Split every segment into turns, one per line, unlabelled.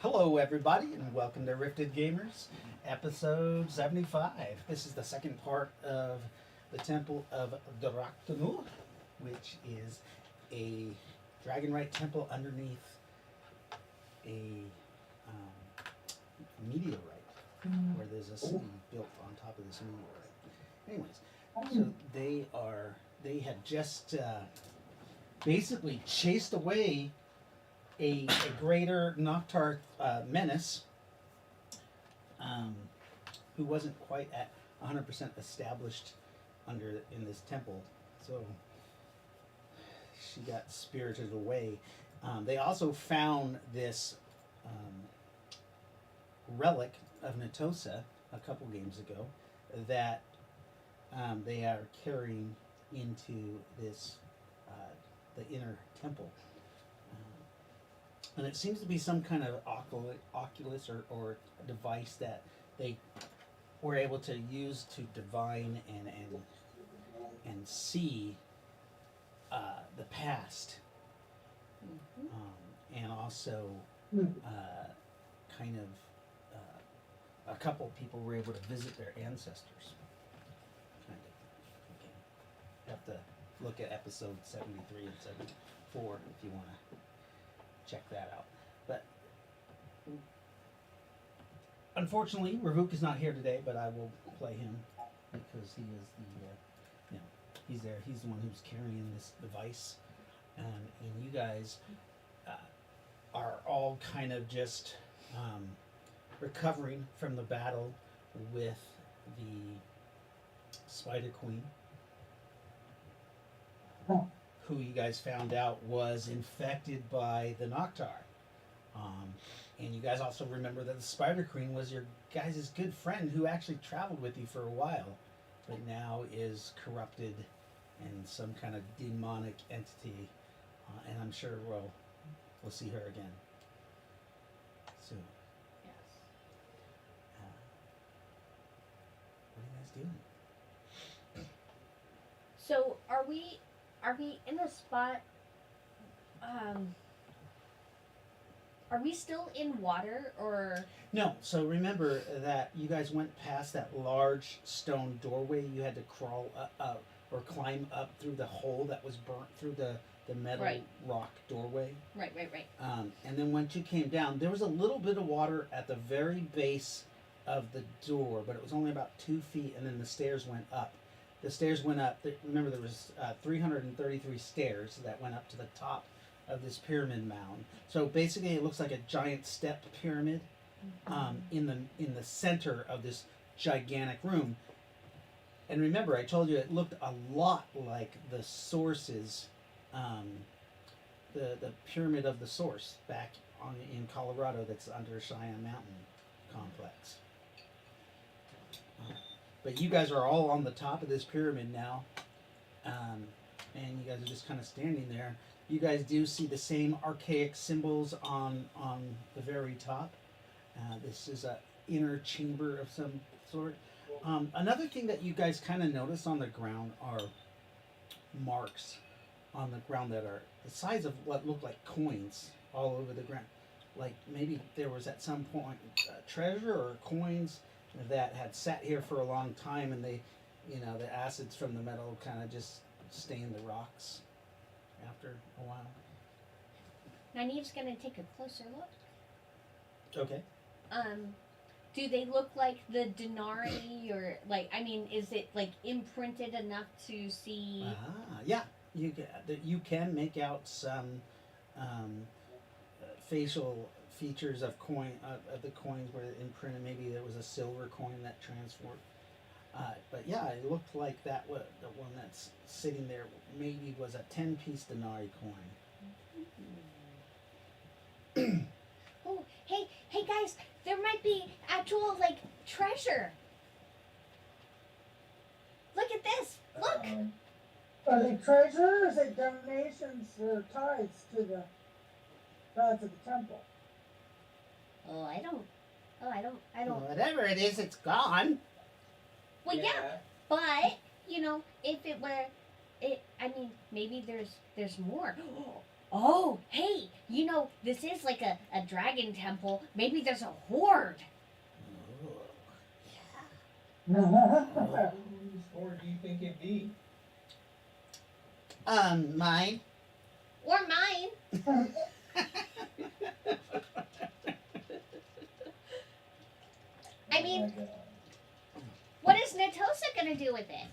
Hello, everybody, and welcome to Rifted Gamers, episode 75. This is the second part of the Temple of Drok-Tinu, which is a dragonite temple underneath a meteorite, where there's a city built on top of this meteorite. Anyways, so they had just basically chased away a greater Noctar menace, who wasn't quite at 100% established in this temple, so she got spirited away. They also found this relic of Natosa a couple games ago that they are carrying into this the inner temple. And it seems to be some kind of oculus or device that they were able to use to divine and see the past, and also kind of a couple of people were able to visit their ancestors. Kind of. Okay. You have to look at episode 73 and 74 if you want to check that out. But unfortunately, Ravuk is not here today, but I will play him because he is the, he's there. He's the one who's carrying this device, and you guys are all kind of just recovering from the battle with the Spider Queen, who you guys found out was infected by the Noctar. And you guys also remember that the Spider Queen was your guys' good friend who actually traveled with you for a while, but now is corrupted and some kind of demonic entity. And I'm sure we'll see her again soon.
Yes.
What are you guys doing?
So are we in a spot? Are we still in water or?
No. So remember that you guys went past that large stone doorway. You had to crawl up or climb up through the hole that was burnt through the metal rock doorway.
Right.
And then once you came down, there was a little bit of water at the very base of the door, but it was only about 2 feet, and then the stairs went up. The stairs went up. Remember, there was 333 stairs that went up to the top of this pyramid mound. So basically, it looks like a giant stepped pyramid in the center of this gigantic room. And remember, I told you it looked a lot like the sources, the pyramid of the source back in Colorado that's under Cheyenne Mountain complex. But you guys are all on the top of this pyramid now, and you guys are just kind of standing there. You guys do see the same archaic symbols on the very top. This is an inner chamber of some sort. Another thing that you guys kind of notice on the ground are marks on the ground that are the size of what look like coins all over the ground. Like maybe there was at some point treasure or coins that had sat here for a long time, and they, the acids from the metal kind of just stained the rocks after a while.
Nynaeve's gonna take a closer look.
Okay.
Do they look like the denarii, or is it like imprinted enough to see?
Yeah. You can make out some facial features of the coins where it imprinted. Maybe there was a silver coin that transformed. But yeah, it looked like the one that's sitting there maybe was a 10-piece denarii coin.
Oh, hey guys, there might be actual treasure. Look at this. Look.
Are they treasure, or is it donations or tithes to the gods of the temple?
I don't.
Whatever it is, it's gone.
Well, yeah, but if it were, maybe there's more. Oh, hey, this is like a dragon temple. Maybe there's a horde.
Oh, yeah.
Whose horde do you think it'd be?
Mine.
Or mine. I mean,
Oh my God.
what is Natosa gonna do with it?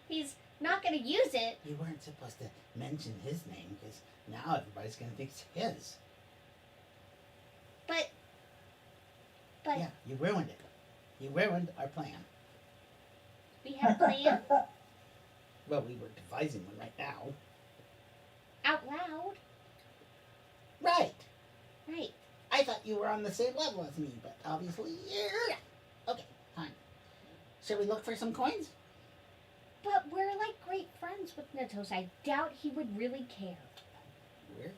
He's not gonna use it.
You weren't supposed to mention his name because now everybody's gonna think it's his.
But
Yeah, you ruined it. You ruined our plan.
we had a plan
Well, we were devising one right now.
out loud.
Right.
Right.
I thought you were on the same level as me, but obviously you're not. Okay, fine. Shall we look for some coins?
But we're like great friends with Natos. I doubt he would really care.
Where?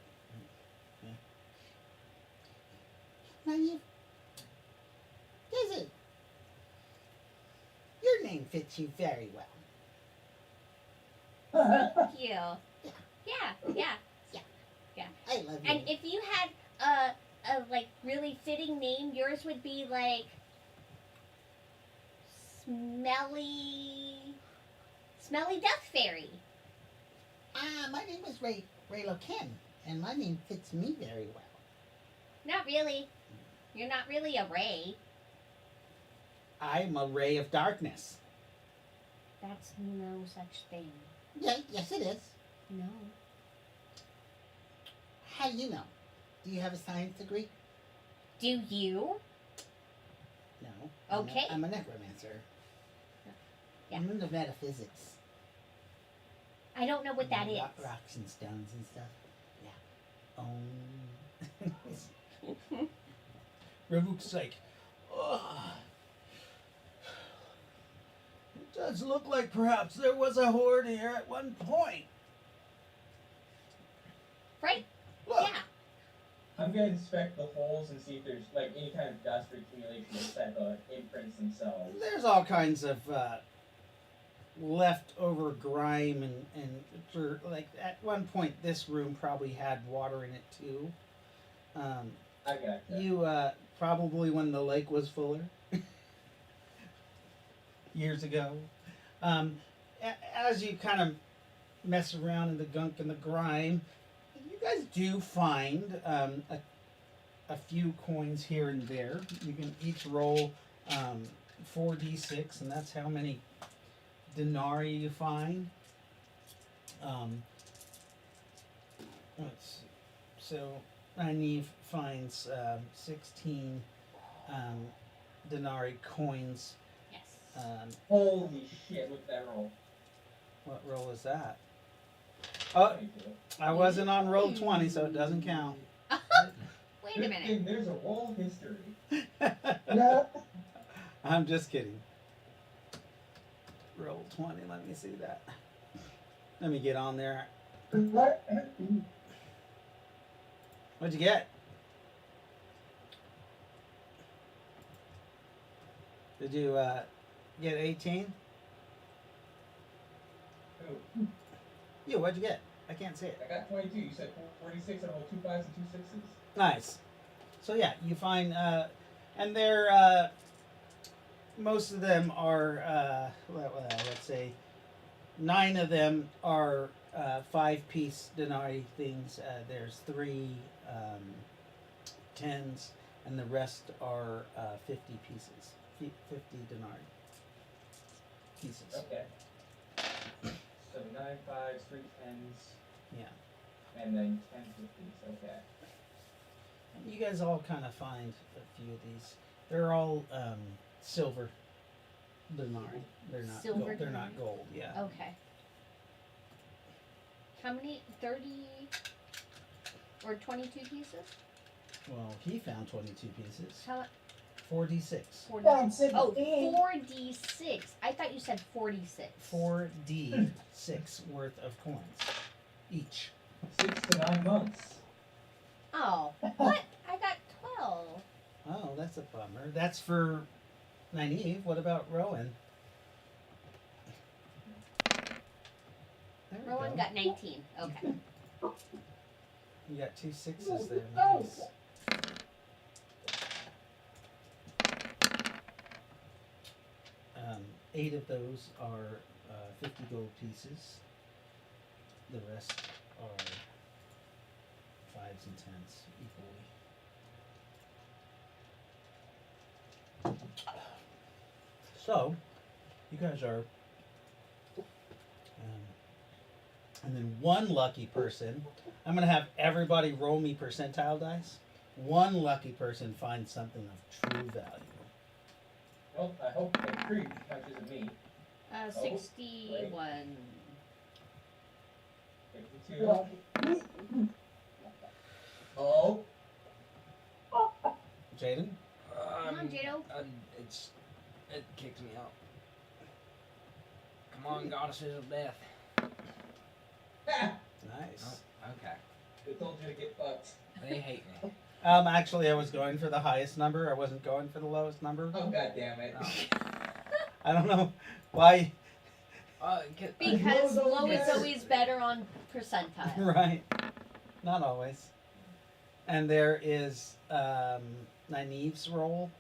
Naive. Listen. Your name fits you very well.
Thank you. Yeah.
I love you.
And if you had a like really fitting name, yours would be like Smelly Death Fairy.
My name is Raylo Ken, and my name fits me very well.
Not really. You're not really a ray.
I'm a ray of darkness.
That's no such thing.
Yes it is.
No.
How do you know? Do you have a science degree?
Do you?
No.
Okay.
I'm a necromancer.
Yeah.
I'm into metaphysics.
I don't know what that is.
Rocks and stones and stuff. Yeah. Ravuk's like, oh, it does look like perhaps there was a horde here at one point.
Right?
Look,
Yeah.
I'm gonna inspect the holes and see if there's like any kind of dust or accumulation inside the imprints themselves.
there's all kinds of leftover grime and dirt. Like at one point, this room probably had water in it too.
I got that.
You probably when the lake was fuller years ago. As you kind of mess around in the gunk and the grime, you guys do find a few coins here and there. You can each roll 4d6, and that's how many denarii you find. Let's see. So Nynaeve finds 16 denarii coins.
Yes.
Holy shit, look at that roll.
What roll is that? Oh,
22.
I wasn't on roll 20, so it doesn't count.
Wait a
Good
minute.
thing there's a roll history.
Yeah.
I'm just kidding. Roll 20, let me see that. Let me get on there.
What?
What'd you get? Did you get 18?
Ooh,
You, what'd you get? I can't see it.
I got 22. You said 46. I rolled 2 5s and 2 6s.
Nice. So yeah, you find, and they're, most of them are, let's say, 9 of them are 5-piece denarii things. There's 3 10s, and the rest are 50 pieces, 50 denarii pieces.
Okay. So 9 5s, 3 10s,
Yeah.
and then 10 50s. Okay.
And you guys all kind of find a few of these. They're all silver denarii. They're not
Silver
gold. They're not
denarii?
gold. Yeah.
Okay. How many? 30 or 22 pieces?
Well, he found 22 pieces.
How?
4d6.
40.
Found
Oh,
16.
4d6. I thought you said 46.
4d6 worth of coins each.
6 to 9 months.
Oh, what? I got 12.
Oh, that's a bummer. That's for Nynaeve. What about Rowan? There we
Rowan
go.
got 19. Okay.
You got 2 6s there. Nice. Um, 8 of those are 50 gold pieces. The rest are 5s and 10s equally. So, you guys are. And then one lucky person. I'm going to have everybody roll me percentile dice. One lucky person finds something of true value.
Well, I hope the tree touches me.
61.
52.
Well,
Oh.
Jaden?
Come on, Jado.
It kicked me out. Come on, goddesses of death.
Ha!
Nice.
Oh, okay.
They told you to get fucked.
They hate me.
Actually, I was going for the highest number. I wasn't going for the lowest number.
Oh, god damn it.
Oh.
I don't know why.
Because
Low's
low
always
is
better.
always better on percentile.
Right. Not always. And there is Nynaeve's roll.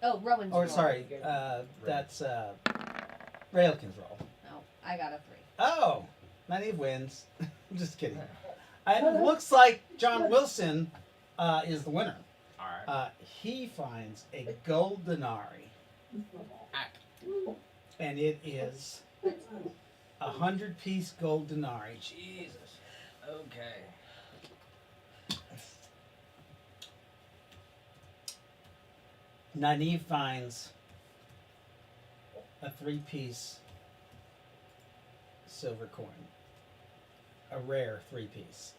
Oh, Rowan's
Or,
roll.
sorry, that's Raelkin's roll.
No, I got a 3.
Oh, Nynaeve wins. I'm just kidding. It looks like John Wilson is the winner.
Alright.
He finds a gold denarii, and it is 100-piece gold denarii.
Jesus. Okay.
Nynaeve finds a 3-piece silver coin, a rare 3-piece.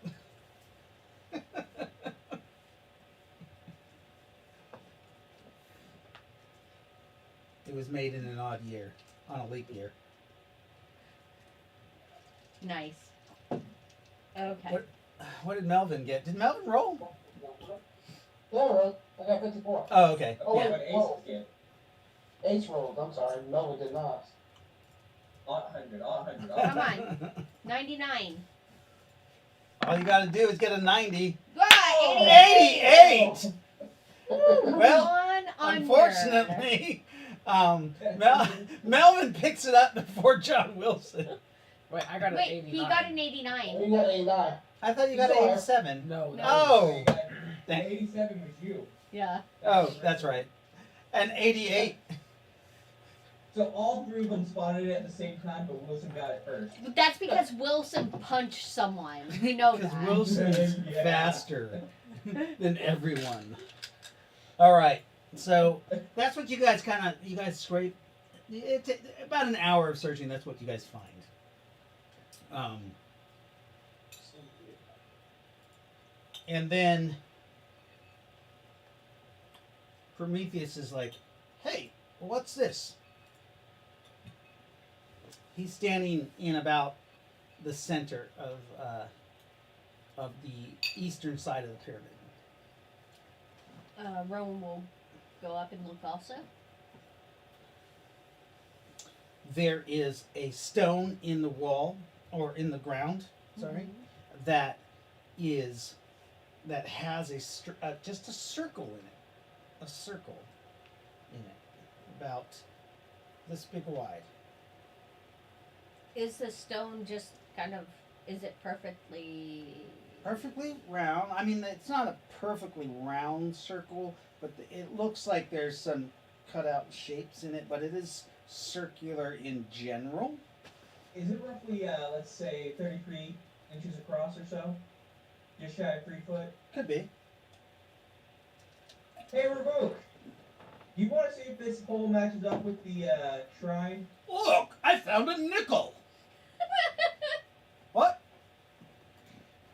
It was made in an odd year, on a leap year.
Nice. Okay.
What did Melvin get? Did Melvin roll?
Yeah, I got 54.
Oh, okay.
Oh,
Yeah.
What aces get?
Ace rolled, I'm sorry. Melvin did not.
All 100, all 100, all
Come
100.
on. 99.
All you gotta do is get a 90.
Ah,
88!
Woo,
Well,
one under.
Unfortunately, Melvin picks it up before John Wilson.
Wait, I got an
Wait,
89.
he got an 89.
You got 89.
I thought you got an 87.
No.
No.
Oh.
The 87 was you.
Yeah.
Oh, that's right. And 88.
So all 3 of them spotted it at the same time, but Wilson got it first.
But that's because Wilson punched someone. We know
Because
that.
Wilson's
Yeah.
faster than everyone. All right. So that's what you guys scrape. It's about an hour of searching. That's what you guys find. And then Prometheus is like, "Hey, what's this?" He's standing in about the center of the eastern side of the pyramid.
Rowan will go up and look also.
There is a stone in the wall, or in the ground, sorry, that has just a circle in it. A circle in it. About this big wide.
Is the stone just kind of, is it perfectly...
Perfectly round. I mean, it's not a perfectly round circle, but it looks like there's some cutout shapes in it, but it is circular in general.
Is it roughly, let's say, 33 inches across or so? Just shy of 3 foot?
Could be.
Hey, Revoke! You want to see if this hole matches up with the shrine?
Look, I found a nickel. What?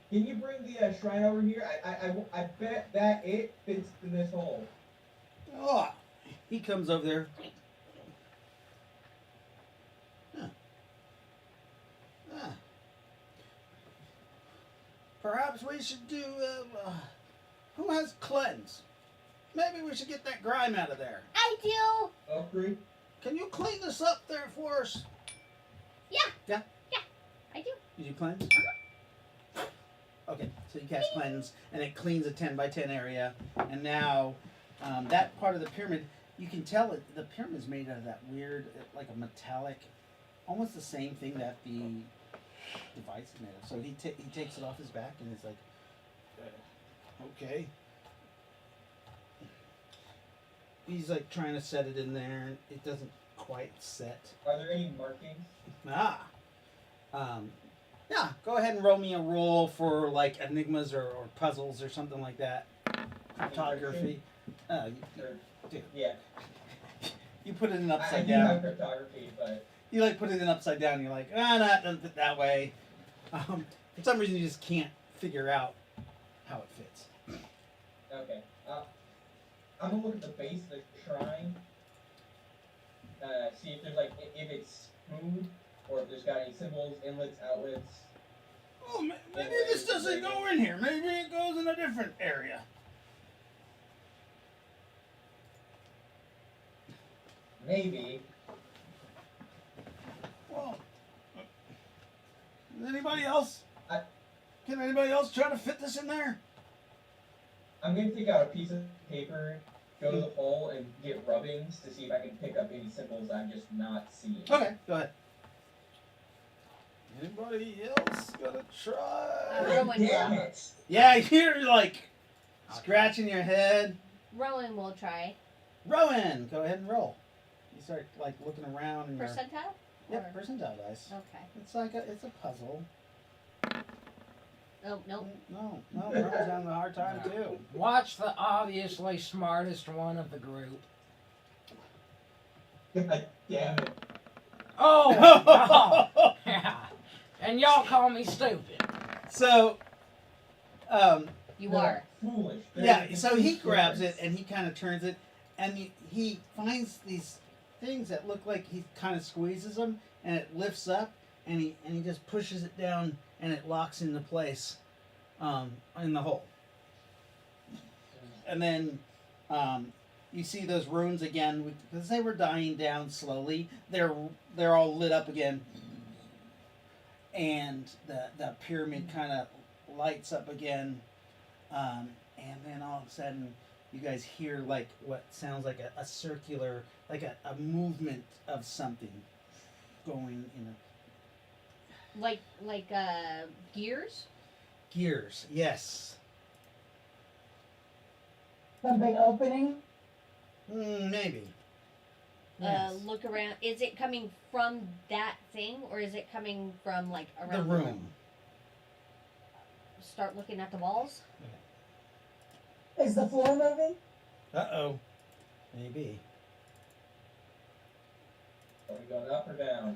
Can you bring the shrine over here? I bet that it fits in this hole.
Oh, he comes over there. Huh. Huh. Perhaps we should do. Who has cleanse? Maybe we should get that grime out of there.
I do!
Oak tree?
Can you clean this up there for us?
Yeah.
Yeah.
Yeah.
Did you cleanse? Okay, so you cast cleanse, and it cleans a 10 by 10 area, and now that part of the pyramid, you can tell the pyramid's made out of that weird, like a metallic, almost the same thing that the device is made of. So he takes it off his back, and he's like, okay. He's like trying to set it in there, and it doesn't quite set.
Are there any markings?
Yeah, go ahead and roll me a roll for like enigmas or puzzles or something like that. Cryptography. Dude,
Yeah.
you put it in
I
upside
do have
down.
cryptography, but
You like put it in upside down. And you're like, not that way. For some reason, you just can't figure out how it fits.
okay. I'm gonna look at the base of the shrine. See if there's like if it's smooth or if there's got any symbols, inlets, outlets.
Oh, maybe this doesn't go in here. Maybe it goes in a different area.
Maybe.
Well, anybody else?
I-
Can anybody else try to fit this in there?
I'm gonna take out a piece of paper, go to the hole, and get rubbings to see if I can pick up any symbols I'm just not seeing.
Okay, go ahead. Anybody else gonna try?
Rowan
Damn
will.
it!
Yeah, you're like scratching your head.
Rowan will try.
Rowan, go ahead and roll. You start like looking around and
Percentile?
Yep,
Or-
percentile dice.
Okay.
It's like it's a puzzle.
Oh, nope.
No, Rowan's having a hard time too.
Watch the obviously smartest one of the group.
God damn it!
Oh! no. Yeah. And y'all call me stupid.
So,
You
They're
are.
foolish.
yeah, so he grabs it and he kind of turns it, and he finds these things that look like he kind of squeezes them, and it lifts up, and he just pushes it down, and it locks into place, in the hole. And then, you see those runes again because they were dying down slowly. They're all lit up again, and the pyramid kind of lights up again. And then all of a sudden, you guys hear like what sounds like a circular, like a movement of something going in a
Like gears?
gears. Yes.
Some big opening.
Maybe. Yes.
Look around. Is it coming from that thing or is it coming from like
The
around
room.
Start looking at the walls?
Is the floor moving?
Uh-oh. Maybe.
Are we going up or down?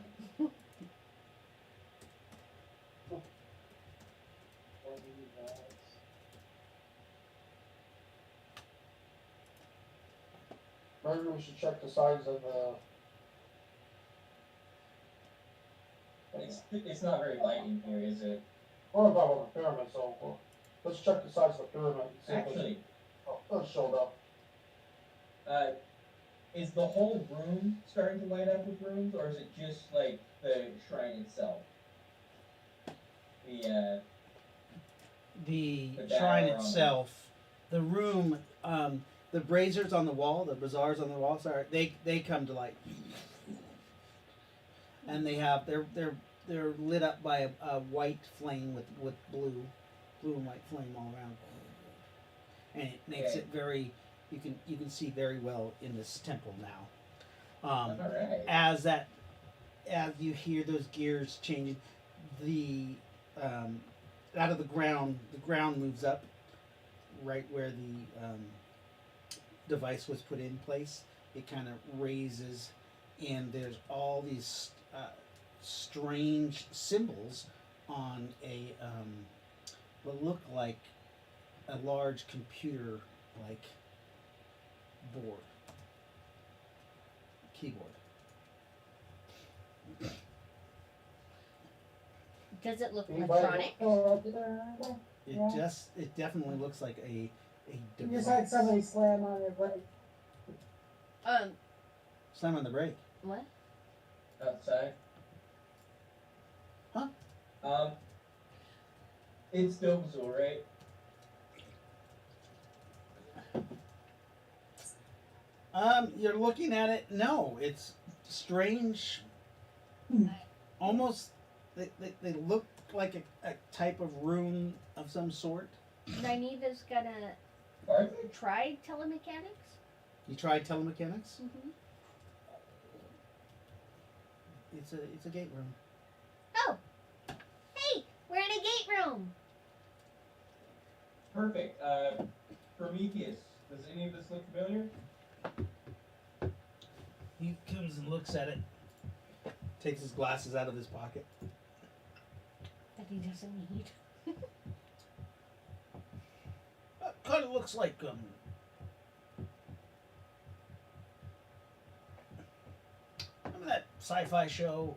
Maybe we should check the sides of the.
It's not very light in here, is it?
We're about on the pyramid, so let's check the sides of the pyramid. And see if
Actually,
it showed up.
is the whole room starting to light up with runes, or is it just like the shrine itself?
The
The
shrine
banner on it.
itself, the room, the braziers on the wall, the bazaars on the wall, sorry, they come to light, and they're lit up by a white flame with blue and white flame all around, and it makes
Okay.
it very, you can see very well in this temple now.
Alright.
As you hear those gears changing, out of the ground moves up right where the device was put in place. It kind of raises, and there's all these strange symbols on a what look like a large computer like board, keyboard.
Does it look
Anybody-
electronic?
Door up there. Yeah.
It definitely looks like a
You
device.
just had somebody slam on their brake.
Slam on the brake.
What?
Outside?
Huh?
It's Dobazul, right?
You're looking at it. No, it's strange. Almost, they look like a type of rune of some sort.
Nynaeva's gonna
Are they?
try telemechanics.
You tried telemechanics?
Mm-hmm.
It's a gate room.
Oh, hey, we're in a gate room.
Perfect. Prometheus. Does any of this look familiar?
He comes and looks at it. Takes his glasses out of his pocket.
That he doesn't need.
Kind of looks like remember that sci-fi show?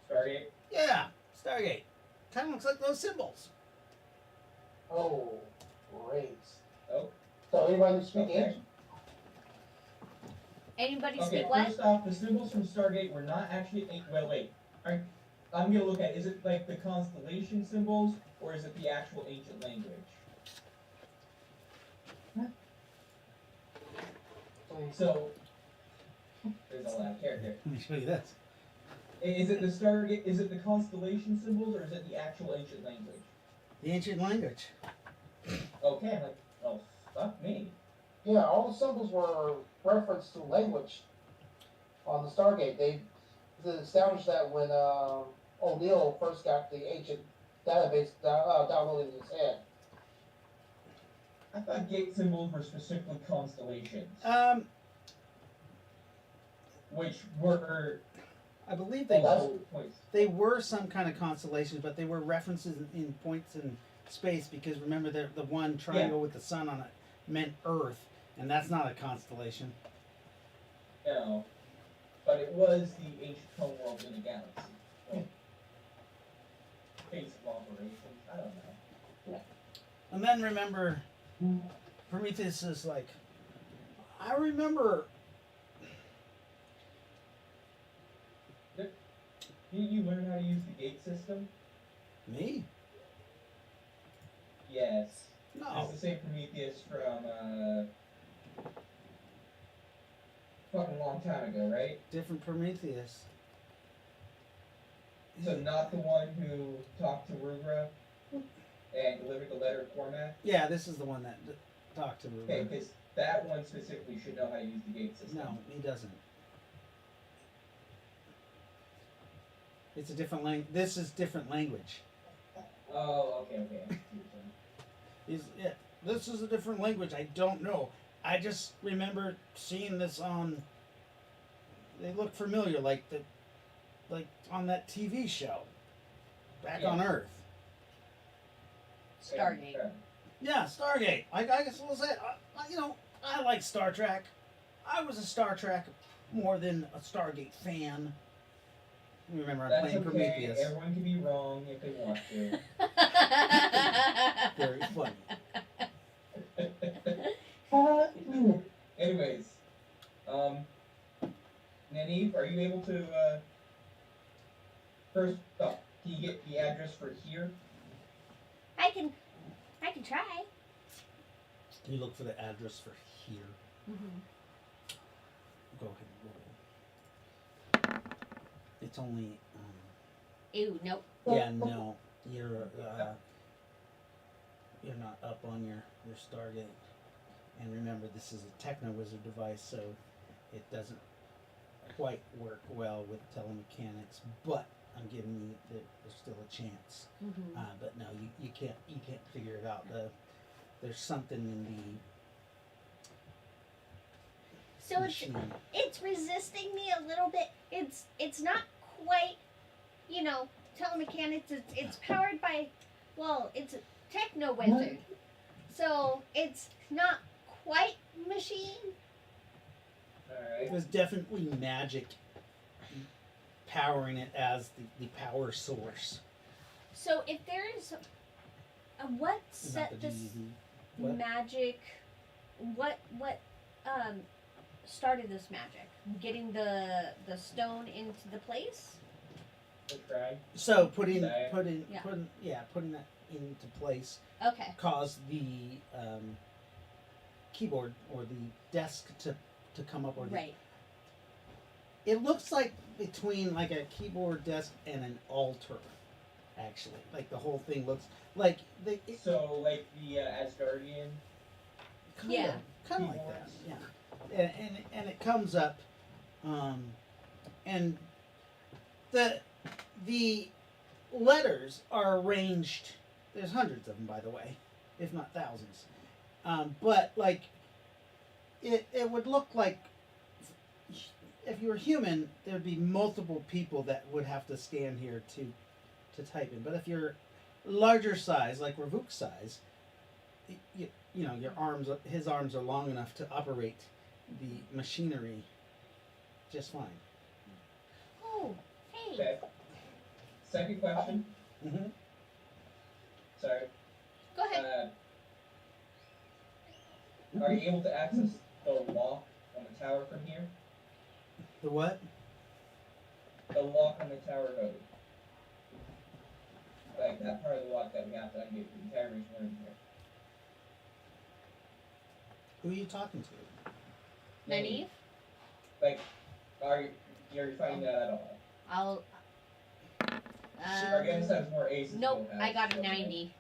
Stargate.
Yeah, Stargate. Kind of looks like those symbols.
Oh, great.
Oh.
So anybody speak
Okay.
English?
Anybody
Okay,
speak what?
first off, the symbols from Stargate were not actually. Well, wait. Alright, I'm gonna look at. Is it like the constellation symbols, or is it the actual ancient language? So, there's a lot of character.
Let me show you this.
Is it the Stargate? Is it the constellation symbols, or is it the actual ancient language?
The ancient language.
Okay, I'm like, oh, fuck me.
Yeah, all the symbols were reference to language on the Stargate. They established that when O'Neill first got the ancient database downloaded in his head.
I thought gate symbols were specifically constellations, which were
I believe
also points.
they were some kind of constellations, but they were references in points in space because remember the one triangle with the sun on it meant Earth, and that's not a constellation.
No, but it was the ancient homeworld in the galaxy. Well, base of operations. I don't know.
And then remember, Prometheus is like, I remember.
Didn't you learn how to use the gate system?
Me?
Yes.
No.
It's the same Prometheus from fucking long time ago, right?
Different Prometheus.
So not the one who talked to Rugra and delivered the letter format?
Yeah, this is the one that talked to
Okay,
Ruben.
because that one specifically should know how to use the gate system.
No, he doesn't. It's a different language. This is different language.
Oh, okay.
This is a different language. I don't know. I just remember seeing this on. They look familiar, like on that TV show, Back on Earth.
Stargate.
Yeah, Stargate. I guess we'll say, I like Star Trek. I was a Star Trek more than a Stargate fan. Remember, I'm
That's
playing
okay.
Prometheus.
Everyone can be wrong if they want to.
Very funny.
Anyways, Nynaeve, are you able to, first off, can you get the address for here?
I can try.
You look for the address for here.
Mm-hmm.
Go ahead and roll. It's only.
Ew, nope.
Yeah, no, you're not up on your Stargate. And remember, this is a Techno Wizard device, so it doesn't quite work well with telemechanics. But I'm giving you there's still a chance.
Mm-hmm.
But no, you can't figure it out. There's something in the
So
machine.
it's resisting me a little bit. It's not quite, telemechanics. It's powered by, it's a Techno Wizard, so it's not quite machine.
All
It
right.
was definitely magic powering it as the power source.
So if there's what
Not
set
the
this
GED. What?
magic, what started this magic? Getting the stone into the place.
to try?
So putting
Yeah.
putting that into place
Okay.
caused the keyboard or the desk to come up, or the,
Right.
it looks like between like a keyboard desk and an altar, actually. Like the whole thing looks like
So, like the Asgardian.
Yeah.
kind of like that. Yeah, and it comes up, and the letters are arranged. There's hundreds of them, by the way, if not thousands. But like, it would look like if you were human, there'd be multiple people that would have to stand here to type in. But if you're larger size, like Ravuk's size, you know his arms are long enough to operate the machinery just fine.
Oh, hey.
Okay. Second question.
Mm-hmm.
Sorry.
Go ahead.
Are you able to access the lock on the tower from here?
The what?
The lock on the tower code. Like that part of the lock that we have to get the entire reason we're in here.
Who are you talking to?
Nynaeve?
Like, you're finding that at all?
I'll.
Our guest has more aces.
Nope,
than
I got a
us, so-
90.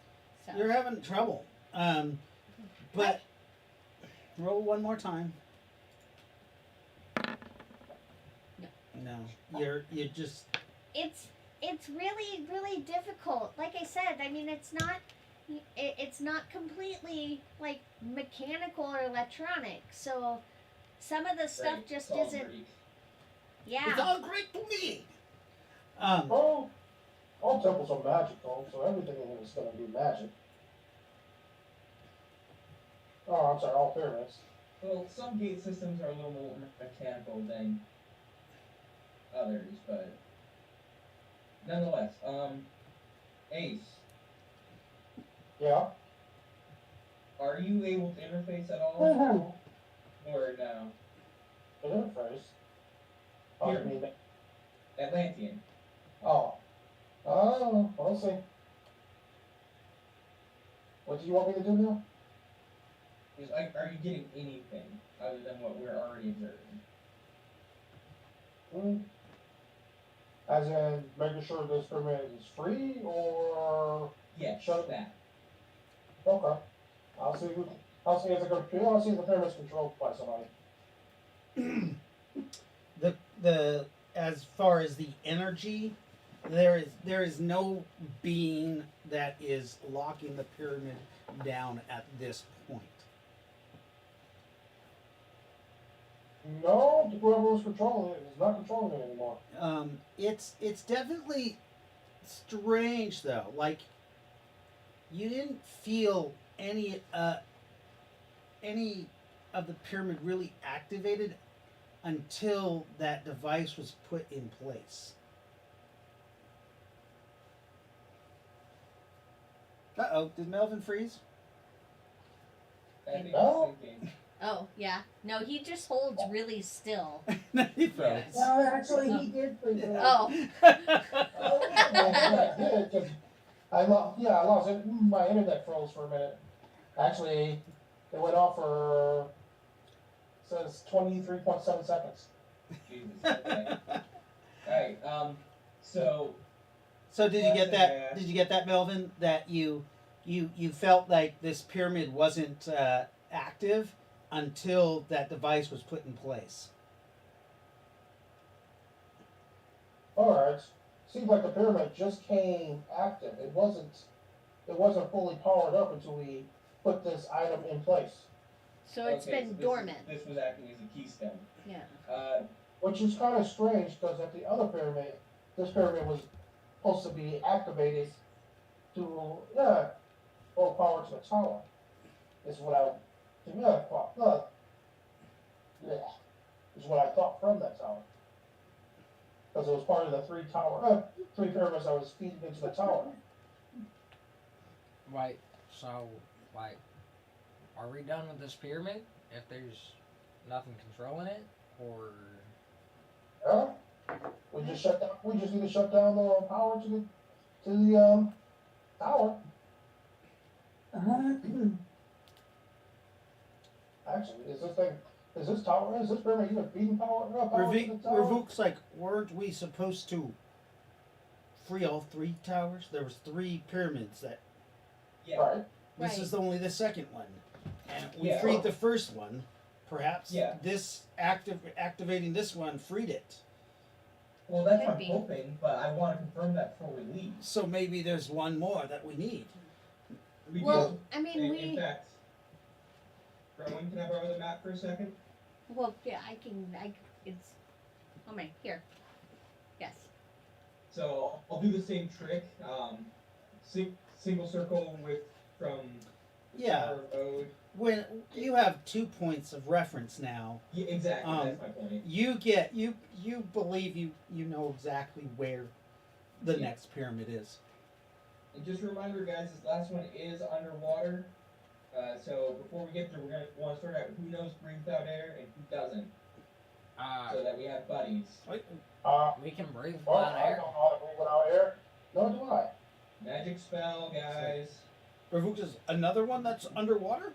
So.
You're having trouble. But roll one more time. No. You're just.
It's really difficult. Like I said, I mean it's not completely like mechanical or electronic. So some of the stuff
Right,
just
it's all
isn't.
Greek.
It's
Yeah.
all great to me.
Well, all temples are magical, so everything in here is going to be magic. Oh, I'm sorry, all pyramids.
Well, some gate systems are a little more mechanical than others, but nonetheless, Ace,
Yeah?
are you able to interface at all,
Woohoo!
or no?
Interface? Oh, you
Here.
mean,
Atlantean.
oh. We'll see. What do you want me to do now?
Is like, are you getting anything other than what we're already observing?
As in, making sure this pyramid is free, or...
Yes,
Shut
that.
Okay. I'll see if the pyramid's controlled by somebody.
the as far as the energy, there is no being that is locking the pyramid down at this point.
No, whoever was controlling it is not controlling it anymore.
It's definitely strange though. Like you didn't feel any of the pyramid really activated until that device was put in place. Uh-oh, did Melvin freeze?
I think
No.
it's thinking.
Oh yeah. No, he just holds really still.
No, he froze.
Yes.
No, actually, he did freeze.
Oh.
Yeah, I did, 'cause I lost it. My internet froze for a minute. Actually, it went off for, says 23.7 seconds.
Jesus. Okay. Alright, so
So did you get that?
Yeah.
Did you get that, Melvin? That you felt like this pyramid wasn't active until that device was put in place.
Alright. Seems like the pyramid just came active. It wasn't fully powered up until we put this item in place.
So it's
okay,
been
so this
dormant.
This was acting as a keystone.
Yeah.
Which is kind of strange because at the other pyramid, this pyramid was supposed to be activated to, full power to the tower. Is what I thought from that tower. Because it was part of the three pyramids I was feeding into the tower.
Right. So, like, are we done with this pyramid? If there's nothing controlling it, or
Yeah? We just shut down. We just need to shut down the power to the tower. Actually, is this pyramid even feeding power to the tower?
Ravuk's like, weren't we supposed to free all 3 towers? There was 3 pyramids that.
Yeah.
Right.
This
Right.
is only the second one, and we
Yeah.
freed the first one. Perhaps
Yeah.
this activating this one freed it.
Well, that's
Could
what I'm
be.
hoping, but I want to confirm that before we leave.
So maybe there's one more that we need.
We
Well,
do.
I mean,
In fact, Rowan, can I borrow the map for a second?
well, yeah, it's, oh my, here. Yes.
So I'll do the same trick. Single circle from
Yeah.
Tower Road.
When you have 2 points of reference now,
Yeah, exactly.
Um,
That's my point.
you believe you know exactly where the
Yeah.
next pyramid is.
And just a reminder, guys, this last one is underwater. So before we get there, we're gonna want to sort out who knows breathe without air and who doesn't, so that we have buddies.
We can breathe
Well,
without
I
air.
don't know how to move without air. Nor do I.
Magic spell, guys.
Ravuk is another one that's underwater.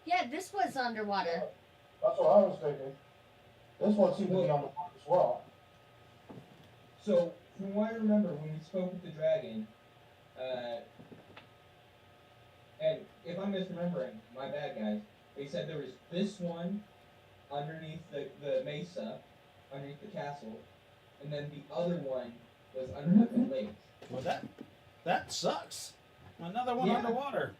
Yeah, this was underwater.
That's what I was thinking. This one seemed to be on the board as well.
So from what I remember, when we spoke with the dragon, and if I'm misremembering, my bad, guys. They said there was this one underneath the mesa, underneath the castle, and then the other one was underneath the lake.
Well, that sucks. Another one
Yeah.
underwater.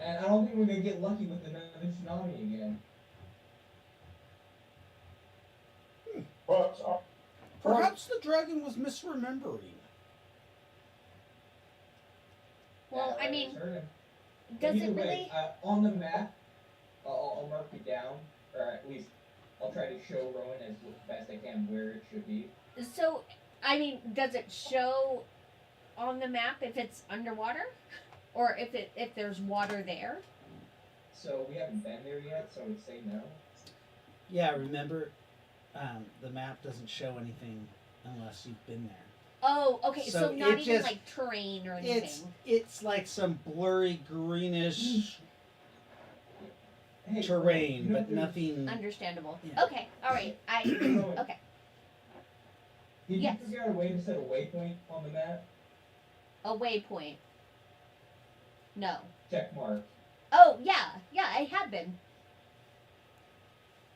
And I don't think we're gonna get lucky with another tsunami again.
But
Perhaps the dragon was misremembering.
Well,
Yeah,
I mean,
certain.
does
Either
it
way,
really?
on the map, I'll mark it down, or at least I'll try to show Rowan as best I can where it should be.
So, I mean, does it show on the map if it's underwater, or if there's water there?
So we haven't been there yet, so I would say no.
Yeah, remember, the map doesn't show anything unless you've been there.
Oh, okay. So,
So
not
it
even
just-
like terrain or anything.
It's like some blurry greenish
Hey,
terrain,
you know,
but nothing.
Understandable.
Yeah.
Okay. All right.
Rowan,
Okay.
Did
Yes.
you figure out a way to set a waypoint on the map?
A waypoint. No.
Check mark.
Oh yeah, I have been.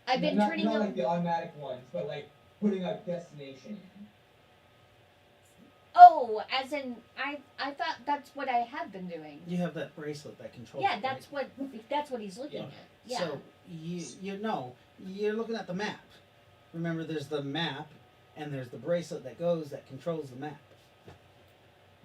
I've been
not,
turning
not
them.
like the automatic ones, but like putting a destination in.
Oh, as in I thought that's what I have been doing.
You have that bracelet that controls.
Yeah,
it,
that's what he's looking
Yeah.
at. Yeah.
So you know you're looking at the map. Remember, there's the map, and there's the bracelet that controls the map.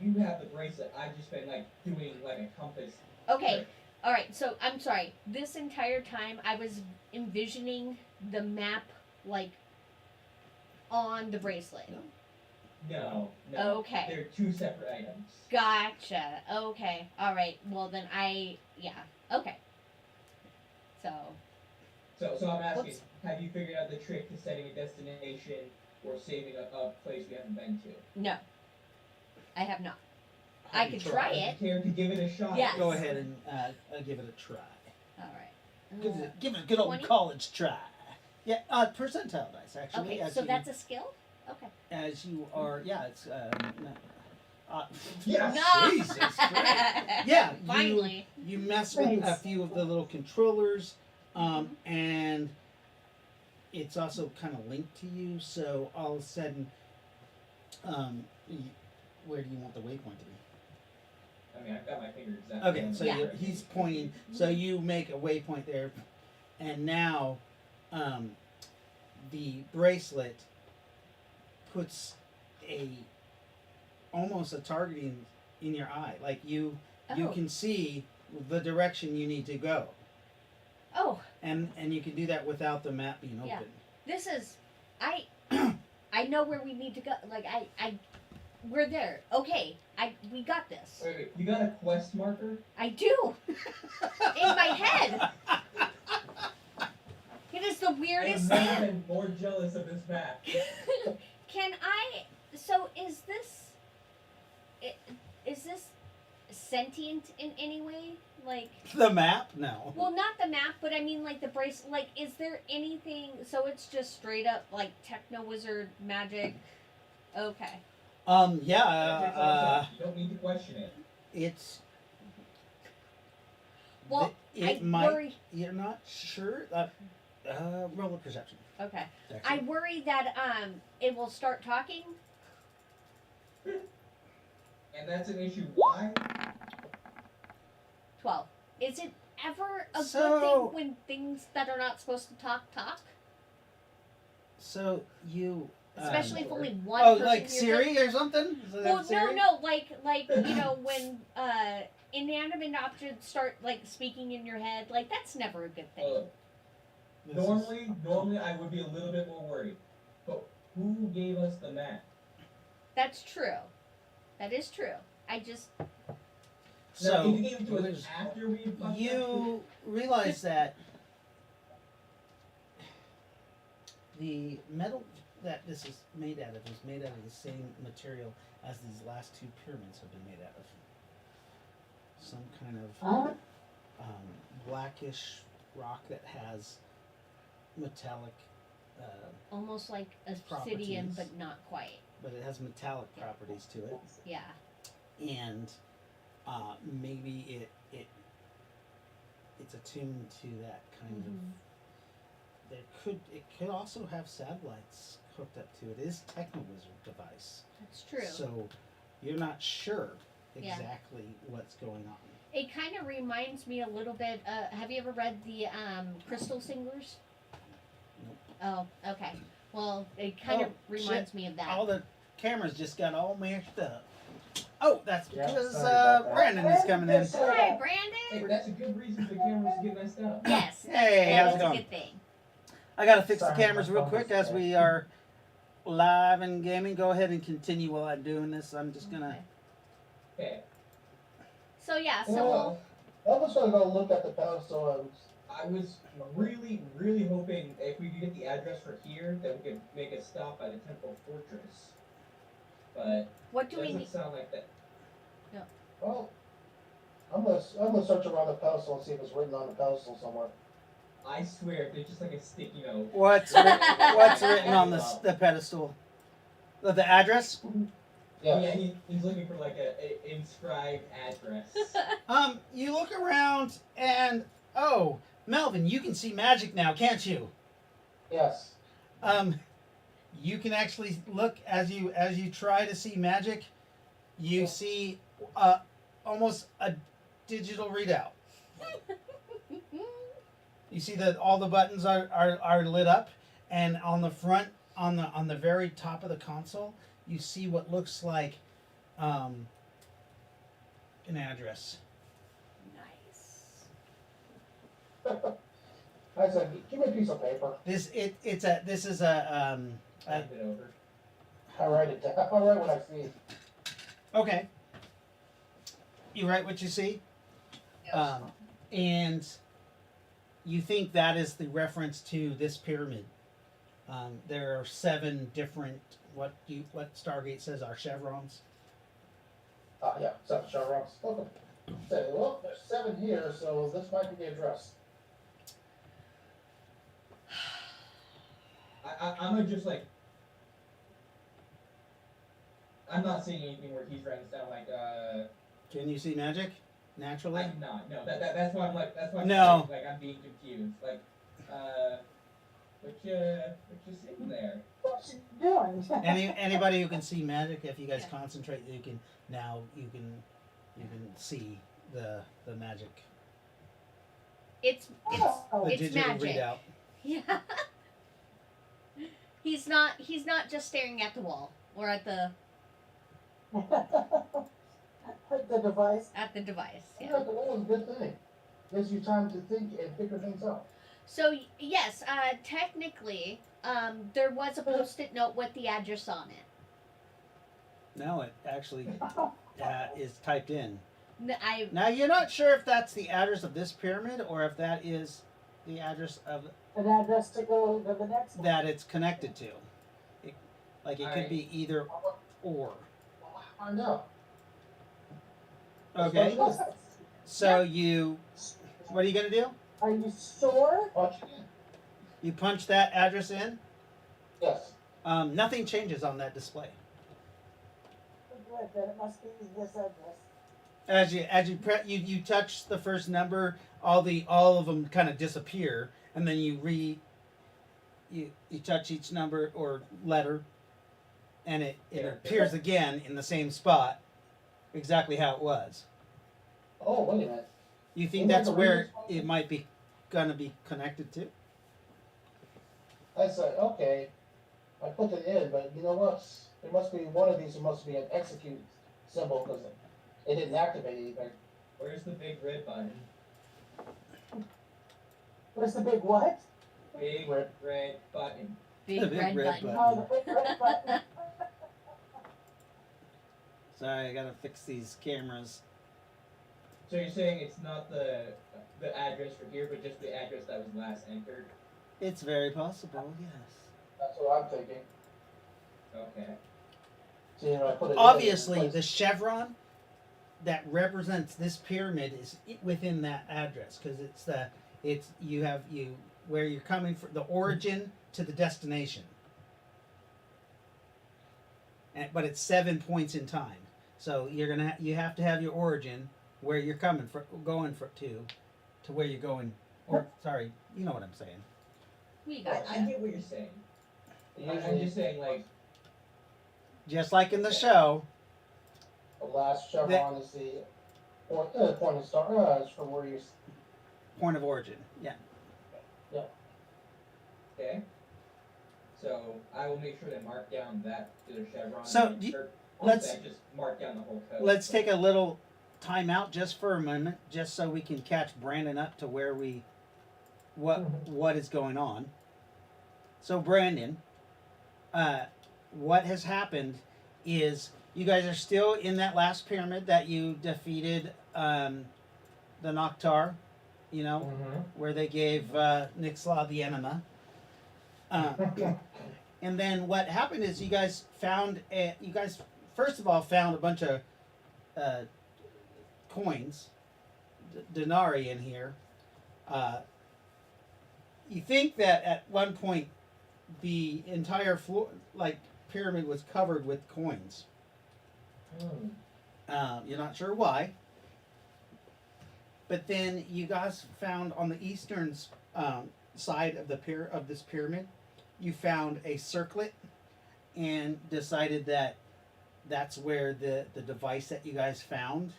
You have the bracelet. I've just been like doing like a compass.
Okay.
trick.
All right. So I'm sorry. This entire time I was envisioning the map like on the bracelet.
No.
Okay.
They're two separate items.
Gotcha. Okay. All right. Well then yeah. Okay. So
So I'm asking,
Whoops.
have you figured out the trick to setting a destination or saving a place we haven't been to?
no, I have not.
Have
I
you
could
tried?
try
Would you
it.
care to give it a shot?
Yes.
Go ahead and give it a try.
All right.
Give it a good old
20?
college try. Yeah, percentile dice actually.
Okay.
as
So
you,
that's a skill. Okay.
as you are. Yeah, it's.
Yes.
No.
Jesus Christ. Yeah,
Finally.
you mess with a
Thanks.
few of the little controllers, and it's also kind of linked to you. So all of a sudden, where do you want the waypoint to be?
I mean, I've got my finger exactly.
Okay,
on
so
the
Yeah.
direction.
he's pointing. So you make a waypoint there, and now the bracelet puts almost a targeting in your eye. Like you
Oh.
can see the direction you need to go,
Oh,
and you can do that without the map being open.
Yeah. this is I know where we need to go. Like we're there. Okay. We got this.
Wait, you got a quest marker?
I do. In my head. It is the
I
weirdest
have never
thing.
been more jealous of this map.
Can I? So is this? Is this sentient in any way? Like,
The map? No.
well, not the map, but I mean, like the brace. Like, is there anything? So it's just straight up like techno wizard magic. Okay.
Yeah.
You don't need to question it.
It's.
Well,
it
I
might.
worry.
You're not sure. Roll a perception.
Okay. I
Actually.
worry that it will start talking.
And that's an issue. Why?
12. Is it ever a good
So-
thing when things that are not supposed to talk?
So you.
Especially if
Sure.
only one
Oh,
person
like
hears it?
Siri or something? Is that
Well,
Siri?
no, like you know when inanimate objects start like speaking in your head, like that's never a good thing.
Uh, normally I would be a little bit more worried. But who gave us the map?
That's true. That is true. I just
Now,
So
if you gave it to us
there's-
after we fucked up,
you realize that the metal that this is made out of is made out of the same material as these last two pyramids have been made out of. Some kind of blackish rock that has metallic,
almost like obsidian, but not quite.
but it has metallic properties to it,
Yeah.
and maybe it's attuned to that kind of.
Mhm.
It could also have satellites hooked up to it. It is a techno-wizard device.
That's true.
So you're not sure
Yeah.
exactly what's going on.
It kind of reminds me a little bit. Have you ever read the Crystal Singers?
Nope.
Oh, okay. Well, it kind of reminds me of that.
All the cameras just got all mashed up. Oh, that's
Yeah,
because
sorry about that.
Brandon is coming in.
Hi,
hey,
Brandon.
that's a good reason for the cameras to get messed up.
Yes.
Hey, how's it
that's a
going?
good thing.
I gotta fix the
Sorry,
cameras
my
real
phone
quick
was
as we are live and gaming. Go ahead and continue while I'm doing this. I'm just gonna.
Okay.
So yeah. So
Well, I'm just gonna go look at the pedestal and
I was really hoping if we could get the address for here, that we could make a stop by the Temple Fortress. But
what do we
doesn't
need?
sound like that.
well, I'm gonna search around the pedestal and see if it's written on the pedestal somewhere.
I swear, if there's just like a sticky note.
What's written on the pedestal? The address?
Yes.
Yeah, he's looking for like a inscribed address.
You look around and oh, Melvin, you can see magic now, can't you?
Yes.
You can actually look as you try to see magic. You see almost a digital readout. You see that all the buttons are lit up, and on the front, on the very top of the console, you see what looks like an address.
Nice.
I said, give me a piece of paper.
This is a
Type it over.
I write it down. I write what I see.
okay. You write what you see, and you think that is the reference to this pyramid. There are 7 different what Stargate says are chevrons.
Yeah, 7 chevrons. Okay. So, well, there's 7 here, so this might be the address.
I'm gonna just like. I'm not seeing anything where he's writing this down like
Can you see magic naturally?
I'm not. No, that's why I'm like that's why I'm
No.
like I'm being confused. Like what you seeing there?
What's she doing?
Anybody who can see magic, if you guys
Yeah.
concentrate, you can see the magic.
It's
Oh,
The
it's
digital
magic.
readout.
Yeah. He's not just staring at the wall or at the
the device.
device.
Yeah,
Yeah.
the wall is a good thing. Gives you time to think and figure things out.
So yes, technically, there was a post-it note with the address on it.
No, it actually is typed in.
I
Now you're not sure if that's the address of this pyramid or if that is the address of
an address to go to the next one.
that it's connected to. It could
Alright.
be either or.
I know.
Okay.
Punch
So what are you gonna do?
Are you sure?
it in.
You punch that address in.
Yes.
Nothing changes on that display.
Good, then it must be this address.
You touch the first number, all of them kind of disappear, and then you touch each number or letter, and it appears again in the same spot, exactly how it was.
Oh, wait a minute.
You think
Isn't that
that's
the
where
reason why-
it might be gonna be connected to?
I said, okay. I put it in, but you know what? There must be one of these. There must be an execute symbol because it didn't activate anything.
Where's the big red button?
Where's the big what?
Big
Red.
red button.
Big,
The big
red,
red
button.
button.
Oh, the big red button.
Sorry, I gotta fix these cameras.
So you're saying it's not the address for here, but just the address that was last entered?
It's very possible, yes.
That's what I'm thinking.
Okay.
See, when I put it in,
Obviously,
it
the chevron that represents this pyramid is within that address because where you're coming from, the origin to the destination. But it's 7 points in time, so you have to have your origin where you're coming from, to where you're going. Or sorry, you know what I'm saying.
We
I
got
get what you're saying. I'm
usually
just saying, like,
Just like in the show,
the last chevron is the point of start. It's from where you.
point of origin. Yeah.
okay. So I will make sure to mark down that to the chevron.
So,
and
let's-
just mark down the whole code.
Let's take a little time out just for a moment, just so we can catch Brandon up to where what is going on. So Brandon, what has happened is you guys are still in that last pyramid that you defeated, the Noctar, where they gave Nixla the enema. And then what happened is you guys first of all found a bunch of coins, denarii in here. You think that at one point the entire floor, pyramid, was covered with coins. You're not sure why. But then you guys found on the eastern side of this pyramid, you found a circlet, and decided that that's where the device that you guys found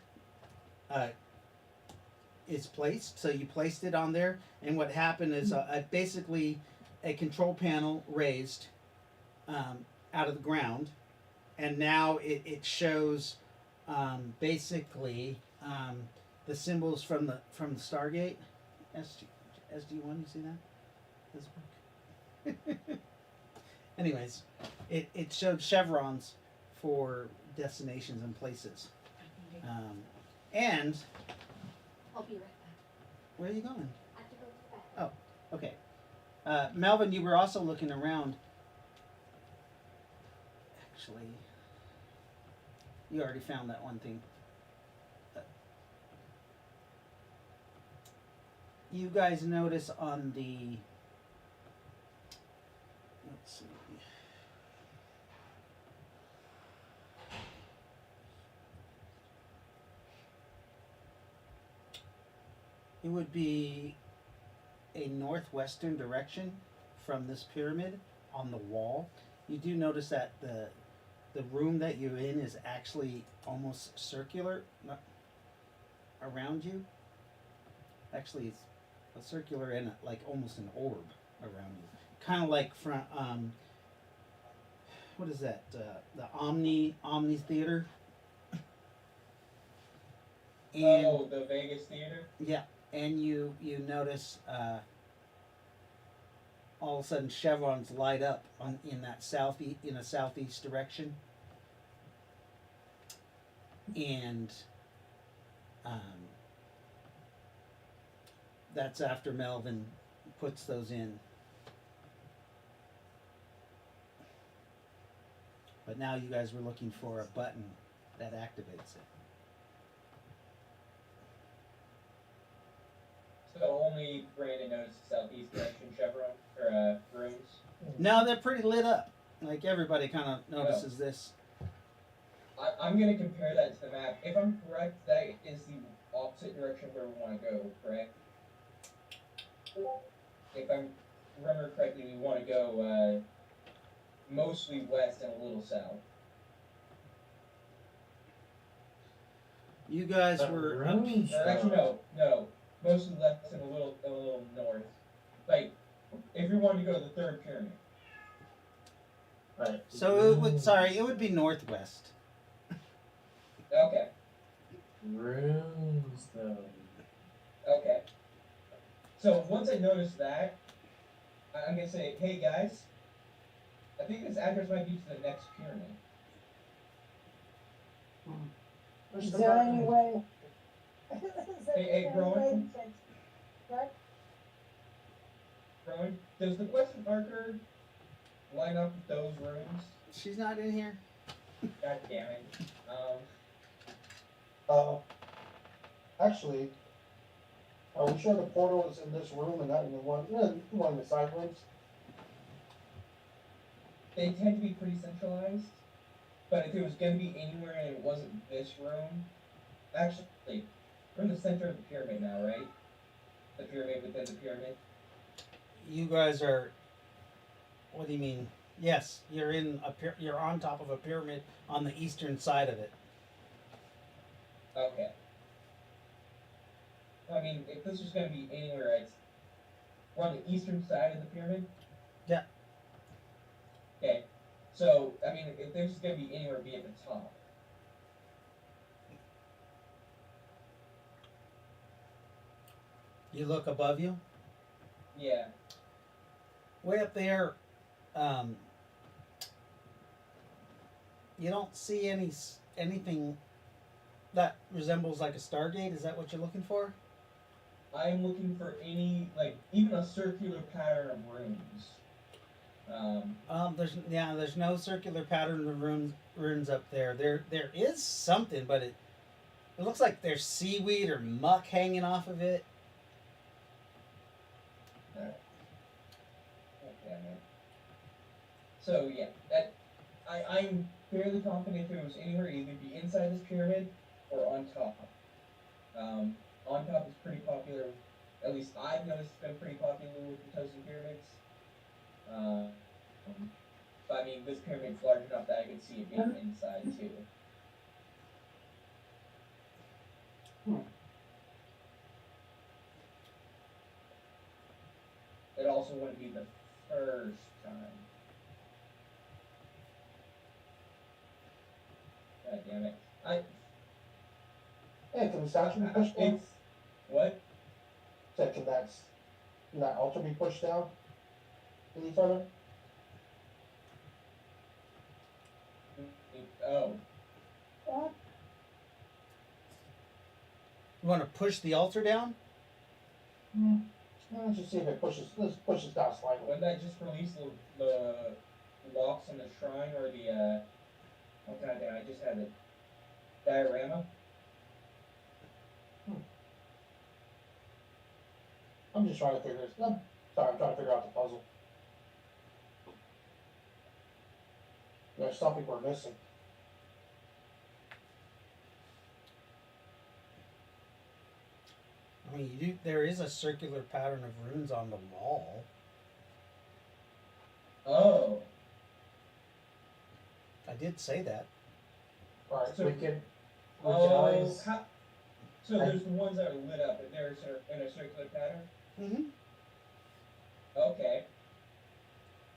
is placed. So you placed it on there, and what happened is basically a control panel raised out of the ground, and now it shows basically the symbols from the Stargate. SG1, you see that? Does it work? Anyways, it showed chevrons for destinations and places. And
I'll be right back.
where are you going?
I have to go to the bathroom.
Okay. Melvin, you were also looking around. Actually, you already found that one thing. You guys notice on the, let's see. It would be a northwestern direction from this pyramid on the wall. You do notice that the room that you're in is actually almost circular around you. Actually, it's a circular and almost an orb around you. Kind of like from what is that? The Omni Theater. And
the Vegas Theater?
yeah, and you notice all of a sudden chevrons light up in a southeast direction, and that's after Melvin puts those in But now you guys were looking for a button that activates it.
So only Brandon noticed the southeast direction chevron or rooms.
No, they're pretty lit up. Like everybody kind of notices this.
I'm gonna compare that to the map. If I'm correct, that is the opposite direction where we want to go. Correct? If I remember correctly, we want to go mostly west and a little south.
You guys were up
Rooms,
Or actually, no, mostly left and a little north. Like, if you wanted to go to the third pyramid.
Right.
So it would, sorry, it would be northwest.
Okay.
Rooms, though.
Okay. So once I notice that, I'm gonna say, hey guys, I think this address might be to the next pyramid.
Is there any way?
Hey, Rowan?
What?
Rowan, does the question marker line up with those rooms?
She's not in here.
God damn it.
Actually, are we sure the portal is in this room and not in the one of the side rooms?
They tend to be pretty centralized, but if it was gonna be anywhere and it wasn't this room, actually, we're in the center of the pyramid now, right? The pyramid within the pyramid.
You guys are. What do you mean? Yes, you're in a you're on top of a pyramid on the eastern side of it.
Okay. I mean, if this was gonna be anywhere, we're on the eastern side of the pyramid?
Yeah.
Okay. So, I mean, if this is gonna be anywhere, be at the top.
You look above you.
Yeah.
Way up there, you don't see anything that resembles like a Stargate. Is that what you're looking for?
I'm looking for any, like, even a circular pattern of rooms.
There's no circular pattern of runes up there. There is something, but it looks like there's seaweed or muck hanging off of it.
Okay, man. So yeah, I'm fairly confident if it was anywhere, it'd either be inside this pyramid or on top. On top is pretty popular. At least I've noticed it's been pretty popular with the Tozen pyramids. But I mean, this pyramid's large enough that I could see it being inside too. It also wouldn't be the first time. God damn it.
Hey, can the statue be pushed down?
It's what?
Can that altar be pushed down any further?
Oh,
What?
You want to push the altar down?
Let's just see if it pushes. Let's push this down slightly.
wouldn't that just release the locks on the shrine or the oh god damn, I just had the diorama?
I'm just trying to figure this. I'm sorry, I'm trying to figure out the puzzle. There's something we're missing.
I mean, there is a circular pattern of runes on the wall.
Oh.
I did say that.
All right,
So-
we can
Oh,
always.
so there's the ones that are lit up, and they're in a circular pattern?
Mm-hmm.
Okay.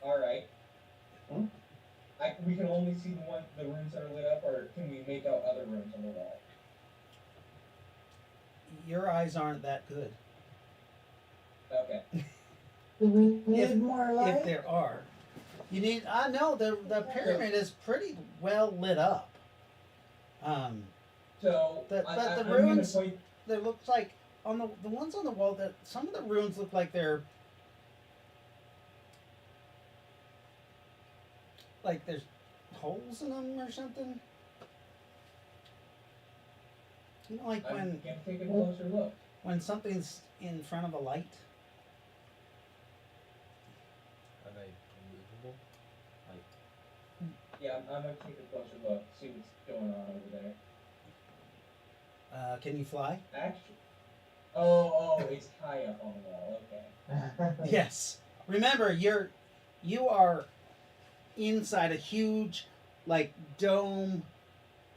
Alright.
Hmm?
We can only see the rooms that are lit up, or can we make out other rooms on the wall?
Your eyes aren't that good.
Okay.
Do we need
If-
more
If
light?
there are, you need. I know the pyramid is pretty well lit up.
So,
But the
I'm gonna
runes-
point.
There looks like on the ones on the wall that some of the runes look like they're like there's holes in them or something? You know, like
I'm
when
gonna take a closer look.
something's in front of a light.
Are they immovable?
Yeah, I'm gonna take a closer look, see what's going on over there.
Can you fly?
Actually, oh, it's high up on the wall. Okay.
Yes. Remember, you are inside a huge, like, dome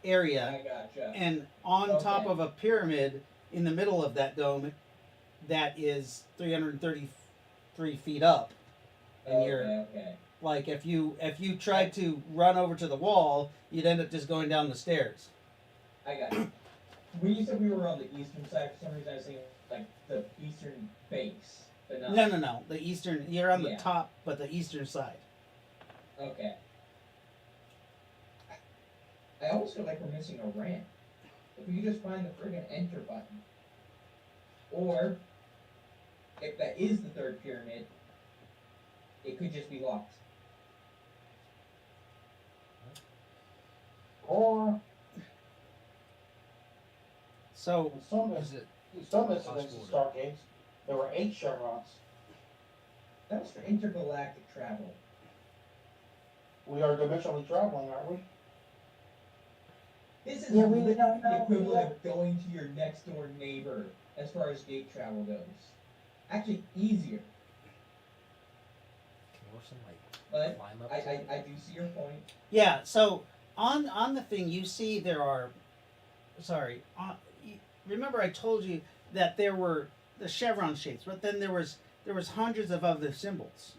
area,
I gotcha.
and on top
Okay.
of a pyramid in the middle of that dome that is 333 feet up. And
Okay,
you're
okay.
like, if you tried to run over to the wall, you'd end up just going down the stairs.
I got you. When you said we were on the eastern side, for some reason I was thinking like the eastern base, but not.
No. The eastern. You're on the
Yeah.
top, but the eastern side.
Okay. I almost feel like we're missing a ramp. If we could just find the friggin' enter button. Or, if that is the third pyramid, it could just be locked.
Or
So
in some
Is it
in some instances,
possible to-
Stargates, there were 8 chevrons.
That was for intergalactic travel.
We are dimensionally traveling, aren't we?
This is
Yeah, we
literally
don't
the
know.
equivalent of going to your next door neighbor as far as gate travel goes. Actually, easier.
can Orson like
But
climb up
I
to it?
do see your point.
yeah, so on the thing you see there are, remember I told you that there were the chevron shapes, but then there was hundreds of other symbols.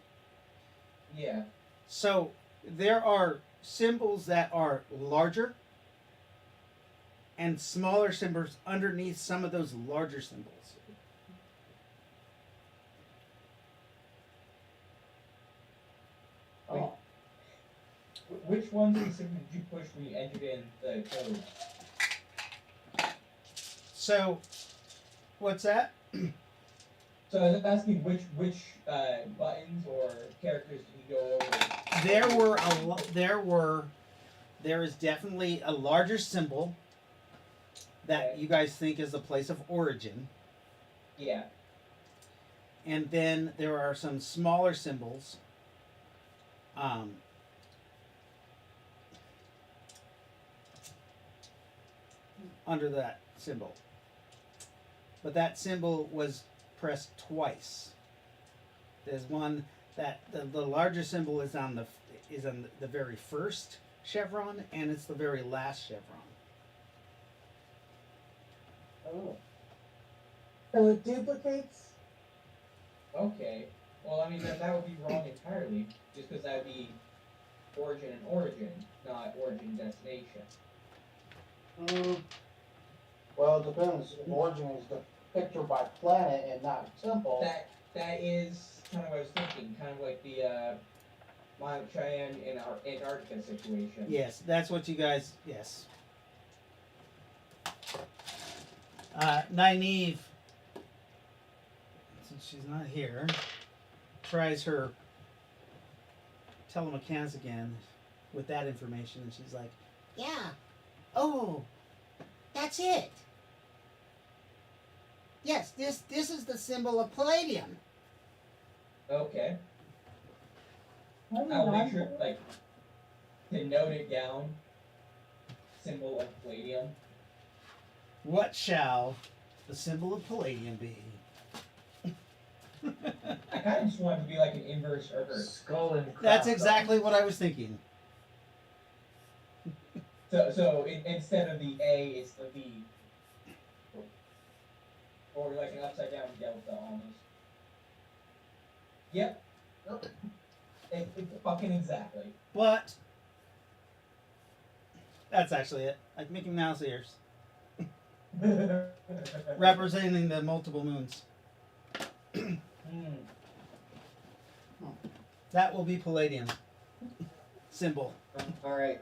Yeah.
So there are symbols that are larger and smaller symbols underneath some of those larger symbols.
Oh,
Which ones specifically did you push when you entered in the code?
So, what's that?
So I was asking which buttons or characters did you go over?
There is definitely a larger symbol that
Okay.
you guys think is the place of origin,
Yeah.
and then there are some smaller symbols. Under that symbol, but that symbol was pressed twice. There's one that the larger symbol is on the very first chevron, and it's the very last chevron.
oh.
So it duplicates?
Okay. Well, I mean, then that would be wrong entirely, just because that would be origin and origin, not origin destination.
Mm. Well, it depends. If origin is the picture by planet and not temple.
That is kind of what I was thinking, kind of like the Mount Cheyenne in our Antarctica situation.
Yes, that's what you guys. Yes. Nynaeve, since she's not here, tries her telemechanics again with that information, and she's like, "Yeah, oh, that's it. Yes, this is the symbol of palladium."
Okay.
I mean,
I'll make
I'm-
sure, like, to note it down. Symbol of palladium.
What shall the symbol of palladium be?
I kind of just want it to be like an inverse Earth.
Skull and
That's exactly what I was thinking.
So instead of the A, it's the V. Or like an upside down delta almost. Yep. It fucking exactly.
But that's actually it. Like Mickey Mouse ears, representing the multiple moons.
Hmm.
That will be palladium symbol.
All right.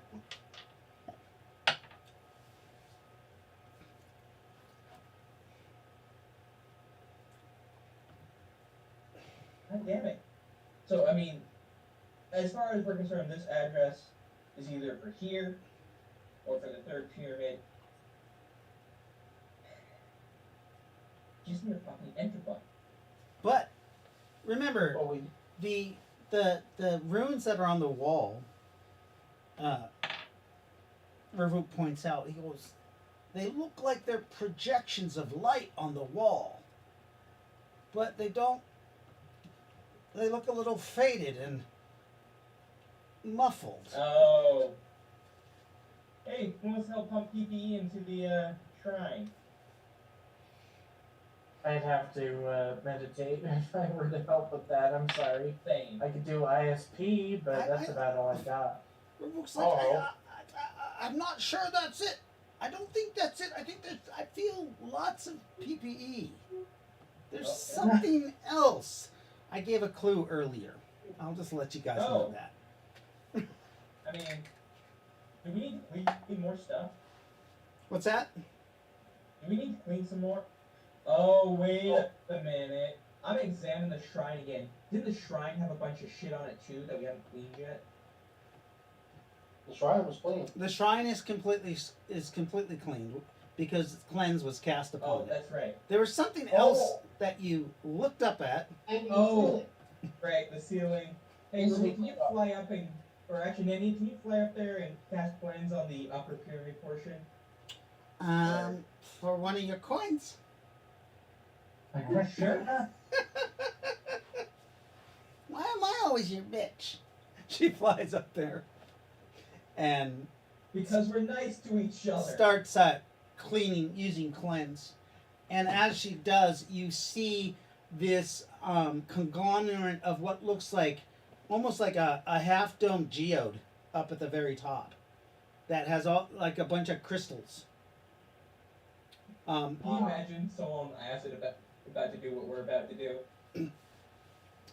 God damn it. So I mean, as far as we're concerned, this address is either for here or for the third pyramid. Just need a fucking enter button.
But remember,
Oh, we
the runes that are on the wall, Revuk points out, he goes, they look like they're projections of light on the wall. But they don't, they look a little faded and muffled.
Oh. Hey, who wants to help pump PPE into the shrine?
I'd have to meditate if I were to help with that. I'm sorry.
Same.
I could do ISP, but that's about all I got.
Revuk's like, I'm not sure that's it. I don't think that's it. I think I feel lots of PPE. There's something else. I gave a clue earlier. I'll just let you guys know that.
I mean, do we need to clean more stuff?
What's that?
Do we need to clean some more? Oh, wait a minute. I'm examining the shrine again. Didn't the shrine have a bunch of shit on it too that we haven't cleaned yet?
the shrine was clean.
The shrine is completely cleaned because cleanse was cast upon
Oh,
it.
that's right.
There was something else that you looked up at.
And
Oh. Right, the ceiling. Hey, Ruby, can you fly up and, or actually, Nanny, can you fly up there and cast cleanse on the upper pyramid portion?
For one of your coins.
Sure.
Why am I always your bitch? She flies up there and
Because we're nice to each other.
starts cleaning using cleanse. And as she does, you see this conglomerate of what looks like almost like a half-domed geode up at the very top that has all like a bunch of crystals.
Can you imagine someone acid about to do what we're about to do?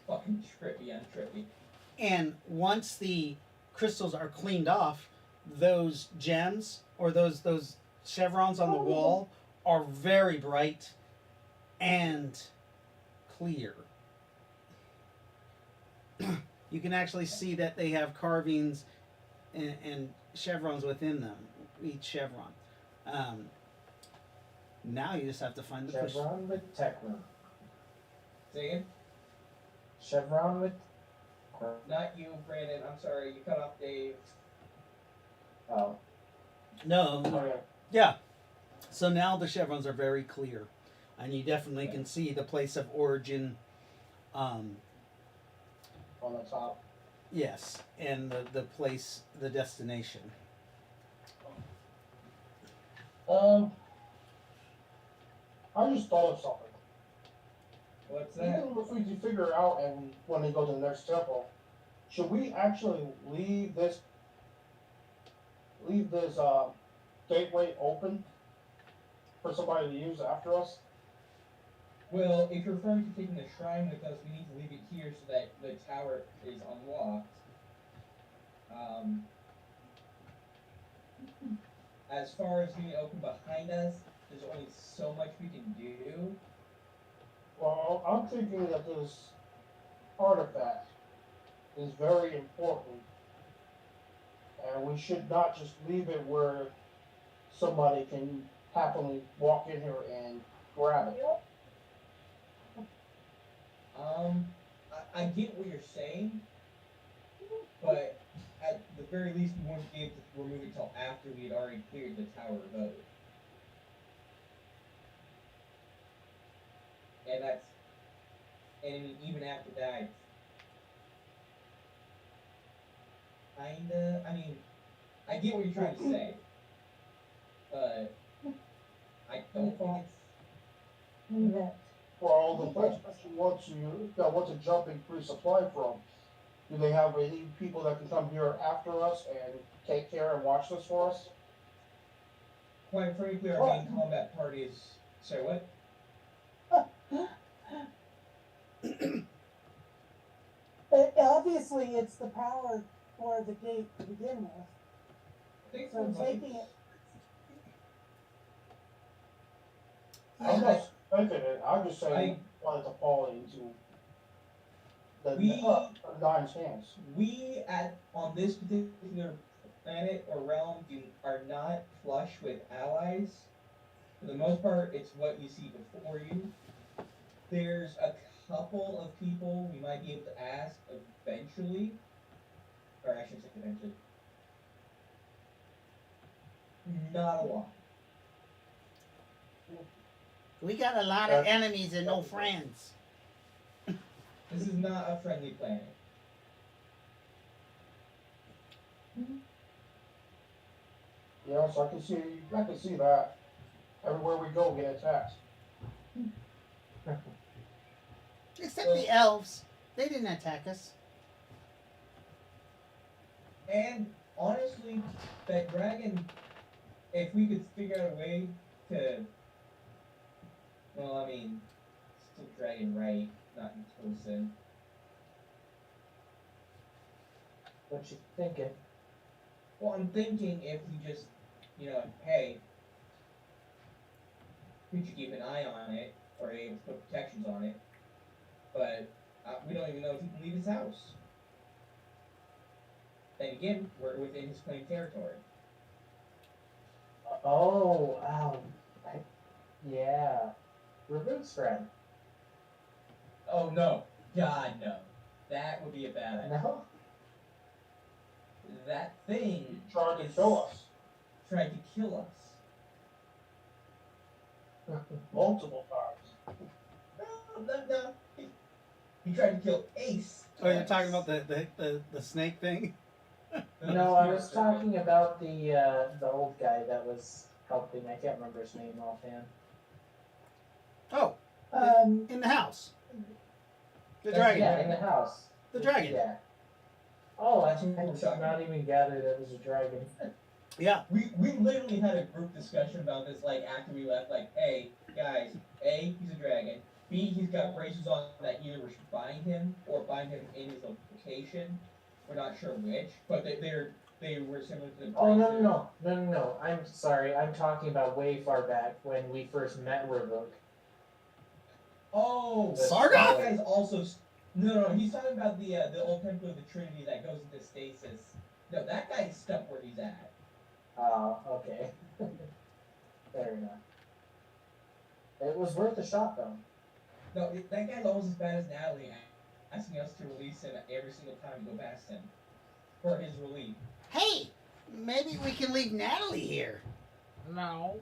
Fucking trippy and trippy.
And once the crystals are cleaned off, those gems or those chevrons on the wall are very bright and clear. You can actually see that they have carvings and chevrons within them, each chevron. Now you just have to find the crystal.
Chevron with Techno.
Say again?
Chevron with.
Not you, Brandon. I'm sorry. You cut off Dave.
Oh.
No,
Okay.
yeah. So now the chevrons are very clear, and you definitely can see the place of origin.
On the top.
Yes, and the place, the destination.
I just thought of something.
What's that?
Even if we can figure out and when they go to the next temple, should we actually leave this gateway open for somebody to use after us?
Well, if you're referring to taking the shrine with us, we need to leave it here so that the tower is unlocked. As far as being open behind us, there's only so much we can do.
Well, I'm thinking that this artifact is very important, and we should not just leave it where somebody can happily walk in here and grab it.
I get what you're saying, but at the very least, we won't be able to remove it until after we had already cleared the tower above it. And even after that, kinda, I mean, I get what you're trying to say, but I don't think it's,
Well, the place that you want to jump and resupply from, do they have any people that can come here after us and take care and watch this for us?
quite frankly, our main combat party is, sorry, what?
Obviously, it's the power for the gate to begin with.
I think
So
so,
taking it,
I'm not thinking it, I'm just saying, wanted to fall into the
We-
Nine's hands.
we on this particular planet or realm are not flush with allies. For the most part, it's what you see before you. There's a couple of people we might be able to ask eventually, or I shouldn't say eventually. Not a lot.
We got a lot of enemies and no friends.
This is not a friendly planet.
Yeah, so I can see that. Everywhere we go, we get attacked.
Except the elves. They didn't attack us.
And honestly, that dragon, if we could figure out a way to, well, I mean, still dragon right, not in person.
What you thinking?
Well, I'm thinking if we just, hey, we should keep an eye on it, or able to put protections on it, but we don't even know if he can leave his house. Then again, we're within his claimed territory.
Oh, yeah. Reverse friend.
Oh no, God no. That would be a bad idea.
No?
That thing
Trying to kill us
tried to kill us.
multiple times.
No. He tried to kill Ace.
Oh, you're talking about the snake thing?
No, I was talking about the old guy that was helping. I can't remember his name offhand.
Oh, in the house. The dragon.
Yeah, in the house.
The dragon.
Yeah. Oh, I not even gathered it was a dragon.
Yeah.
We literally had a group discussion about this like after we left, like, hey, guys, A, he's a dragon. B, he's got braces on that either we should bind him or bind him in his location. We're not sure which, but they were similar to the braces.
Oh, no. I'm sorry. I'm talking about way far back when we first met Rivok.
Oh,
Sargoth?
that guy's also... No, he's talking about the old Temple of the Trinity that goes into stasis. No, that guy's stuck where he's at.
Oh, okay. Fair enough. It was worth a shot, though.
No, that guy's almost as bad as Natalie, asking us to release him every single time we go past him. For his relief.
Hey, maybe we can leave Natalie here.
No.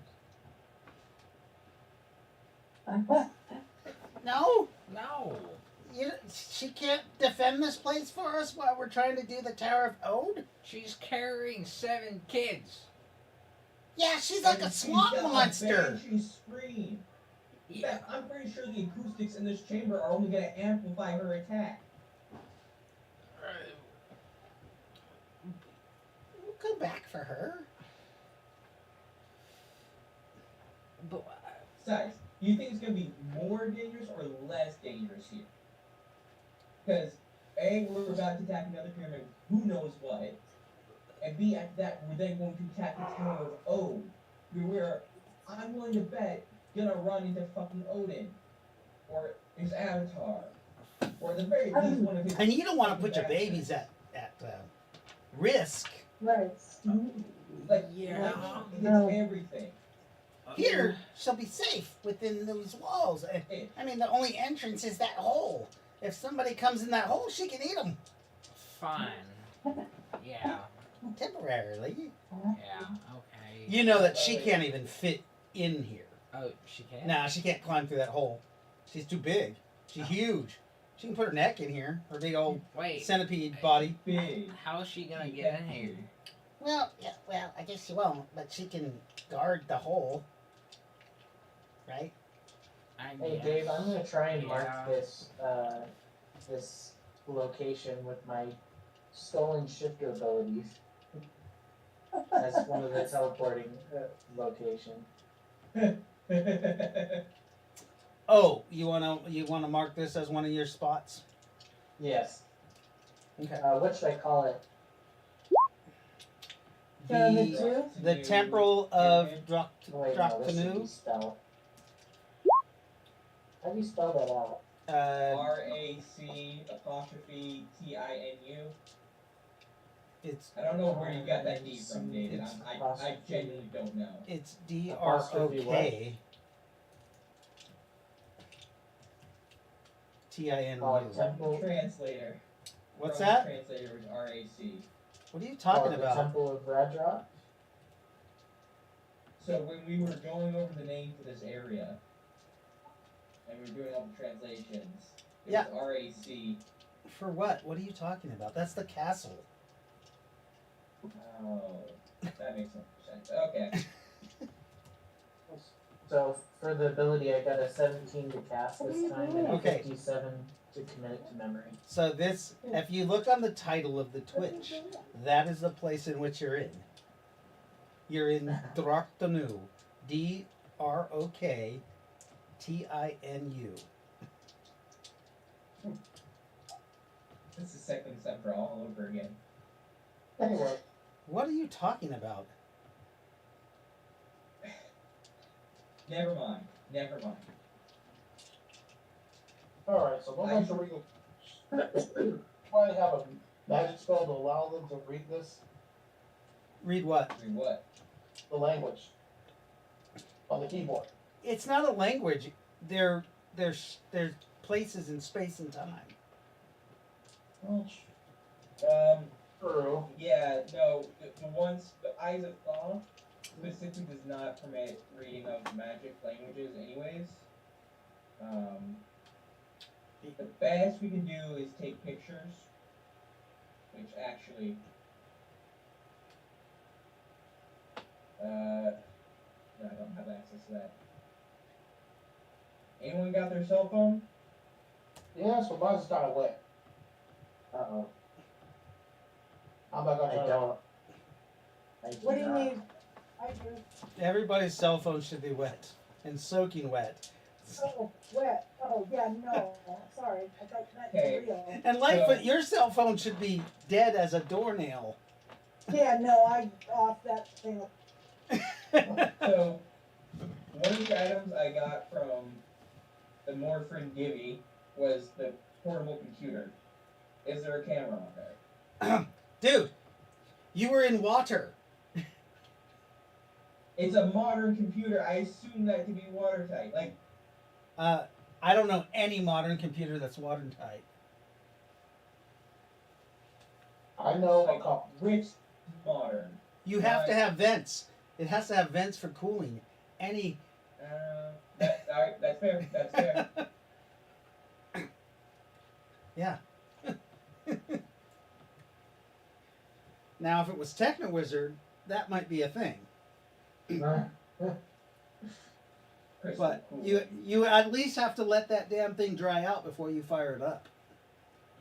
No?
No.
She can't defend this place for us while we're trying to do the Tower of Ode?
She's carrying 7 kids.
Yeah, she's like a
And
swamp
she's got
monster.
A banshee scream. In
Yeah.
fact, I'm pretty sure the acoustics in this chamber are only going to amplify her attack.
We'll come back for her.
But
Besides, do you think it's going to be more dangerous or less dangerous here? Because A, we're about to attack another pyramid, who knows what, and B, after that, we're then going to attack the Tower of Ode. We're, I'm willing to bet, gonna run into fucking Odin, or his avatar, or at the very least one of his...
And you don't want to put your babies at risk.
Right.
Like,
Yeah.
it's
No.
everything.
Here, she'll be safe within those walls. I mean, the only entrance is that hole. If somebody comes in that hole, she can eat them.
fine. Yeah.
Temporarily.
Yeah. Okay.
You know that she can't even fit in here.
Oh, she can.
Nah, she can't climb through that hole. She's too big. She's huge. She can put her neck in here. Her big old
Wait.
centipede body.
Big.
How is she gonna get in here?
Well, yeah, I guess she won't, but she can guard the hole. Right?
Hey,
guess.
Dave, I'm gonna try and mark
Yeah.
this location with my stolen shifter abilities as one of the teleporting location.
Oh, you wanna mark this as one of your spots?
Yes.
Okay.
What should I call it?
The Temple of
Oh, wait, no, this should be
Drok-Tinu.
spelled. How do you spell that out?
R-A-C apostrophe T-I-N-U.
It's
I don't know where you got that D from, David. I genuinely don't know.
it's DROK.
Apostrophe what?
TINU.
Oh,
The
Temple.
translator.
What's
from
that?
The translator was RAC.
What are you talking
The
about?
Temple of Radrock?
So when we were going over the name for this area, and we were doing all the translations, it
Yeah.
was RAC.
For what? What are you talking about? That's the castle.
Oh, that makes more sense. Okay.
So for the ability, I got a 17 to cast this time and a
Okay.
57 to commit it to memory.
So this, if you look on the title of the Twitch, that is the place in which you're in. You're in Drok-Tinu. DROKTINU.
This is second December all over again.
Anyway,
What are you talking about?
Never mind. Never mind.
alright, so I'm not sure we can probably have a magic spell to allow them to read this,
Read what?
I mean, what?
the language, on the keyboard.
It's not a language. They're places in space and time.
True.
Yeah, no, the ones, the Eyes of Thaw specifically does not permit reading of magic languages anyways. The best we can do is take pictures, which actually, no, I don't have access to that. Anyone got their cell phone?
Yes, but mine's kind of wet.
Uh-oh.
I'm not gonna
I
turn it
don't.
on.
I
What do you
not.
mean? I do.
Everybody's cell phone should be wet and soaking wet.
Oh, wet. Oh, yeah, no. Sorry. I thought that was
Okay.
real.
And Lightfoot, your cell phone should be dead as a doornail.
Yeah, no, I off that thing.
So, one of the items I got from the Morphin Gibby was the portable computer. Is there a camera on there?
Dude, you were in water.
It's a modern computer. I assume that to be watertight. Like,
I don't know any modern computer that's watertight.
I know a
like
couple.
which modern?
You have to have vents. It has to have vents for cooling. Any.
Alright, that's fair. That's fair.
Yeah. Now, if it was Techno-Wizard, that might be a thing.
Crystal
But
cool.
you at least have to let that damn thing dry out before you fire it up.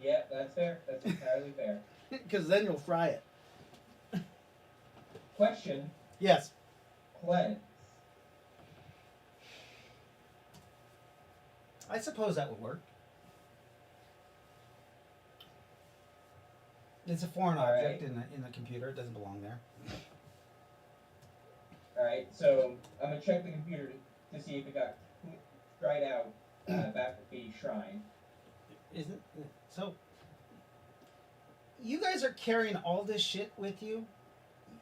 Yeah, that's fair. That's entirely fair.
Because then you'll fry it.
Question:
Yes.
cleanse.
I suppose that would work. It's a foreign
All right.
object in the computer. It doesn't belong there.
Alright, so I'm gonna check the computer to see if it got dried out back at the shrine.
Isn't so? You guys are carrying all this shit with you.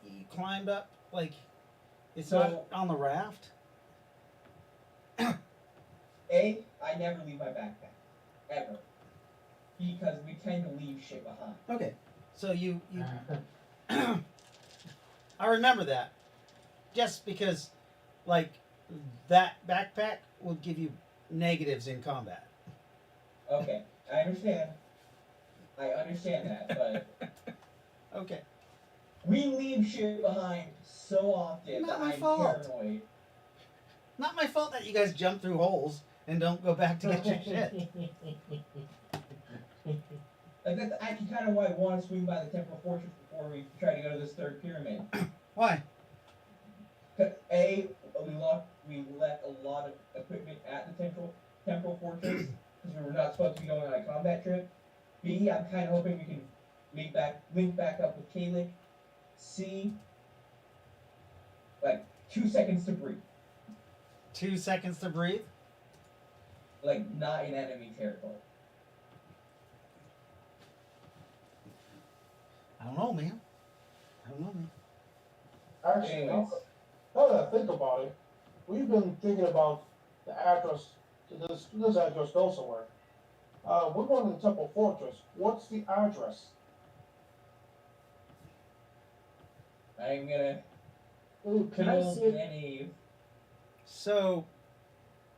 You climbed up like it's
So-
not on the raft.
A, I never leave my backpack. Ever. Because we tend to leave shit behind.
Okay, so you I remember that. Just because, like, that backpack will give you negatives in combat.
Okay, I understand. I understand that, but
Okay.
we leave shit behind so often
Not
that
my
I'm
fault.
paranoid.
Not my fault that you guys jump through holes and don't go back to get your shit.
Like, that's actually kind of why I want to swing by the Temple Fortress before we try to go to this third pyramid.
Why?
'Cause A, we left a lot of equipment at the Temple Fortress because we were not supposed to be going on a combat trip. B, I'm kind of hoping we can link back up with Kalik. C, like 2 seconds to breathe,
2 seconds to breathe.
like not in enemy territory.
I don't know, man. don't know, man.
Actually,
Anyways.
now that I think about it, we've been thinking about the address. This address goes somewhere. We're going to the Temple Fortress. What's the address?
I'm gonna
Ooh, can I
kill
see it?
Nynaeve.
So,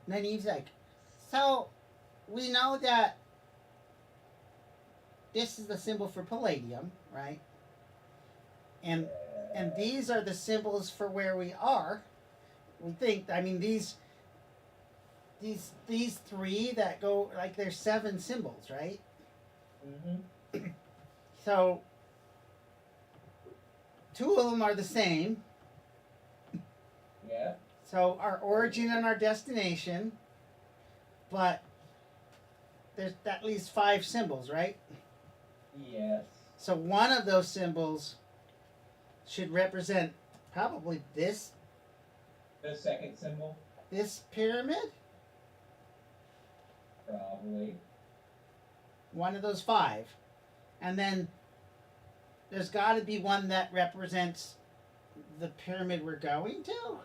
Nynaeve's like, so we know that this is the symbol for palladium, right? And these are the symbols for where we are. We think, I mean, these three that go, like, there's 7 symbols, right?
Mm-hmm.
So 2 of them are the same.
Yeah.
So our origin and our destination, but there's at least 5 symbols, right?
Yes.
So one of those symbols should represent probably this
The second symbol,
pyramid.
probably.
One of those 5, and then there's got to be one that represents the pyramid we're going to.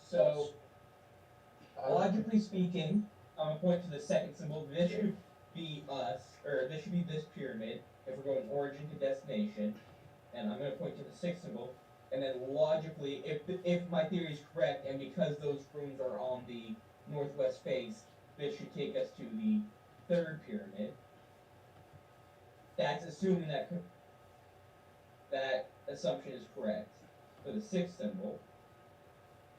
So, logically speaking, I'm gonna point to the second symbol. This should be us, or this should be this pyramid if we're going origin to destination. And I'm gonna point to the 6th symbol. And then logically, if my theory is correct, and because those rooms are on the northwest face, this should take us to the 3rd pyramid. That's assuming that assumption is correct for the 6th symbol.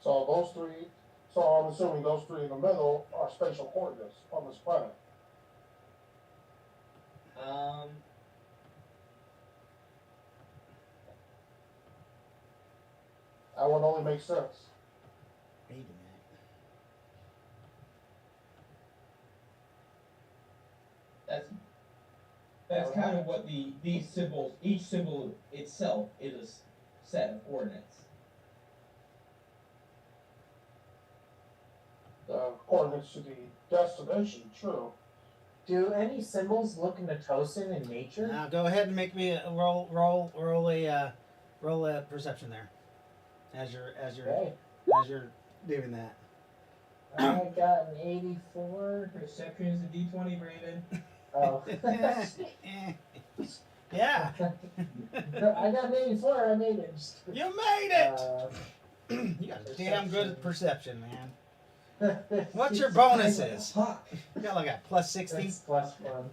So those 3. So I'm assuming those 3 in the middle are spatial coordinates on this planet. That would only make sense.
Wait a minute.
That's kind of what these symbols, each symbol itself is a set of coordinates.
The coordinates to the destination, true.
Do any symbols look Natosan in nature?
Now go ahead and make me a roll a perception there, as you're
Okay.
doing that.
I got an 84.
Perception is a D20, Brandon.
Oh.
Yeah,
I got an 84. I made it.
you made it. You got damn good
Perception.
at perception, man. What's your bonuses?
Fuck.
You got like a plus 60.
That's plus 1.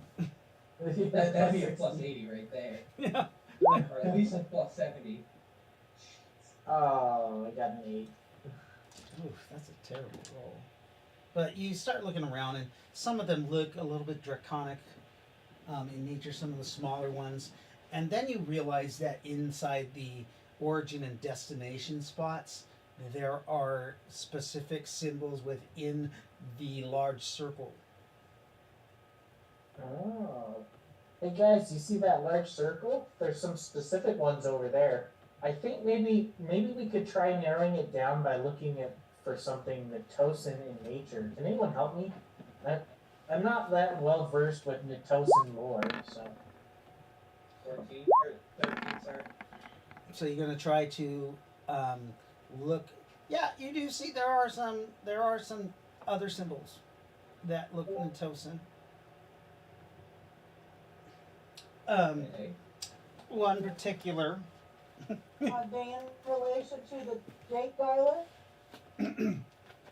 That'd be a plus 80 right there.
Yeah.
Or at least a plus 70.
Oh, I got an 8.
Oof, that's a terrible roll. But you start looking around, and some of them look a little bit draconic in nature, some of the smaller ones. And then you realize that inside the origin and destination spots, there are specific symbols within the large circle.
Oh. Hey guys, you see that large circle? There's some specific ones over there. I think maybe we could try narrowing it down by looking for something Natosan in nature. Can anyone help me? I'm not that well versed with Natosan lore, so.
14 or 13, sorry.
So you're going to try to look. Yeah, you do see there are some other symbols that look Natosan.
Okay.
One particular.
Are they in relation to the Jake Dialer?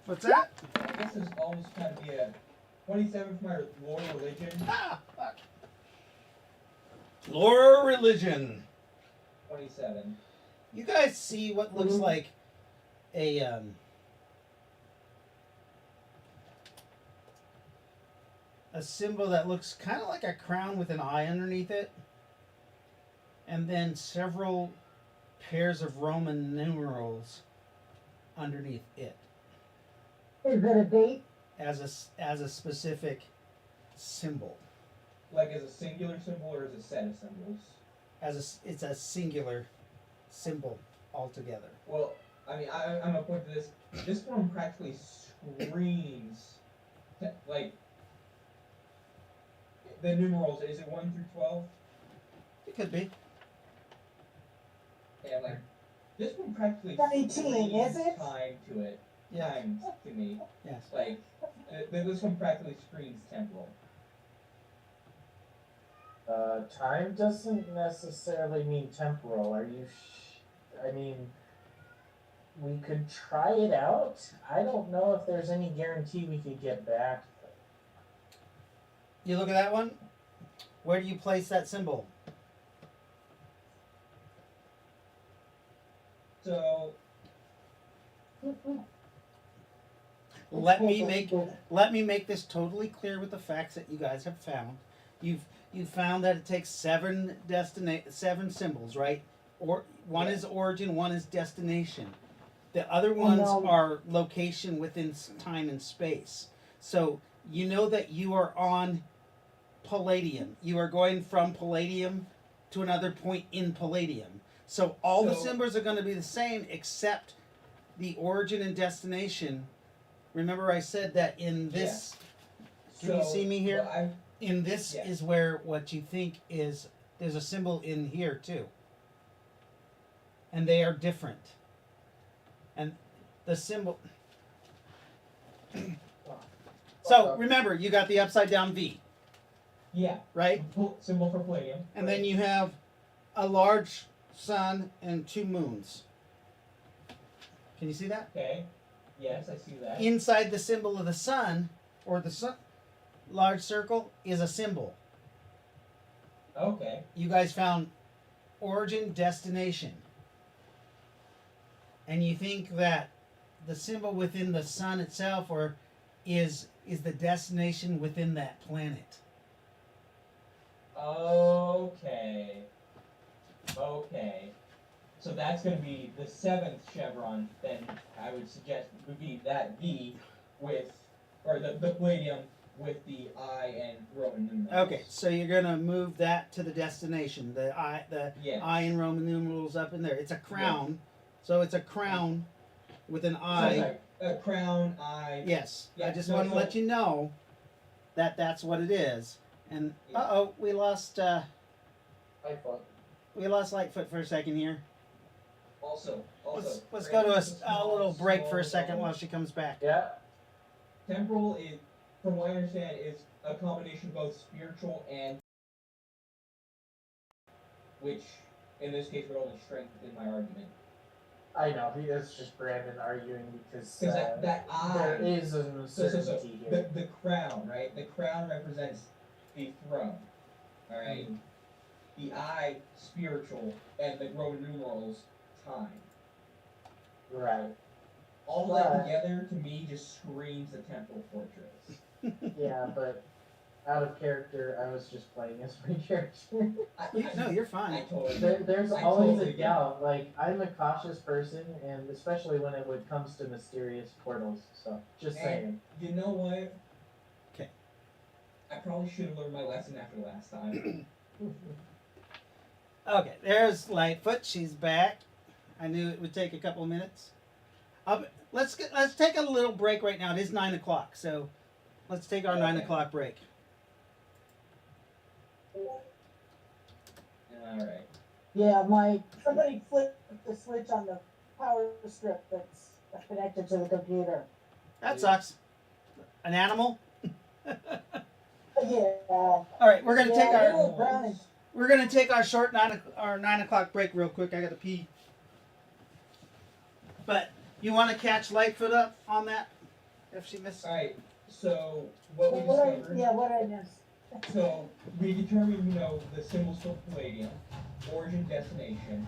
What's that?
This is almost kind of be a 27 for my lore religion.
Ah, fuck. Lore religion.
27.
You guys see what looks like a symbol that looks kind of like a crown with an eye underneath it, and then several pairs of Roman numerals underneath it
Is it a date?
as a specific symbol.
Like as a singular symbol or as a set of symbols?
It's a singular symbol altogether.
Well, I mean, I'm gonna point to this. This one practically screams, like, the numerals, is it 1 through 12?
It could be.
This one practically
19,
screams
is it?
time to it.
Yeah.
Time to me.
Yes.
Like, this one practically screams temporal.
Time doesn't necessarily mean temporal. Are you? I mean, we could try it out. I don't know if there's any guarantee we could get back.
You look at that one. Where do you place that symbol?
So,
Let me make this totally clear with the facts that you guys have found. You've found that it takes seven symbols, right? Or one is origin, one is destination. The other ones are location within time and space. So you know that you are on Palladium. You are going from Palladium to another point in Palladium. So all the symbols are going to be the same except the origin and destination. Remember I said that in this...
Yeah.
Can you see me here?
Well,
in this is where what you think is... There's a symbol in here too. And they are different. And the symbol... So remember, you got the upside down V.
Yeah.
Right?
Symbol for Palladium.
And then you have a large sun and two moons. Can you see that?
Okay. Yes, I see that.
Inside the symbol of the sun, or the sun, large circle, is a symbol.
Okay.
You guys found origin, destination. And you think that the symbol within the sun itself is the destination within that planet.
Okay. Okay. So that's going to be the 7th chevron, then I would suggest would be that V with, or the Palladium with the I and Roman numerals.
Okay, so you're going to move that to the destination. The I and Roman numerals up in there. It's a crown. So it's a crown with an I.
So a crown, I.
Yes.
Yeah,
I just
no,
want to
so-
let you know that that's what it is. And we lost Lightfoot for a second here.
Also,
Let's go to a little break for a second while she comes back.
Yeah.
Temporal is, from what I understand, is a combination of both spiritual and, which in this case would only strengthen my argument.
I know. It's just Brandon arguing because
that I,
there is an uncertainty here.
the crown, right? The crown represents the throne. All right. The I, spiritual, and the Roman numerals, time.
Right.
All that together, to me, just screams the Temple Fortress.
Yeah, but out of character, I was just playing as my character.
No, you're
I
fine.
totally.
There's
I
always
totally
a
get
doubt. Like, I'm a cautious person, and especially when it comes to mysterious portals. So, just saying.
You know what?
Okay.
I probably should have learned my lesson after last time.
Okay, there's Lightfoot. She's back. I knew it would take a couple of minutes. Let's take a little break right now. It is 9 o'clock, so let's take our 9 o'clock break.
All right.
Yeah, somebody flipped the switch on the power strip that's connected to the computer.
That sucks. An animal.
Yeah.
All right, we're gonna take our
little brownies.
we're gonna take our short 9 o'clock break real quick. I gotta pee. But you want to catch Lightfoot up on that? If she missed.
All right. So what we
What
discovered.
what I missed.
So we determined, the symbols for Palladium, origin, destination,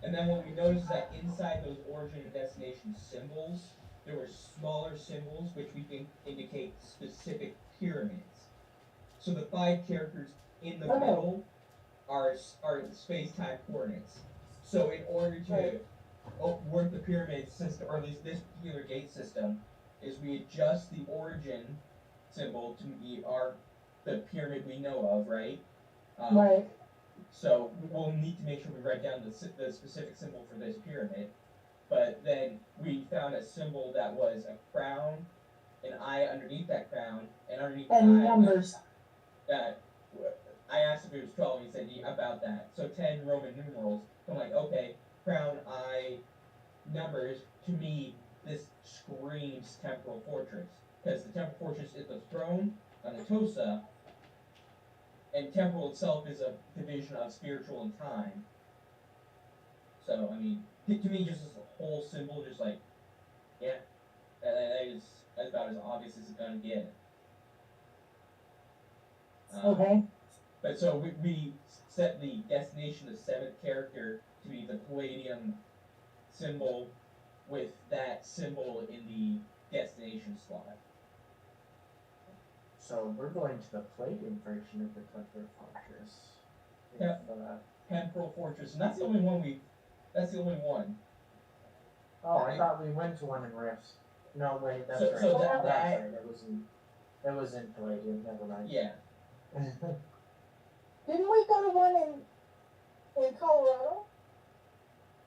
and then what we noticed is that inside those origin and destination symbols, there were smaller symbols which we think indicate specific pyramids. So the 5 characters in the middle are the space-time coordinates. So in order to work the pyramid system, or at least this particular gate system, is we adjust the origin symbol to be the pyramid we know of, right?
Right.
So we'll need to make sure we write down the specific symbol for this pyramid. But then we found a symbol that was a crown, an eye underneath that crown, and underneath the
And
eye.
numbers.
I asked if it was 12, and he said about that. So 10 Roman numerals. I'm like, okay, crown eye numbers, to me, this screams temporal fortress. Because the temporal fortress is the throne on the Tosa, and temporal itself is a division of spiritual and time. So, I mean, to me, just as a whole symbol, just like, yeah, that's about as obvious as it's gonna get.
Okay.
But so we set the destination, the seventh character, to be the Palladium symbol with that symbol in the destination slot.
So we're going to the Palladium version of the Temple Fortress.
Yep. Temporal Fortress, and that's the only one that's the only one.
Oh, I thought we went to one in Rifts. No, wait, that's
So-
right.
so
That's
that-
right. It was in Palladium. Never mind.
Yeah.
Didn't we go to one in Colorado?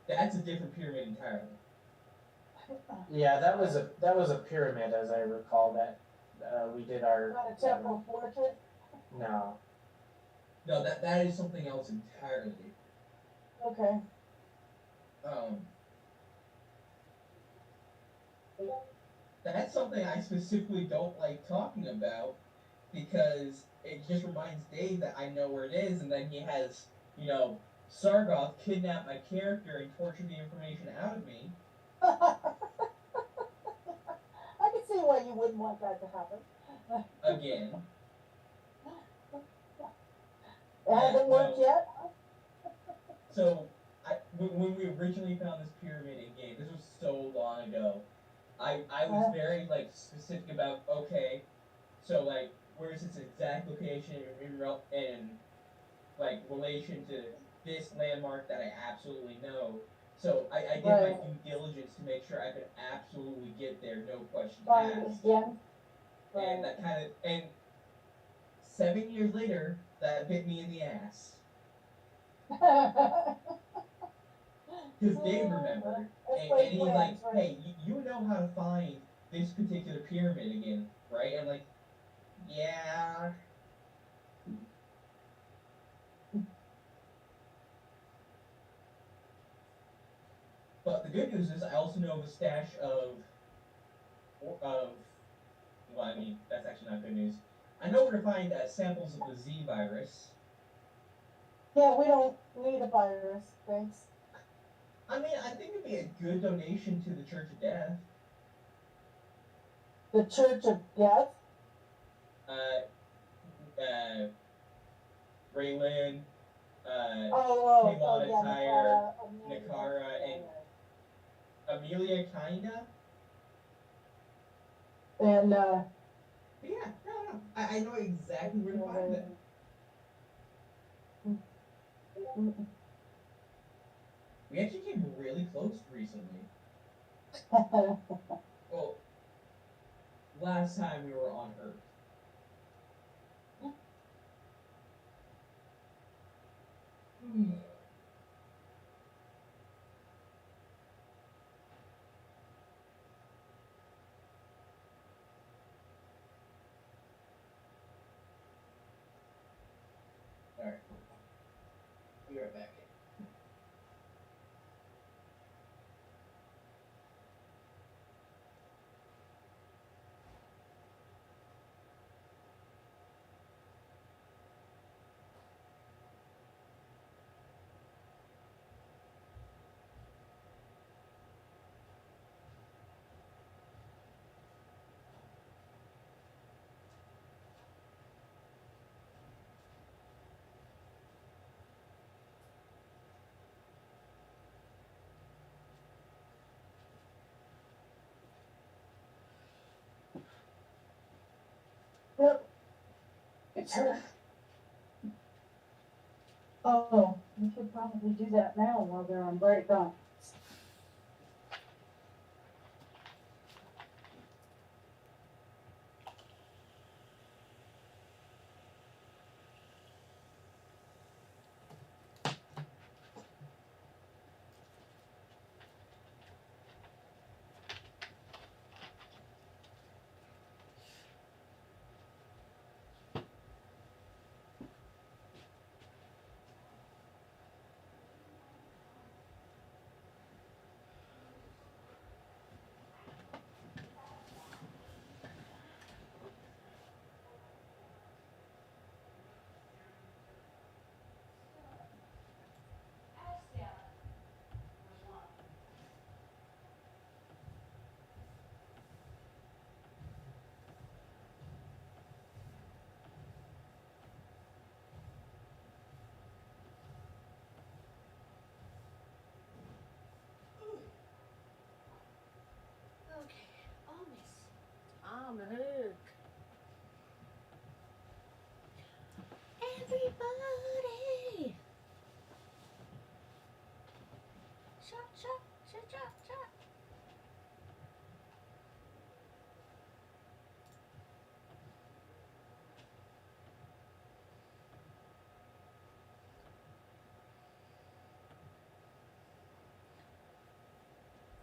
That's a different pyramid entirely.
Yeah, that was a pyramid, as I recall. That we did our.
Not a temple portrait?
No.
No, that is something else entirely.
Okay.
That's something I specifically don't like talking about because it just reminds Dave that I know where it is, and then he has, Sargoth kidnap my character and torture the information out of me.
I can see why you wouldn't want that to happen.
Again.
It hasn't worked yet?
So, when we originally found this pyramid in game, this was so long ago, I was very, specific about, okay, so, where's its exact location in relation to this landmark that I absolutely know. So, I did my due diligence to make sure I could absolutely get there, no questions asked.
Yeah.
And that and 7 years later, that bit me in the ass. Because Dave remembered, and he's like, hey, you know how to find this particular pyramid again, right? I'm like, yeah. But the good news is I also know the stash well, I mean, that's actually not good news. I know where to find samples of the Z virus.
Yeah, we don't need a virus, thanks.
I mean, I think it'd be a good donation to the Church of Death.
The Church of Death?
Raylan,
Yeah,
Tire,
Amelia.
Nakara, and Amelia, kinda.
And,
But yeah, no. I know exactly where to find them. We actually came really close recently. Well, last time we were on Earth. Alright. Be right back.
Yep. It's her. Oh, we should probably do that now while they're on break, huh?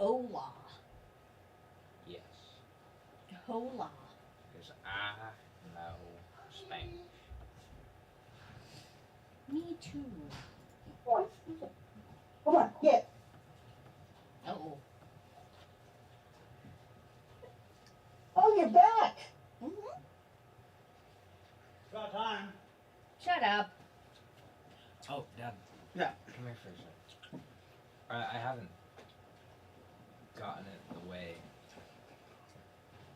Hola.
Yes.
Hola.
Because I know Spanish.
Me too.
Come on, get.
Oh.
Oh, you're back.
Mm-hmm.
About time.
Shut up.
Oh, Dad.
Yeah.
Come here for a second. I haven't gotten it the way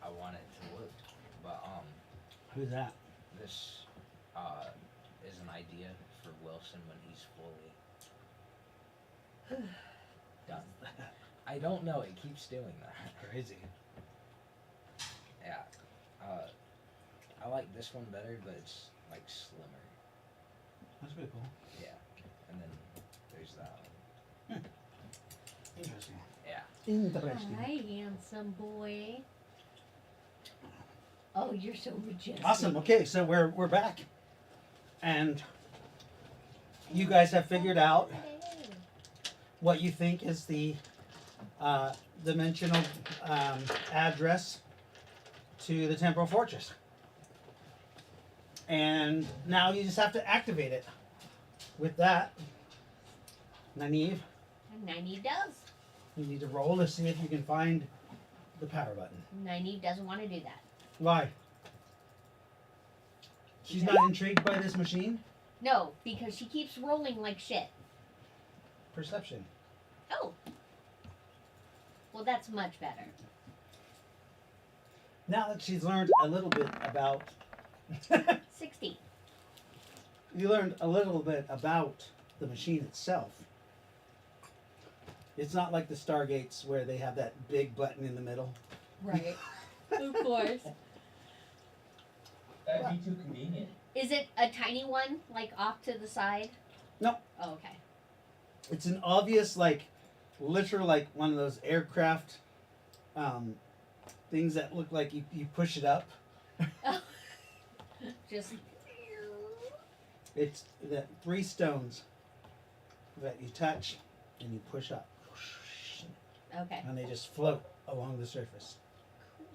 I want it to look, but
Who's that?
this is an idea for Wilson when he's fully done. I don't know. It keeps doing that.
Crazy.
Yeah. I like this one better, but it's like slimmer.
That's pretty cool.
Yeah. And then there's that one.
Interesting.
Yeah.
Interesting.
Hi, handsome boy. Oh, you're so majestic.
Awesome. Okay, so we're back, and you guys have figured out what you think is the dimensional address to the temporal fortress, and now you just have to activate it. With that, Nynaeve,
And Nynaeve does.
you need to roll to see if you can find the power button.
Nynaeve doesn't want to do that.
Why? She's not intrigued by this machine?
No, because she keeps rolling like shit.
Perception.
Oh. Well, that's much better.
Now that she's learned a little bit about
60.
you learned a little bit about the machine itself. It's not like the Stargates where they have that big button in the middle.
Right. Of course.
That'd be too convenient.
Is it a tiny one, like off to the side?
No.
Oh, okay.
It's an obvious, like, literal, like one of those aircraft things that look like you push it up.
Just.
It's the 3 stones that you touch and you push up.
Okay.
And they just float along the surface.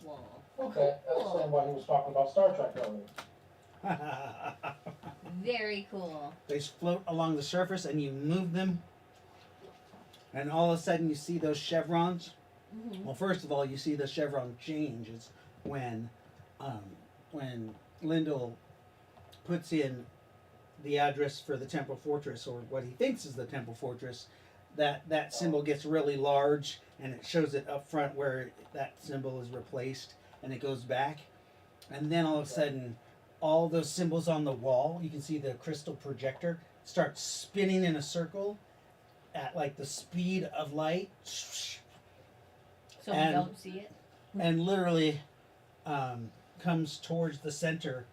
Cool.
Okay, that's why he was talking about Star Trek earlier.
Very cool.
They float along the surface and you move them. And all of a sudden you see those chevrons.
Mm-hmm.
Well, first of all, you see the chevron changes when Lyndall puts in the address for the temple fortress, or what he thinks is the temple fortress. That symbol gets really large, and it shows it up front where that symbol is replaced, and it goes back. And then all of a sudden, all those symbols on the wall, you can see the crystal projector start spinning in a circle at like the speed of light.
So we
And-
don't see it?
And literally comes towards the center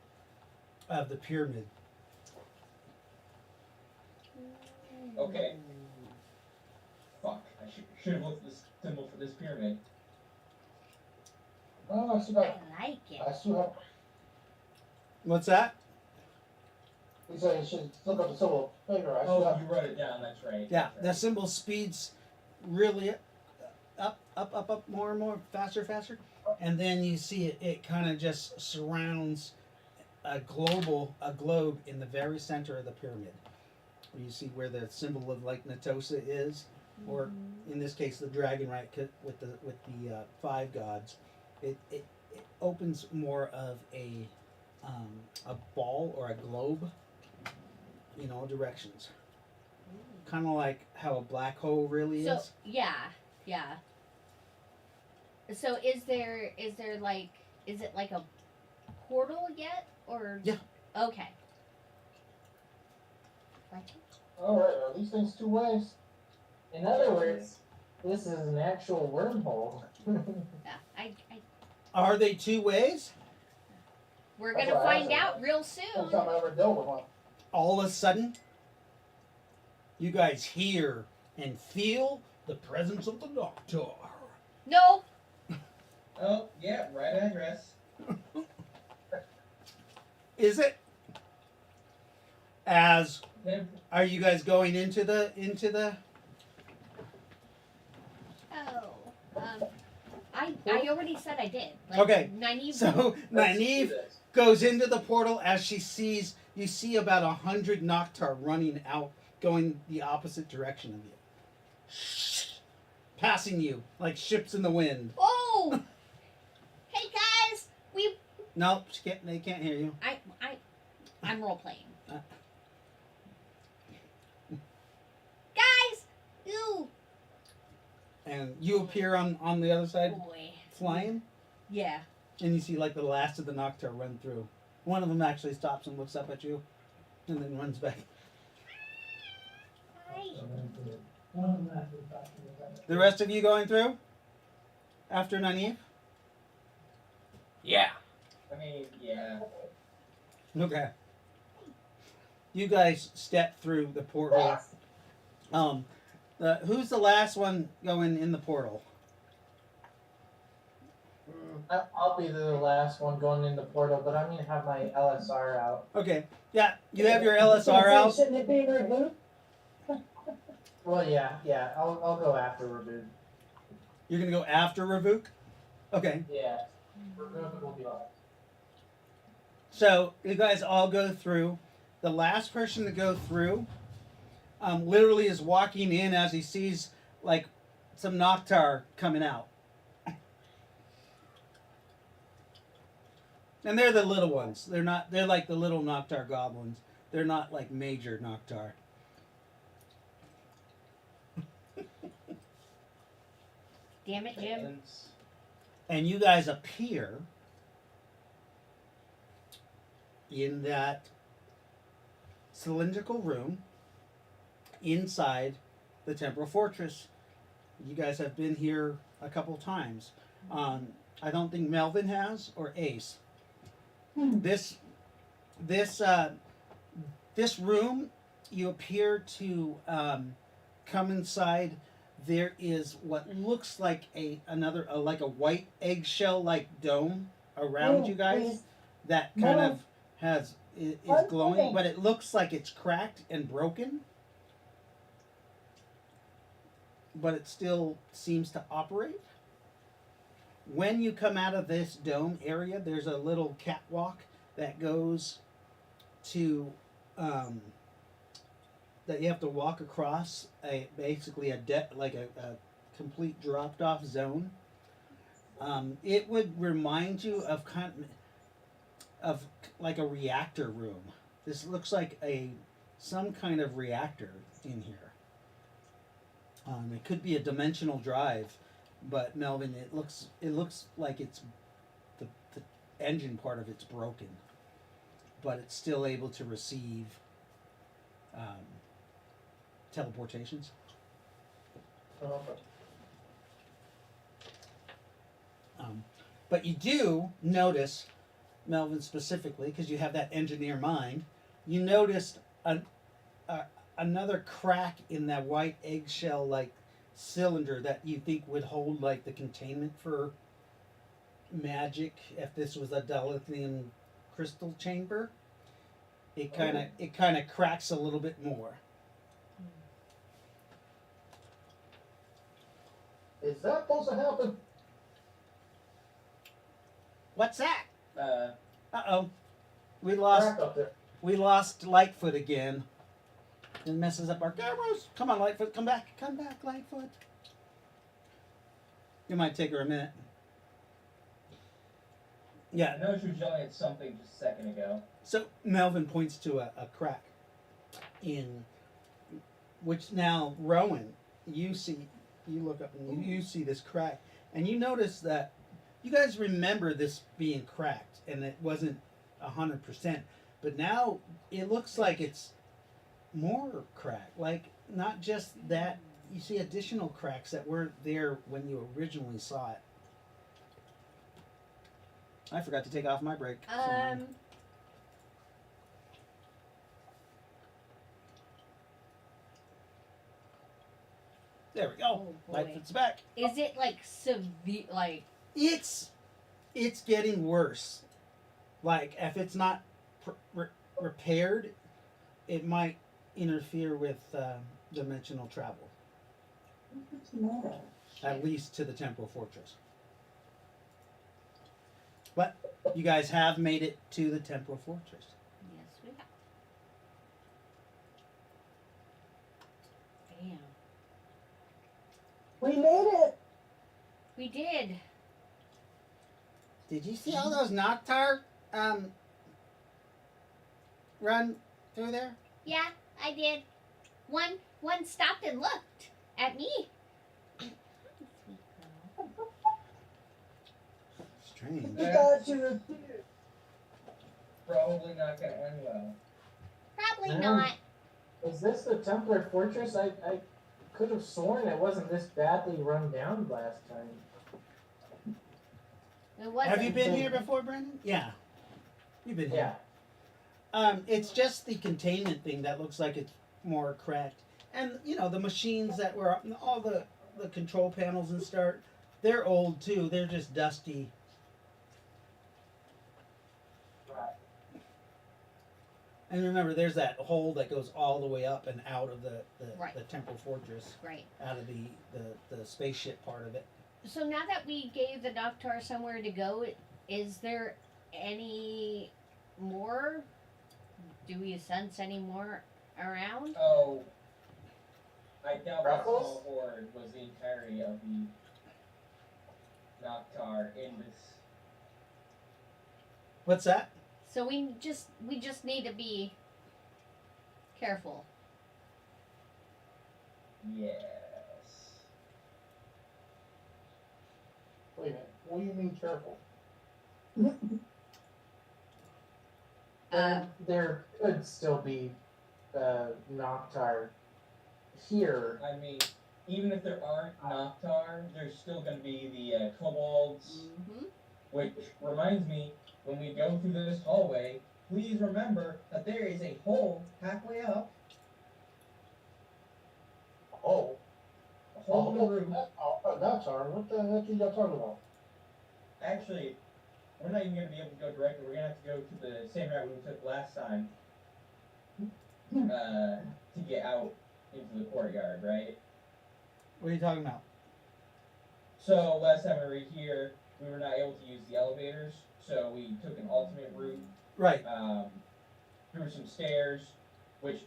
of the pyramid.
Okay. Fuck. I should have looked at this symbol for this pyramid.
Oh, I still
I
got.
like it.
I still have.
What's that?
He said you should look up the symbol bigger. I still
Oh,
have.
you wrote it down. That's right.
Yeah,
That's
the
right.
symbol speeds really up, more and more, faster, and then you see it kind of just surrounds a globe in the very center of the pyramid. You see where the symbol of like Natosa is, or in this case the dragon, right? With the 5 gods, it opens more of a ball or a globe in all directions. Kind of like how a black hole really
So
is.
yeah. So is it like a portal yet, or?
Yeah.
Okay. Like it?
All right, are these things 2 ways?
In other words, this is an actual wormhole.
Yeah. I
Are they 2 ways?
we're
That's
gonna
what I
find
said.
out real
First
soon.
time I ever dealt with one.
All of a sudden, you guys hear and feel the presence of the Doctor.
No.
Oh, yeah, right address.
Is it? As
Then
are you guys going into the?
Oh. I already said I did. Like,
Okay,
Nynaeve.
So
Let's do
Nynaeve
this.
goes into the portal as she sees. You see about 100 Noctar running out, going the opposite direction of you, passing you like ships in the wind.
Oh! Hey guys,
No, they can't hear you.
I'm role playing.
Uh.
Guys, ooh,
And you appear on the other side,
boy.
flying,
Yeah.
and you see like the last of the Noctar run through. One of them actually stops and looks up at you, and then runs back.
Hi.
The rest of you going through after Nynaeve?
Yeah.
I mean, yeah.
Okay. You guys step through the portal. Who's the last one going in the portal?
I'll be the last one going in the portal, but I'm gonna have my LSR out.
Okay. Yeah, you have your LSR out.
Shouldn't it be removed?
Well, yeah, I'll go after Raboon.
You're gonna go after Ravuk? Okay.
Yeah, Raboon will be all.
So you guys all go through. The last person to go through literally is walking in as he sees like some Noctar coming out. And they're the little ones. They're like the little Noctar goblins. They're not like major Noctar.
Damn it, Jim.
And you guys appear in that cylindrical room inside the temporal fortress. You guys have been here a couple times. I don't think Melvin has, or Ace. This room, you appear to come inside. There is what looks like like a white eggshell like dome around you guys that kind of is glowing, but it looks like it's cracked and broken, but it still seems to operate. When you come out of this dome area, there's a little catwalk that goes to that you have to walk across basically a complete dropped off zone. It would remind you of like a reactor room. This looks like some kind of reactor in here. It could be a dimensional drive, but Melvin, it looks like it's the engine part of it's broken, but it's still able to receive teleportations. But you do notice, Melvin specifically, because you have that engineer mind, you noticed another crack in that white eggshell like cylinder that you think would hold like the containment for magic. If this was a dilithium crystal chamber, it kind of cracks a little bit more.
Is that supposed to happen?
What's that?
Uh,
Uh-oh. We
Crack up there.
lost Lightfoot again. It messes up our cameras. Come on, Lightfoot, come back, Lightfoot. It might take her a minute.
I
Yeah.
know she was yelling at something just a second ago.
So Melvin points to a crack in which now Rowan, you look up and you see this crack, and you notice that you guys remember this being cracked and it wasn't 100%, but now it looks like it's more cracked. Like not just that, you see additional cracks that weren't there when you originally saw it. I forgot to take off my break. There we go.
Oh, boy.
Lightfoot's back.
Is it like severe? Like
It's getting worse. Like if it's not repaired, it might interfere with dimensional travel.
What's the matter?
At least to the temple fortress. But you guys have made it to the temple fortress.
Yes, we have. Damn.
We made it.
We did.
Did you see all those Noctar run through there?
Yeah, I did. One stopped and looked at me.
Strange.
We thought you were cute.
Probably not gonna end well.
Probably
No.
not.
Is this the Templar fortress? I could have sworn it wasn't this badly run down last time.
It wasn't.
Have you been here before, Brandon? Yeah. You've been here.
Yeah.
It's just the containment thing that looks like it's more cracked. And, you know, the machines that were, all the control panels and stuff, they're old too. They're just dusty.
Right.
And remember, there's that hole that goes all the way up and out of the
Right.
temple fortress,
Right.
out of the spaceship part of it.
So now that we gave the Noctar somewhere to go, is there any more? Do we sense any more around?
Oh, I doubt that
Ruffles?
small horde was the entirety of the Noctar in this.
What's that?
So we just need to be careful.
Yes.
Wait a minute. What do you mean careful?
There could still be Noctar here.
I mean, even if there aren't Noctar, there's still going to be the kobolds.
Mm-hmm.
Which reminds me, when we go through this hallway, please remember that there is a hole halfway up,
Oh.
a hole in the roof.
That's our. What the heck are y'all talking about?
Actually, we're not even going to be able to go directly. We're going to have to go to the same route we took last time to get out into the courtyard, right?
What are you talking about?
So last time we were here, we were not able to use the elevators, so we took an alternate route
Right.
through some stairs, which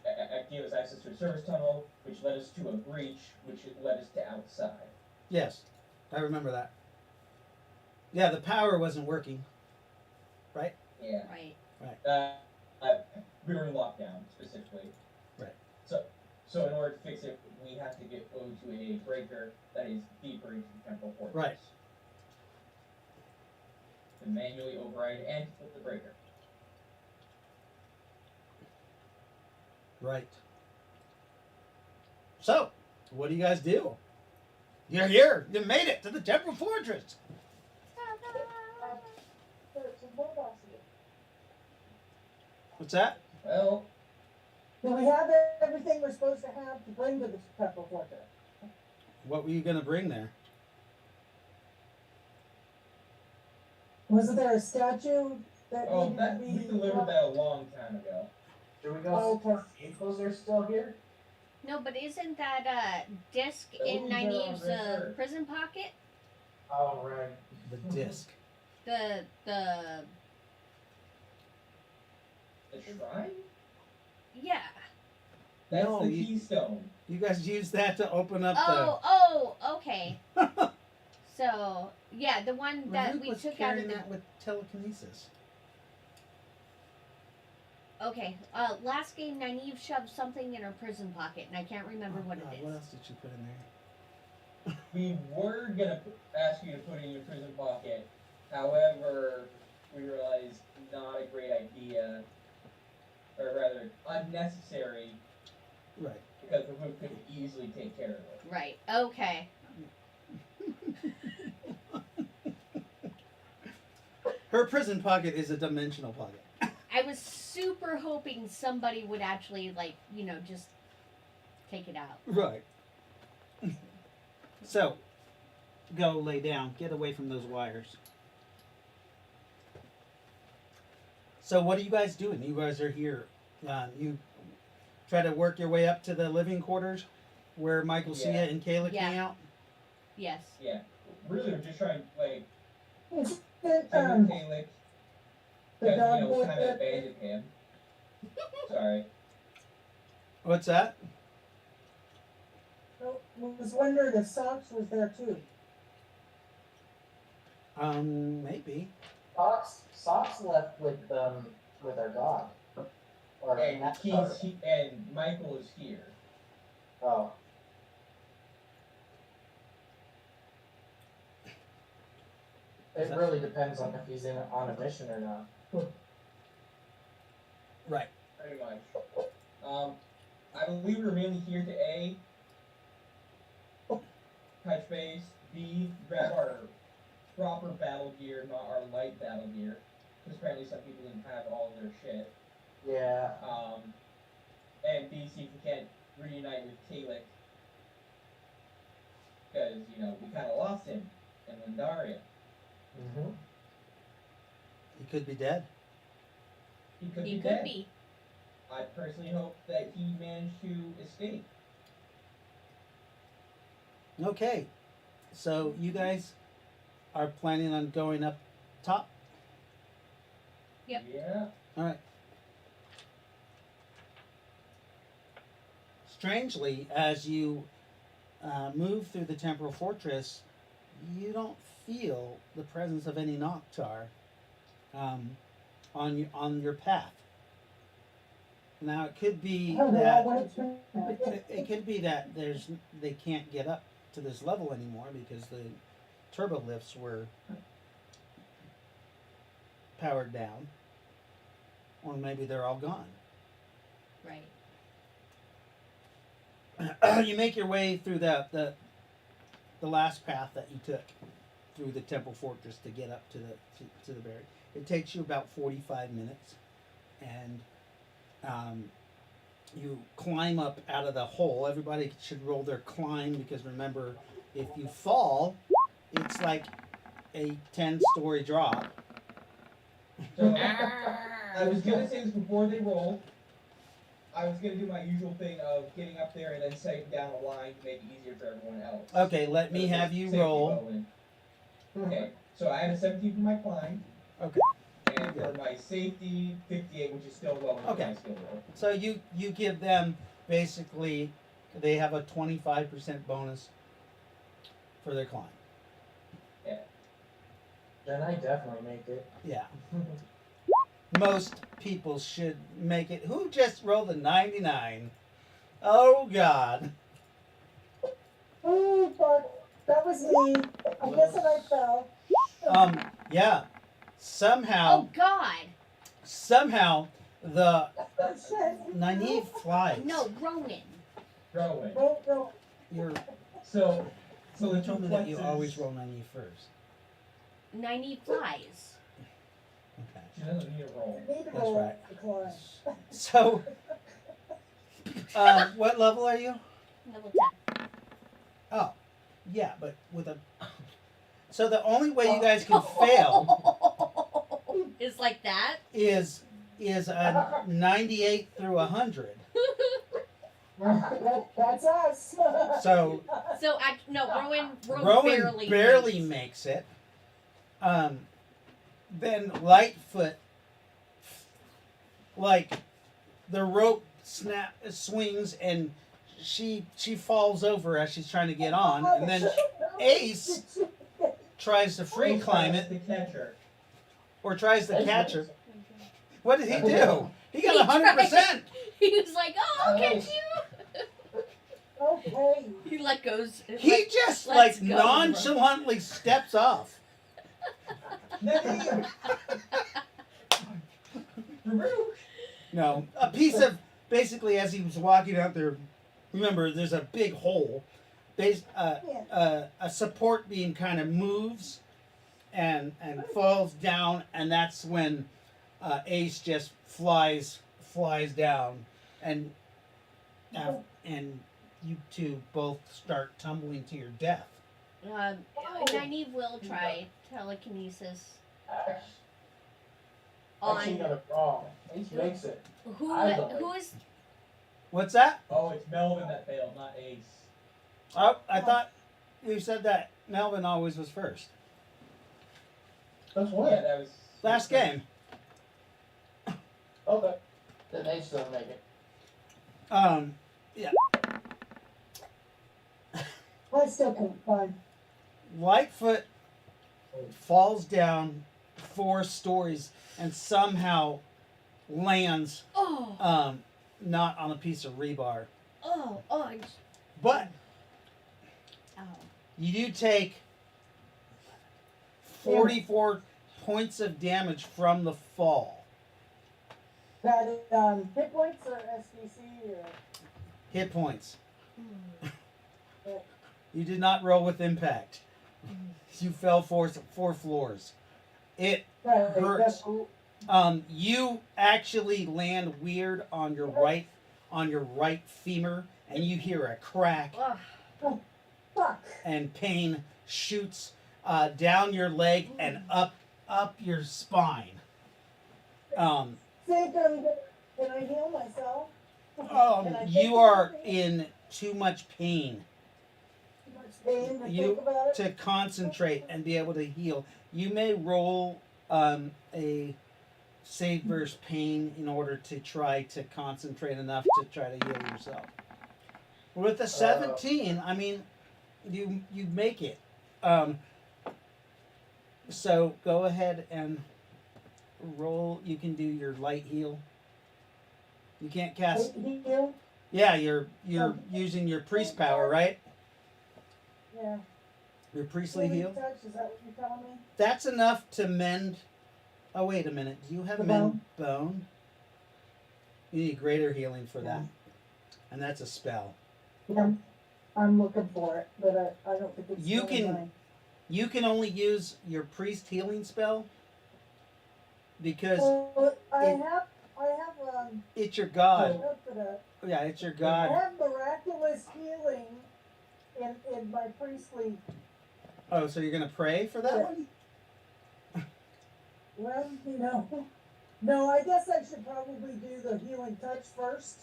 gave us access to a service tunnel, which led us to a breach, which led us to outside.
Yes, I remember that. Yeah, the power wasn't working.
Yeah.
Right.
We were in lockdown specifically.
Right.
So in order to fix it, we have to go to a breaker that is deeper into the temple fortress.
Right.
To manually override and to flip the breaker.
Right. So, what do you guys do? You're here. You made it to the temple fortress. What's that?
Well,
Do we have everything we're supposed to have to bring to the temple fortress?
What were you gonna bring there?
Wasn't there a statue that
oh,
needed
that
to
we
be?
delivered that a long time ago.
Do we go
Okay.
see if vehicles are still here?
No, but isn't that disc
Oh,
in
yeah,
Nynaeve's
right there.
prison pocket?
Oh, right.
The disc.
The
The shrine?
yeah.
That's
No,
the
you-
keystone.
You guys used that to open up
Oh, okay. So yeah, the one
the.
that
Luke
we
was
took out
carrying
of the.
that with telekinesis.
Okay, last game Nynaeve shoved something in her prison pocket, and I can't remember what
God,
it
what
is.
else did she put in there?
We were gonna ask you to put it in your prison pocket. However, we realized not a great idea, or rather unnecessary,
Right.
because the root could easily take care of it.
Right. Okay.
Her prison pocket is a dimensional pocket.
I was super hoping somebody would actually just take it out.
Right. So, go lay down. Get away from those wires. So, what are you guys doing? You guys are here. You try to work your way up to the living quarters. where Michael Sia
Yeah.
and Kayla
Yeah.
hang out?
Yes.
Yeah. Really, we're just trying like
Is it,
Kayla,
the
because
dog
we
boy
kind of
there?
abandoned him. Sorry.
What's that?
Was wondering if Socks was there too.
Maybe.
Socks left with our god. Or
And
not-
and Michael is here.
Oh. It really depends on if he's on a mission or not.
Right.
Pretty much. I believe we're mainly here to A, touch base, B, grab our proper battle gear, not our light battle gear, because apparently some people didn't have all of their shit.
Yeah.
And B, see if we can't reunite with Kalik, because, you know, we kind of lost him in Lindaria.
Mm-hmm.
He could be dead.
He could
He
be
could
dead.
be.
I personally hope that he managed to escape.
Okay. So you guys are planning on going up top?
Yep.
Yeah.
Alright. Strangely, as you move through the temporal fortress, you don't feel the presence of any Noctar on your path. Now it could be that it could be that they can't get up to this level anymore because the turbo lifts were powered down, or maybe they're all gone.
Right.
You make your way through the last path that you took through the temple fortress to get up to the barrier. It takes you about 45 minutes, and you climb up out of the hole. Everybody should roll their climb, because remember, if you fall, it's like a 10-story drop.
So I was gonna say this before they roll. I was gonna do my usual thing of getting up there and then setting down a line to make it easier for everyone else.
Okay, let me have you
Safety
roll.
bowling. Okay, so I had a 17 for my climb.
Okay.
And for my safety, 58, which is still low in
Okay.
my skill roll.
So you give them, basically, they have a 25% bonus for their climb.
Then I definitely make it.
Yeah. Most people should make it. Who just rolled a 99? Oh God.
Oh, but that was me. I guess that I fell.
Yeah. Somehow
Oh God.
the
Oh, shit.
Nynaeve flies.
No, Ronan.
Throwing.
Roll.
You're
So
you
the
told me that you
duplexes-
always roll Nynaeve first.
Nynaeve flies.
Okay.
She doesn't need a roll.
Need to
That's
roll
right.
the climb.
So what level are you?
Level 10.
Oh. Yeah, but with a so the only way you guys can fail
Is like that?
is a 98 through 100.
That's us.
So
So Rowan
Rowan barely makes it. Then Lightfoot, like the rope swings and she falls over as she's trying to get on, and then Ace tries to free climb it
The catcher.
or tries to catch her. What did he do? He
He
got 100%.
He was like, "Oh, I'll catch you."
Okay.
He like goes.
He
like,
just
let's
like
go,
nonchalantly steps off. No, a piece of basically as he was walking out there. Remember, there's a big hole. A support beam kind of moves and falls down, and that's when Ace just flies down, and you two both start tumbling to your death.
Nynaeve will try telekinesis
Actually
on
got it wrong. Ace makes it.
who
I don't.
who is
What's that?
Oh, it's Melvin that failed, not Ace.
Oh, I thought you said that Melvin always was first.
That's
Yeah,
what?
that was
Last game.
Okay. Then they still make it.
Yeah.
I still can't find.
Lightfoot falls down 4 stories and somehow lands
Oh,
not on a piece of rebar.
oh, oh,
But
oh.
you do take 44 points of damage from the fall.
That hit points or SDC or
Hit points.
Mm.
You did not roll with impact. You fell 4 floors. It
right?
hurts. You actually land weird on your right femur, and you hear a crack,
Ugh.
Fuck.
and pain shoots down your leg and up your spine.
Think can I heal myself? Can I take
You are
anything?
in too much pain
Too much pain to
You-
think about it?
to concentrate and be able to heal. You may roll a save versus pain in order to try to concentrate enough to try to heal yourself. With the 17, I mean, you make it. So go ahead and roll. You can do your light heal. You can't cast.
Heal?
Yeah, you're using your priest power, right?
Yeah.
Your priestly
Healing
heal.
touch, is that what you're telling me?
That's enough to mend. Oh wait a minute. Do you have
The
mend bone? You need greater healing for that,
Yeah.
and that's a spell.
Yeah. I'm looking for it, but I don't think it's
You
still in
can-
mine.
You can only use your priest healing spell because
Well, I
it-
have
it's your god.
up for that.
Yeah, it's your
I
god.
have miraculous healing in my priestly.
Oh, so you're gonna pray for that
Yeah.
one?
Well, no, I guess I should probably do the healing touch first.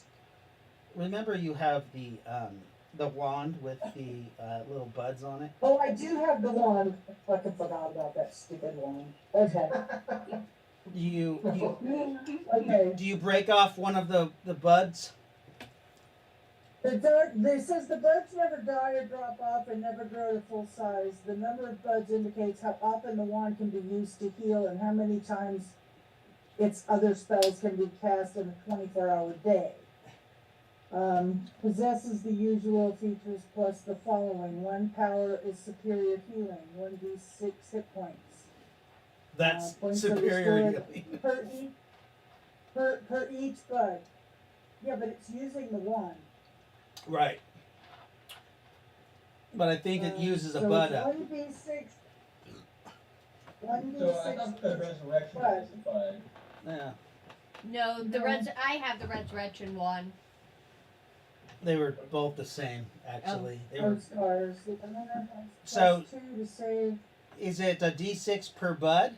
Remember, you have the wand with the little buds on it.
Oh, I do have the one. I fucking forgot about that stupid one. Okay.
You
Okay.
do you break off one of the buds?
This says the buds never die or drop off and never grow to full size. The number of buds indicates how often the wand can be used to heal and how many times its other spells can be cast in a 24-hour day. Possesses the usual features plus the following. 1 power is superior healing. 1d6 hit points.
That's
Points are
superior
restored
healing.
per each bud. Yeah, but it's using the wand.
Right. But I think it uses a
so
bud
it's
up.
1d6.
So I
1d6.
thought the resurrection was the bud.
Yeah.
No,
No.
I have the resurrection one.
They were both the same, actually. They were.
Those scars. And then it has
So-
plus 2 to save.
Is it a D6 per bud?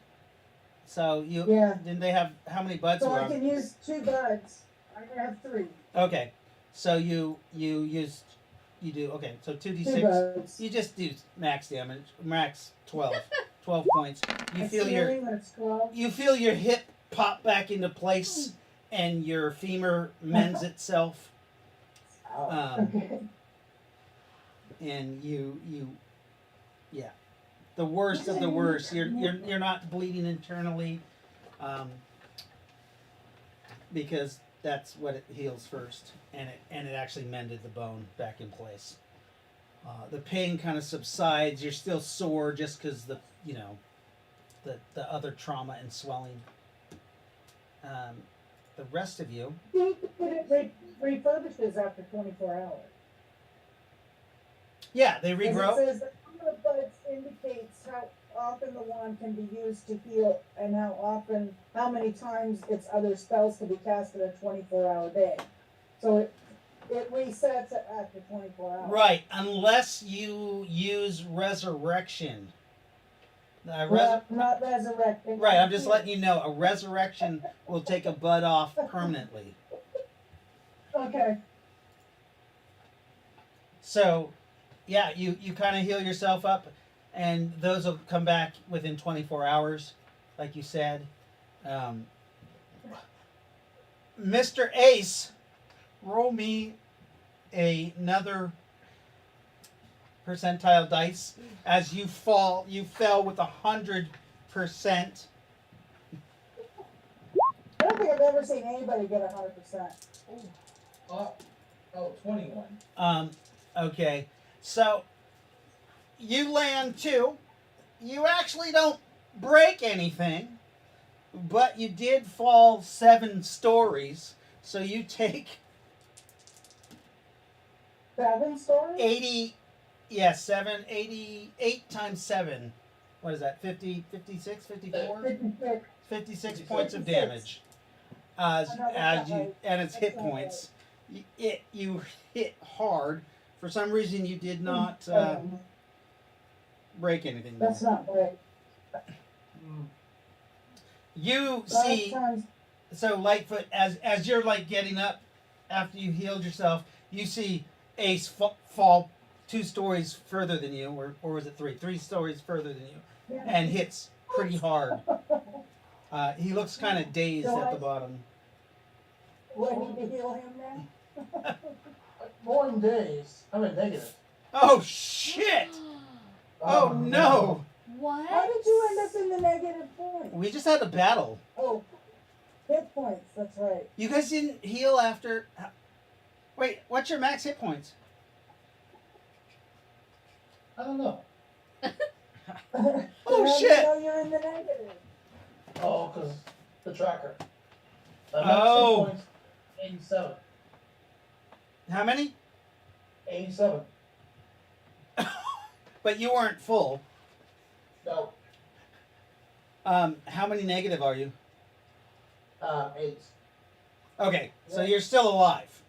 So you
Yeah.
didn't they have how many buds
So
were
I
on?
can use 2 buds. I can have 3.
Okay. So you do okay. So
2
2d6.
buds.
You just do max damage, max 12, 12 points. You feel
Assuming that's 12.
you feel your hip pop back into place, and your femur mends itself,
Okay.
and you yeah, the worst of the worst. You're not bleeding internally, because that's what it heals first, and it actually mended the bone back in place. The pain kind of subsides. You're still sore just because the the other trauma and swelling. The rest of you,
But it refurbishes after 24 hours.
yeah, they
And
regrow.
it says the number of buds indicates how often the wand can be used to heal and how many times its other spells can be cast in a 24-hour day. So it resets it after 24 hours.
Right, unless you use resurrection.
Well, not resurrecting.
Right, I'm just letting you know a resurrection will take a bud off permanently.
Okay.
So, yeah, you kind of heal yourself up, and those will come back within 24 hours, like you said. Mr. Ace, roll me another percentile dice as you fall. You fell with 100%.
I don't think I've ever seen anybody get 100%.
Oh, 21.
Okay, so you land too. You actually don't break anything, but you did fall 7 stories. So you take
7 stories?
80. Yes, 88 times 7. What is that? 50, 56, 54?
56.
56 points of
56.
damage. As
No, that's not
you
right.
and it's
That's
hit
not
points. You hit hard. For some reason, you did not break anything.
That's not right.
You
5
see,
times.
so Lightfoot, as you're like getting up after you healed yourself, you see Ace fall 2 stories further than you, or was it 3? 3 stories further than you,
Yeah.
and hits pretty hard. He looks kind of dazed at the bottom.
Do I need to heal him now?
More in days. I'm in negative.
Oh shit! Oh no!
What?
How did you end up in the negative point?
We just had a battle.
Oh, hit points. That's right.
You guys didn't heal after. Wait, what's your max hit points?
I don't know.
Oh,
How do
shit.
you know you're in the negative?
Oh, because the tracker.
Oh.
Points, 87.
How many?
87.
But you weren't full.
No.
How many negative are you?
8.
Okay, so
Yeah.
you're still alive.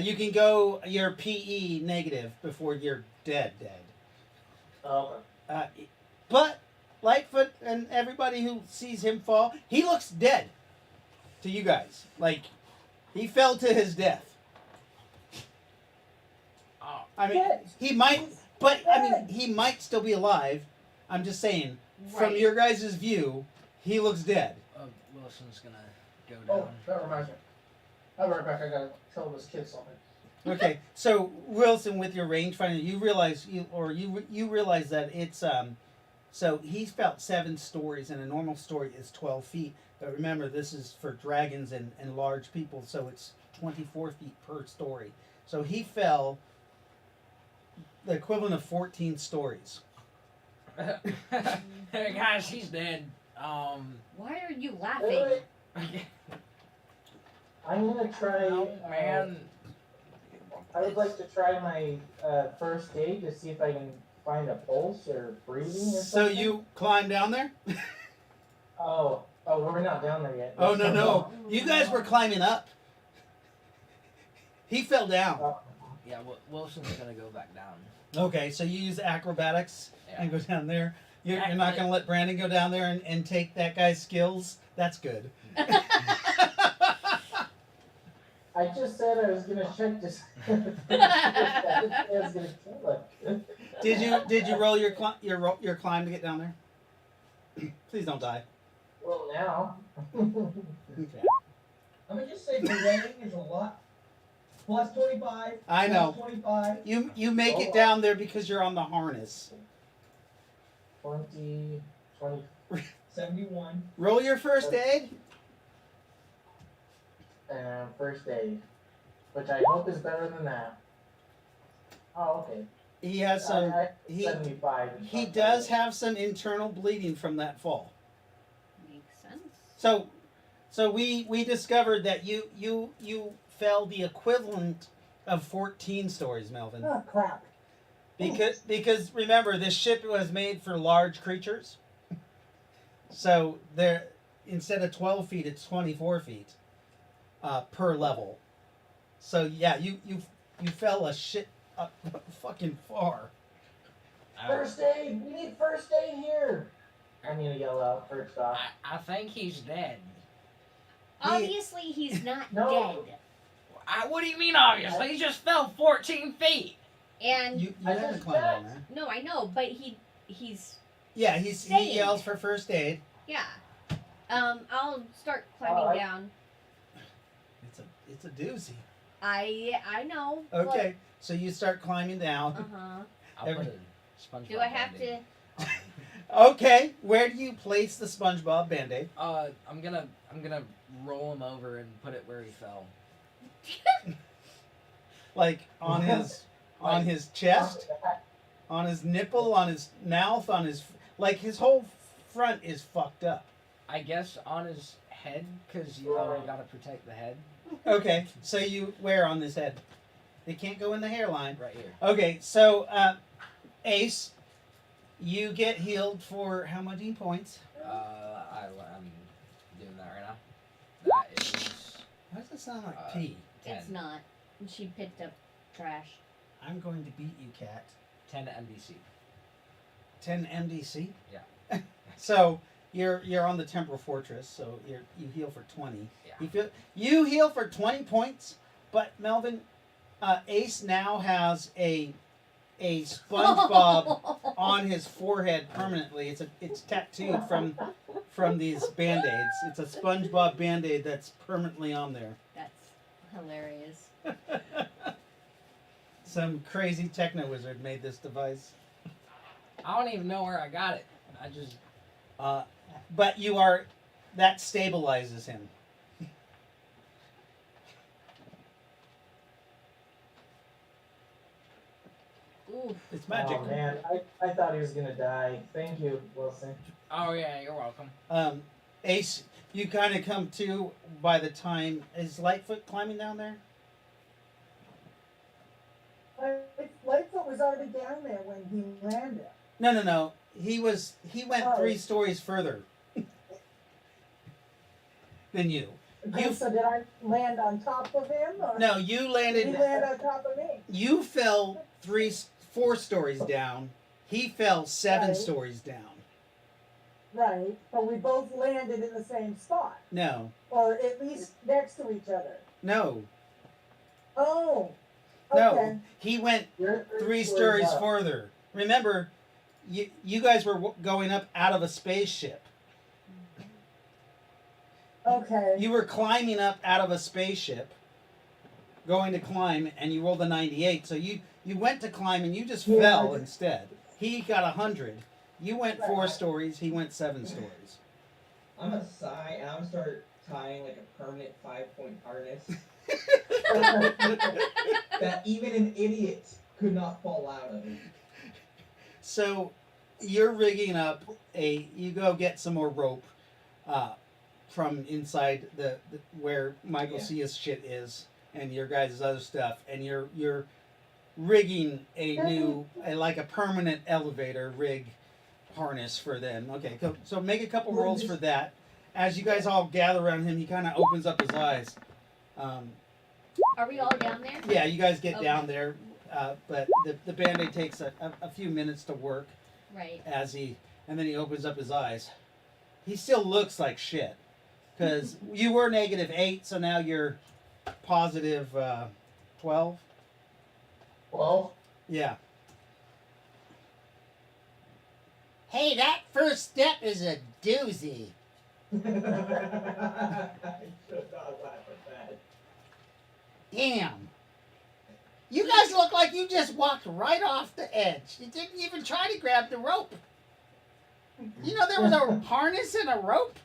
You can go your PE negative before you're dead.
Oh, okay.
But Lightfoot and everybody who sees him fall, he looks dead to you guys. Like, he fell to his death.
Oh,
I mean, he might, but I mean, he might still be alive. I'm just saying, from
Right.
your guys' view, he looks dead.
Wilson's gonna go
Oh,
down.
that reminds me. I'll be right back. I gotta tell this kid something.
Okay, so Wilson, with your rangefinder, you realize you realize that it's so he's felt 7 stories, and a normal story is 12 feet. But remember, this is for dragons and large people, so it's 24 feet per story. So he fell the equivalent of 14 stories.
Hey guys, he's dead.
Why are you laughing?
Wait,
I'm gonna try.
Oh, man.
I would like to try my first aid to see if I can find a pulse or breathing or
So
something.
you climb down there?
Oh, we're not down there yet.
Oh no! You guys were climbing up. He fell down.
Yeah, Wilson's gonna go back down.
Okay, so you use acrobatics
Yeah.
and go down there. You're not going to let Brandon go down there and take that guy's skills? That's good.
I just said I was gonna check this. I was gonna kill him.
Did you roll your climb to get down there? Please don't die.
Well, now.
Okay.
I'm gonna just say preventing is a lot. Plus 25.
I know.
Plus 25.
You make it down there because you're on the harness.
20.
71.
Roll your first aid.
First aid, which I hope is better than that. Oh, okay.
He has some. He
75.
he does have some internal bleeding from that fall.
Makes sense.
So we discovered that you fell the equivalent of 14 stories, Melvin.
Oh, crap.
Because remember, this ship was made for large creatures. So there, instead of 12 feet, it's 24 feet per level. So yeah, you fell a shit up fucking far.
First aid! We need first aid here! I'm gonna yell out first off.
I think he's dead.
Obviously, he's not
No.
dead.
What do you mean, obviously? He just fell 14 feet.
And
You
I
haven't
just
climbed down
checked.
there.
no, I know, but he's
Yeah, he
Staying.
yells for first aid.
yeah. I'll start climbing
Alright.
down.
It's a doozy.
I know.
Okay, so you start climbing down.
Uh huh.
I'll
Every-
put a SpongeBob
Do I have
Band-Aid
to?
on.
Okay, where do you place the SpongeBob Band-Aid?
I'm gonna roll him over and put it where he fell.
Like on his chest, on his nipple, on his mouth, on his like his whole front is fucked up.
I guess on his head, cause you know I gotta protect the head
Okay, so you where on his head? It can't go in the hairline.
right here.
Okay, so Ace, you get healed for how many points?
I'm doing that right now. That is
Why does it sound like
10.
pee?
It's not. She picked up trash.
I'm going to beat you, cat.
10 MDC.
10 MDC.
Yeah.
So you're on the Temporal Fortress, so you heal for 20.
Yeah.
You heal for 20 points, but Melvin, Ace now has a SpongeBob on his forehead permanently. It's tattooed from these Band-Aids. It's a SpongeBob Band-Aid that's permanently on there.
That's hilarious.
Some crazy techno wizard made this device.
I don't even know where I got it. I just
But that stabilizes him.
Oof.
It's magic.
Oh man, I thought he was gonna die. Thank you, Wilson.
oh yeah, you're welcome.
Ace, you kind of come to by the time is Lightfoot climbing down there?
Lightfoot was already down there when he landed.
No. He went
Oh.
3 stories further than you.
Okay, so did I land on top of him? Or
No, you
did he
landed.
land on top of me?
You fell 4 stories down. He fell 7
Right.
stories down.
Right, but we both landed in the same spot,
No,
or at least next to each other.
no,
Oh,
no.
okay.
He went
You're
3 stories
up.
further. Remember, you guys were going up out of a spaceship.
Okay.
You were climbing up out of a spaceship, going to climb, and you rolled a 98. So you went to climb and you just
Yeah.
fell instead. He got 100. You went 4
Right.
stories. He went 7 stories.
I'm gonna sigh and I'm gonna start tying like a permanent 5-point harness that even an idiot could not fall out of.
So you're rigging up you go get some more rope from inside the where Michael
Yeah.
Cia's shit is and your guys' other stuff, and you're rigging like a permanent elevator rig harness for them. Okay, so make a couple rolls for that. As you guys all gather around him, he kind of opens up his eyes.
Are we all down there?
Yeah, you guys get
Okay.
down there, but the Band-Aid takes a few minutes to work
Right.
and then he opens up his eyes. He still looks like shit, because you were -8, so now you're positive 12.
Well,
Yeah. Hey, that first step is a doozy.
I should not laugh at that.
Damn. You guys look like you just walked right off the edge. You didn't even try to grab the rope. You know there was a harness and a rope?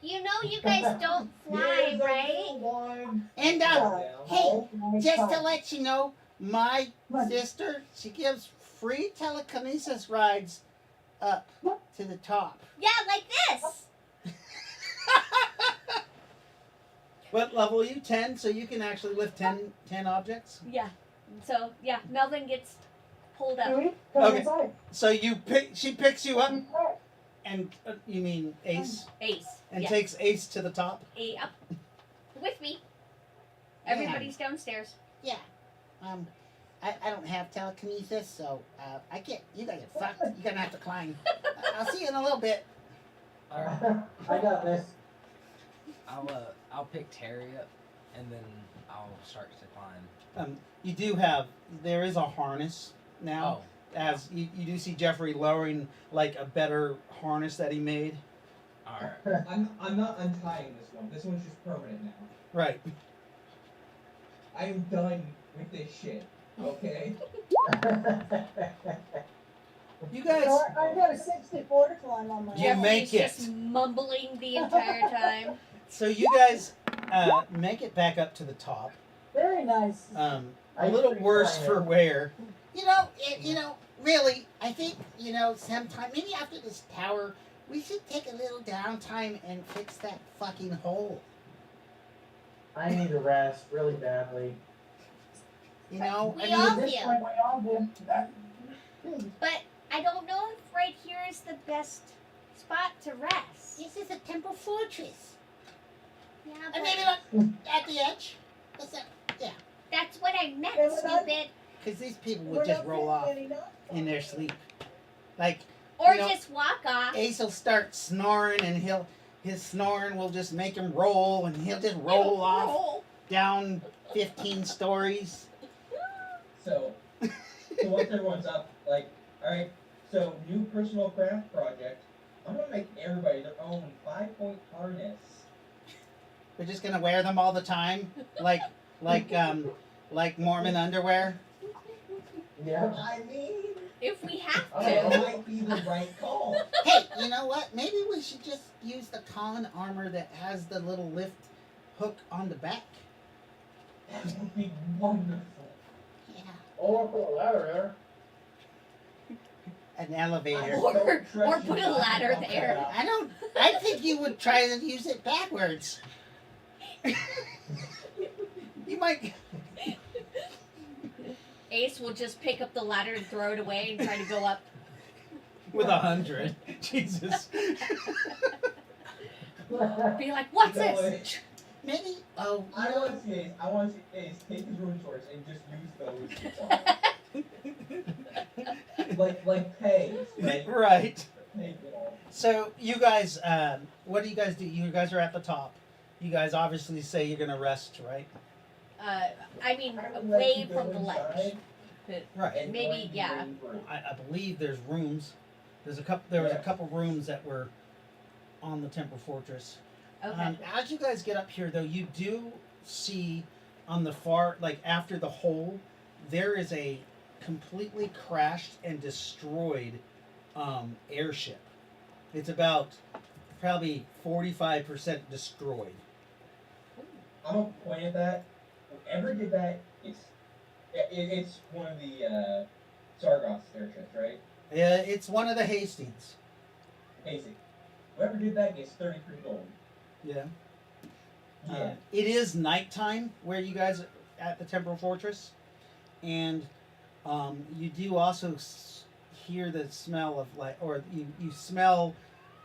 You know you guys don't fly,
Here's a
right?
little one.
And,
Yeah.
hey,
Nice
just to
try.
let you know, my sister, she gives free telekinesis rides up to the top.
Yeah, like this.
What level are you? 10? So you can actually lift 10 objects?
Yeah. So yeah, Melvin gets pulled up.
Huey, come
Okay.
inside.
So she picks you up, and you mean Ace,
Ace.
and
yeah.
takes Ace to the top?
Up with me. Everybody's downstairs.
Yeah. I don't have telekinesis, so I can't. You guys are fucked. You're gonna have to climb. I'll see you in a little bit.
I got this.
I'll pick Terry up, and then I'll start to climb.
You do have, there is a harness now.
Oh.
As you do see Jeffrey lowering like a better harness that he made.
Alright.
I'm not untying this one. This one's just permanent now.
Right.
I am done with this shit. Okay.
You guys,
So I've got a 64 to climb on my
You
own.
make
Jeffrey's
it.
just mumbling the entire time.
so you guys make it back up to the top.
Very nice.
A
I
little
agree,
worse
Brian.
for wear.
Really, I think, sometime, maybe after this tower, we should take a little downtime and fix that fucking hole.
I need a rest really badly.
We
At
all
this
do.
point, we all do.
But I don't know if right here is the best spot to rest.
This is a temple fortress.
Yeah,
And
but
maybe not at the edge.
that's what I meant,
Yeah, but I-
stupid.
Because these people
We're
would just
not
roll
getting
off
any knock
in their sleep. Like,
Or
You know-
just walk off.
Ace will start snoring and his snoring will just make him roll and he'll just roll off down 15 stories.
So once everyone's up, like, alright, so new personal craft project. I'm gonna make everybody their own 5-point harness.
We're just gonna wear them all the time, like Mormon underwear.
Yeah.
I mean,
If we have
it
to.
might be the right call.
Hey, you know what? Maybe we should just use the con armor that has the little lift hook on the back.
That would be wonderful.
Yeah.
Or put a ladder
An elevator.
Or put a ladder there.
I think you would try to use it backwards. You might.
Ace will just pick up the ladder and throw it away and try to go up.
With 100. Jesus.
there.
Be like, what's
You know
this?
Maybe. Oh, you
I
know.
want to see Ace. I want to see Ace take his room shorts and just use those. like pegs, right?
Right.
Peg it all.
So you guys, what do? You guys are at the top. You guys obviously say you're gonna rest, right?
I mean,
I would like
away
to go
from the ledge.
inside
Right.
and
Maybe,
find the
yeah.
main room.
I believe there's rooms. There was a
Yeah.
couple rooms that were on the temple fortress.
Okay.
As you guys get up here, though, you do see on the far, like after the hole, there is a completely crashed and destroyed airship. It's about probably 45% destroyed.
I'm gonna point at that. Whoever did that, it's one of the Sargos airships, right?
It's one of the Hastings.
Basic. Whoever did that gets 33 gold.
Yeah.
Yeah.
It is nighttime where you guys are at the temple fortress, and you do also hear the smell of you smell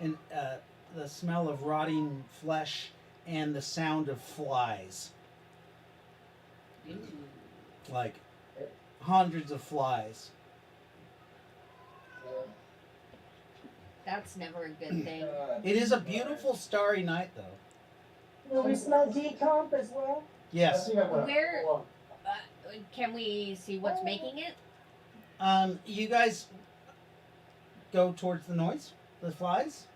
the smell of rotting flesh and the sound of flies, like hundreds of flies.
That's never a good thing.
It is a beautiful starry night, though.
Will we smell decomp as well?
Yes.
Where- Can we see what's making it?
You guys go towards the noise, the flies,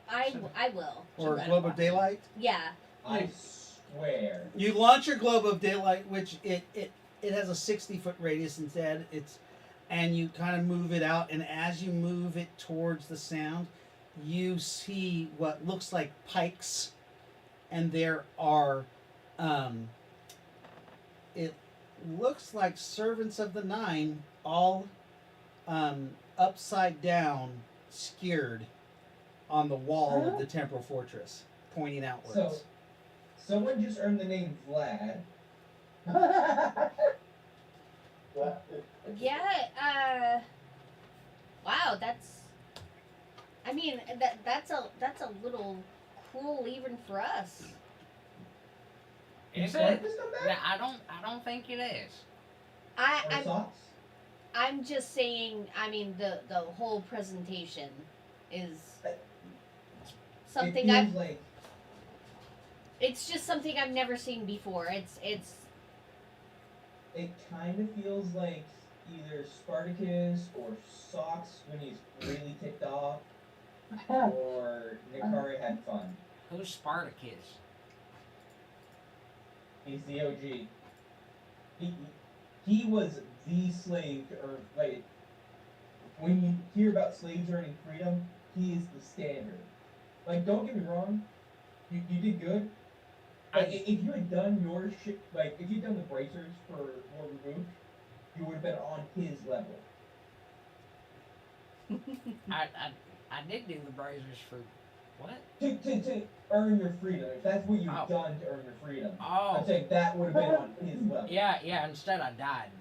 I will.
or globe of daylight.
Yeah.
I swear.
You launch your globe of daylight, which it has a 60-foot radius instead. And you kind of move it out, and as you move it towards the sound, you see what looks like pikes, and there are, it looks like servants of the nine, all upside down, skewered on the wall of the temple fortress, pointing outwards.
So, someone just earned the name Vlad.
Yeah. Wow. I mean, that's a little cruel even for us.
Is
Marcus
it?
come
No,
back?
I don't think it is.
Or socks?
I'm just saying. I mean, the whole presentation is something
it
I've.
feels like
It's just something I've never seen before. It's
it kind of feels like either Spartacus or Socks when he's really ticked off, or Nikari had fun.
Who's Spartacus?
He's the OG. He was the slave, or like when you hear about slaves earning freedom, he is the standard. Like, don't get me wrong, you did good. Like, if you had done your shit, like if you'd done the bracers for more removed, you would have been on his level.
I did do the bracers for what?
To earn your freedom. If that's what you've
Oh.
done to earn your freedom,
Oh,
I'm saying that would have been on his level.
yeah. Instead, I died.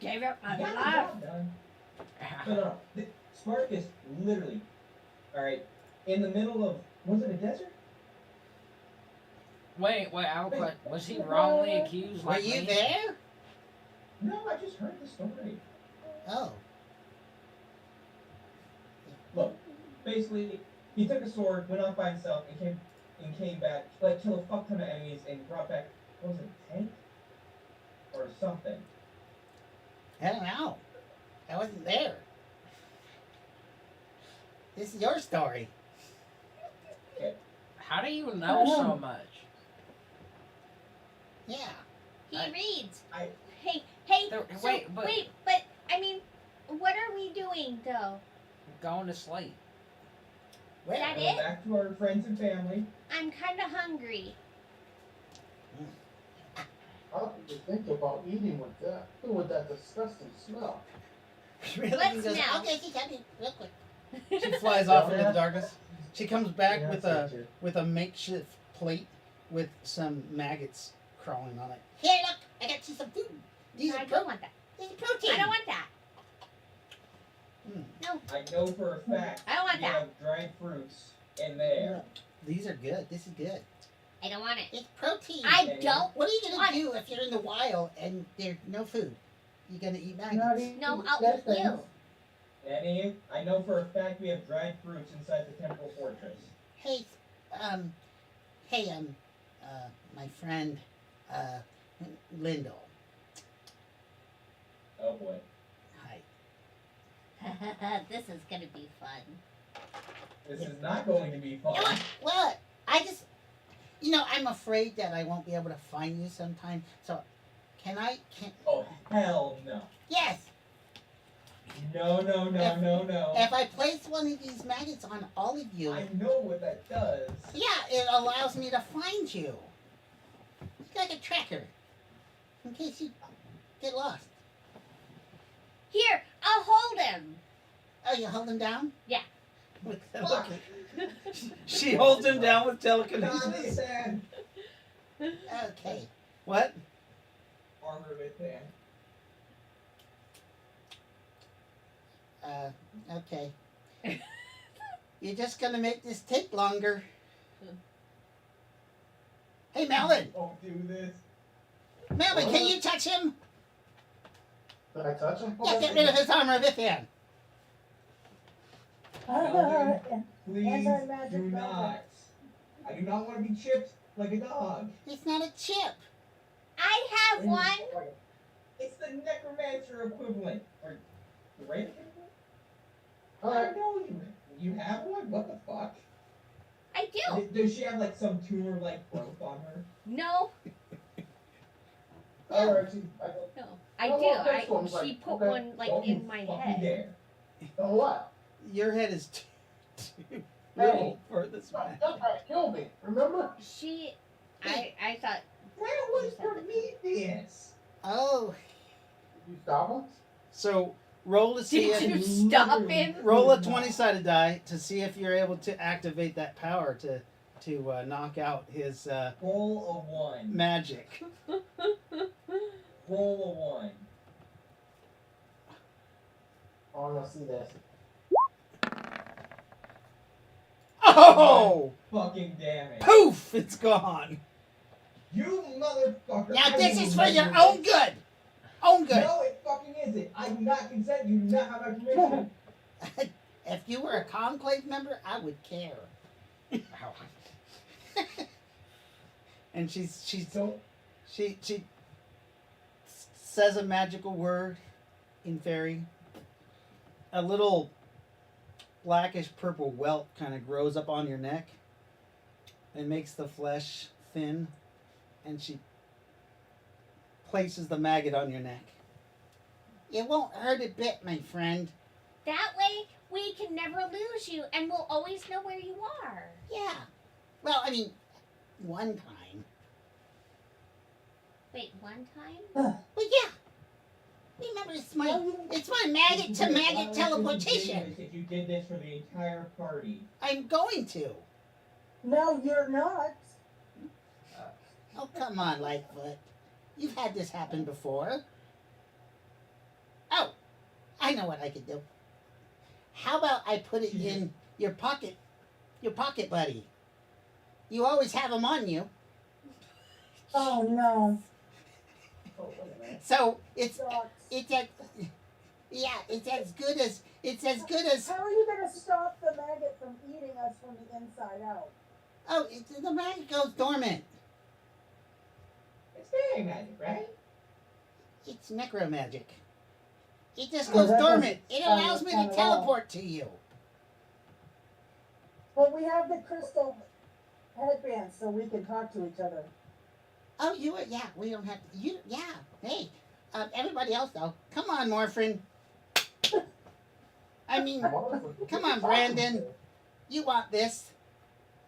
Gave up my
Yeah,
life.
job done. No. Spartacus, literally, alright, in the middle of, was it a desert?
Wait. Was he wrongly accused?
Were
Like
you
me?
there?
No, I just heard the story.
Oh.
Look, basically, he took a sword, went off by himself, and came back, like, killed a fuck ton of enemies, and brought back, what was it, a tank? Or something.
I don't know. I wasn't there. This is your story.
How do you know so much?
Yeah.
He
I-
reads.
I-
Hey,
There-
so,
wait, but-
but I mean, what are we doing though?
Going to sleep.
Is that
Going
it?
back to our friends and family.
I'm kind of hungry.
How did you think about eating with that? With that disgusting smell?
Really?
Let's
He goes,
now.
okay, she got me real quick.
She flies off into the darkness. She comes back
Yeah,
with
that's
a
it,
with a makeshift plate with some maggots crawling on it.
Here, look, I got you some food. These
I
are
don't want that.
these are protein.
I don't want that.
I know for a fact
I don't want
we
that.
have dried fruits in there.
These are good. This is good.
I don't want it.
It's protein.
I don't.
What are you gonna
want
do if you're in the wild and there's no food? You gonna eat
Not
maggots?
eat
No, I'll
dead
eat you.
things.
Danny, I know for a fact we have dried fruits inside the temple fortress.
Hey, my friend, Lyndall.
Oh boy.
Hi.
This is gonna be fun.
This is not going to be fun.
You know what? I just, I'm afraid that I won't be able to find you sometime. So, can?
Oh, hell no.
Yes.
No.
If I place one of these maggots on all of you,
I know what that does.
yeah, it allows me to find you. It's like a tracker, in case you get lost.
Here, I'll hold him.
Oh, you hold him down?
With
Look.
She holds him down with
God,
telekinesis.
Sand.
Okay.
What?
Armor with sand.
Okay. You're just gonna make this take longer. Hey, Melvin!
Don't do this.
Melvin, can you touch him?
Did I touch him?
Yeah, get rid of his armor with him.
Please
Anti-magic
do
velvet.
not. I do not want to be chipped like a dog.
It's not a chip.
I have one.
It's the necromancer equivalent. Or the raven equivalent? I
Alright.
don't know you have one? What the fuck?
I do.
Does she have like some tumor like growth on her?
No,
Alright,
no. I
Oh,
do.
well, this one's
She
like,
put
okay.
one like
Don't you
in my
fucking
head.
dare.
so what?
Your head is too
Hey.
little for this
You're
man.
trying to kill me, remember?
She, I thought.
That was Prometheus.
Oh,
You stop him?
So roll to see
Did
if
you stop him?
roll a 20-sided die to see if you're able to activate that power to knock out his
Roll a 1.
magic.
Roll a 1.
I wanna see this.
Oh!
Fucking damn it.
Poof! It's gone.
You motherfucker.
now
I
this
will
is for your
measure
own
this.
good. Own good.
No, it fucking isn't. I do not consent. You do not have my permission.
If you were a conclave member, I would care.
and she
So,
says a magical word in fairy. A little blackish purple welt kind of grows up on your neck and makes the flesh thin, and she places the maggot on your neck.
It won't hurt a bit, my friend.
That way, we can never lose you, and we'll always know where you are.
Yeah. Well, I mean, one time.
Wait, one time?
Well, yeah. Remember, it's my maggot to maggot teleportation.
If you did this for the entire party.
I'm going to.
No, you're not.
Oh, come on, Lightfoot. You've had this happen before. Oh, I know what I could do. How about I put it in your pocket, buddy? You always have them on you.
Oh no.
So it's
Docs.
it's as good as
How are you gonna stop the maggot from eating us from the inside out?
oh, the maggot goes dormant.
It's fairy magic, right?
It's necromagic. It just
Oh,
goes
that
dormant.
doesn't
It allows me
sound
to
at all.
teleport to you.
Well, we have the crystal headbands so we can talk to each other.
Oh, yeah, we don't have to, yeah, hey, everybody else though, come on, Morphin. I mean, come on, Brandon, you want this?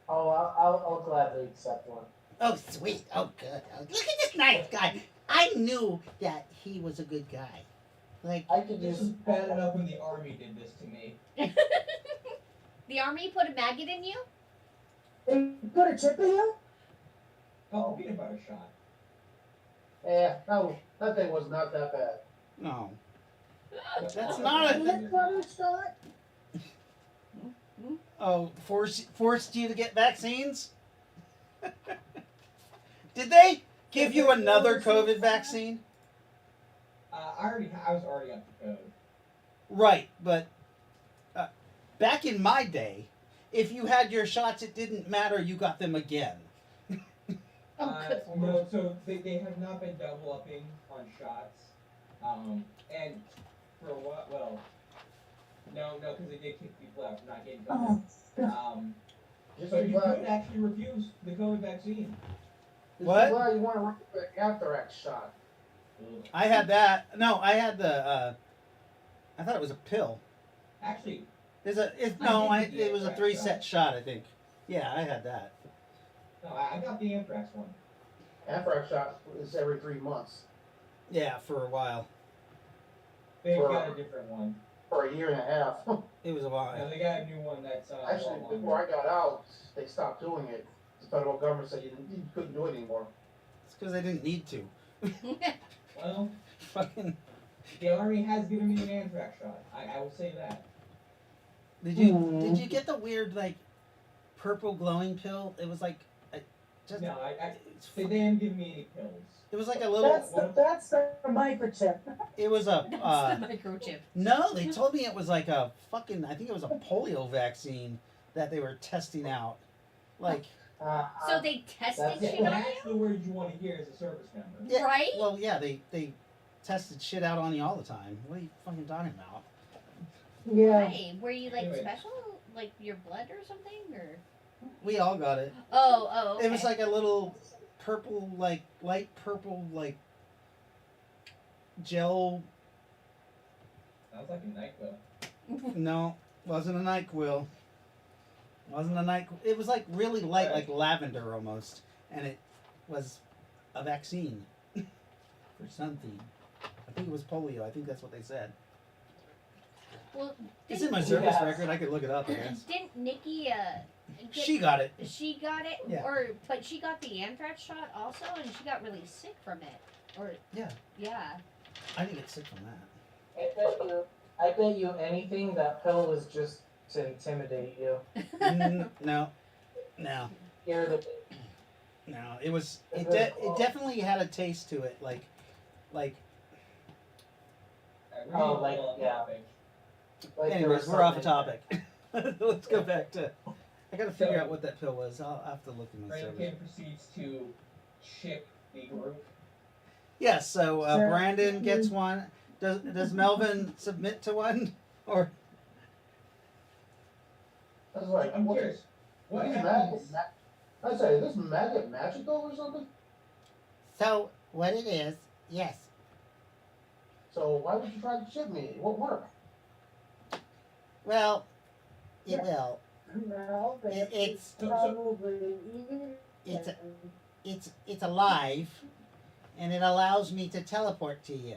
Oh, I'll gladly accept one.
Oh, sweet, oh, good, oh, look at this nice guy. I knew that he was a good guy. Like,
I could
This
use.
was bad enough when the army did this to me.
The army put a maggot in you?
They put a chip in you?
Oh, peanut butter shot.
No, that thing was not that bad.
No.
That's not a-
Peanut butter shot?
Oh, forced you to get vaccines? Did they give you another COVID vaccine?
I was already up to code.
Right, but back in my day, if you had your shots, it didn't matter. You got them again.
No, so they have not been double upping on shots. And for a while, well, no, because they did kick people out for not getting COVID.
Just
So
be
you
glad,
could actually refuse the COVID vaccine.
What?
Be glad you want to the anthrax shot.
I had that. No, I had the. I thought it was a pill.
Actually,
It was a
anthrax
3-set shot, I think. Yeah, I had that.
no, I got the anthrax one.
Anthrax shot is every 3 months
Yeah, for a while.
They've
For-
got a different one.
for a year and a half.
It was a
No,
while.
they got a new one that's a
Actually,
lot longer.
before I got out, they stopped doing it. The federal government said you couldn't do it anymore.
It's because they didn't need to.
Well,
Fucking.
the army has given me an anthrax shot. I will say that.
Did you get the weird like purple glowing pill? It was like just.
No,
it's
they didn't give me any pills.
It was like a little.
That's the microchip.
It was a.
That's the microchip.
No, they told me it was like a fucking. I think it was a polio vaccine that they were testing out. Like,
So they tested
That's
shit on
That's
you?
the word you want to hear as a service member.
yeah,
Right?
well, yeah, they tested shit out on you all the time. What are you fucking talking about?
Yeah.
Right. Were you like
Anyway.
special? Like your blood or something? Or
We all got it.
Oh, okay.
It was like a little purple, like light purple, like gel.
Sounds like a NyQuil.
No, wasn't a NyQuil. Wasn't a NyQuil. It was like really light, like lavender almost, and it was a vaccine for something. I think it was polio. I think that's what they said.
Well,
It's in my
didn't-
service record. I could look it up. I guess.
Didn't Nikki get,
She got it.
she got it,
Yeah.
but she got the anthrax shot also, and she got really sick from it. Or
Yeah.
yeah.
I didn't get sick from that.
I bet you anything that pill was just to intimidate you.
No, no,
Scare the
no. It was. It definitely had a taste to it. Like.
Oh, like, yeah.
Like there
Anyways,
was
we're off the
something-
topic. Let's go back to. I gotta figure out what that pill was. I'll have to look in my
Frank
service.
Kid proceeds to chip the group?
Yes. So
Sure.
Brandon gets one. Does Melvin submit to one? Or
That's like,
I'm
what
curious. What
is
happens?
I say, is this maggot magical or something?
So what it is? Yes.
So why would you try to chip me? It won't work.
Well, it
Yeah.
will.
No, but
It's
probably
it's it's alive, and it allows me to teleport to you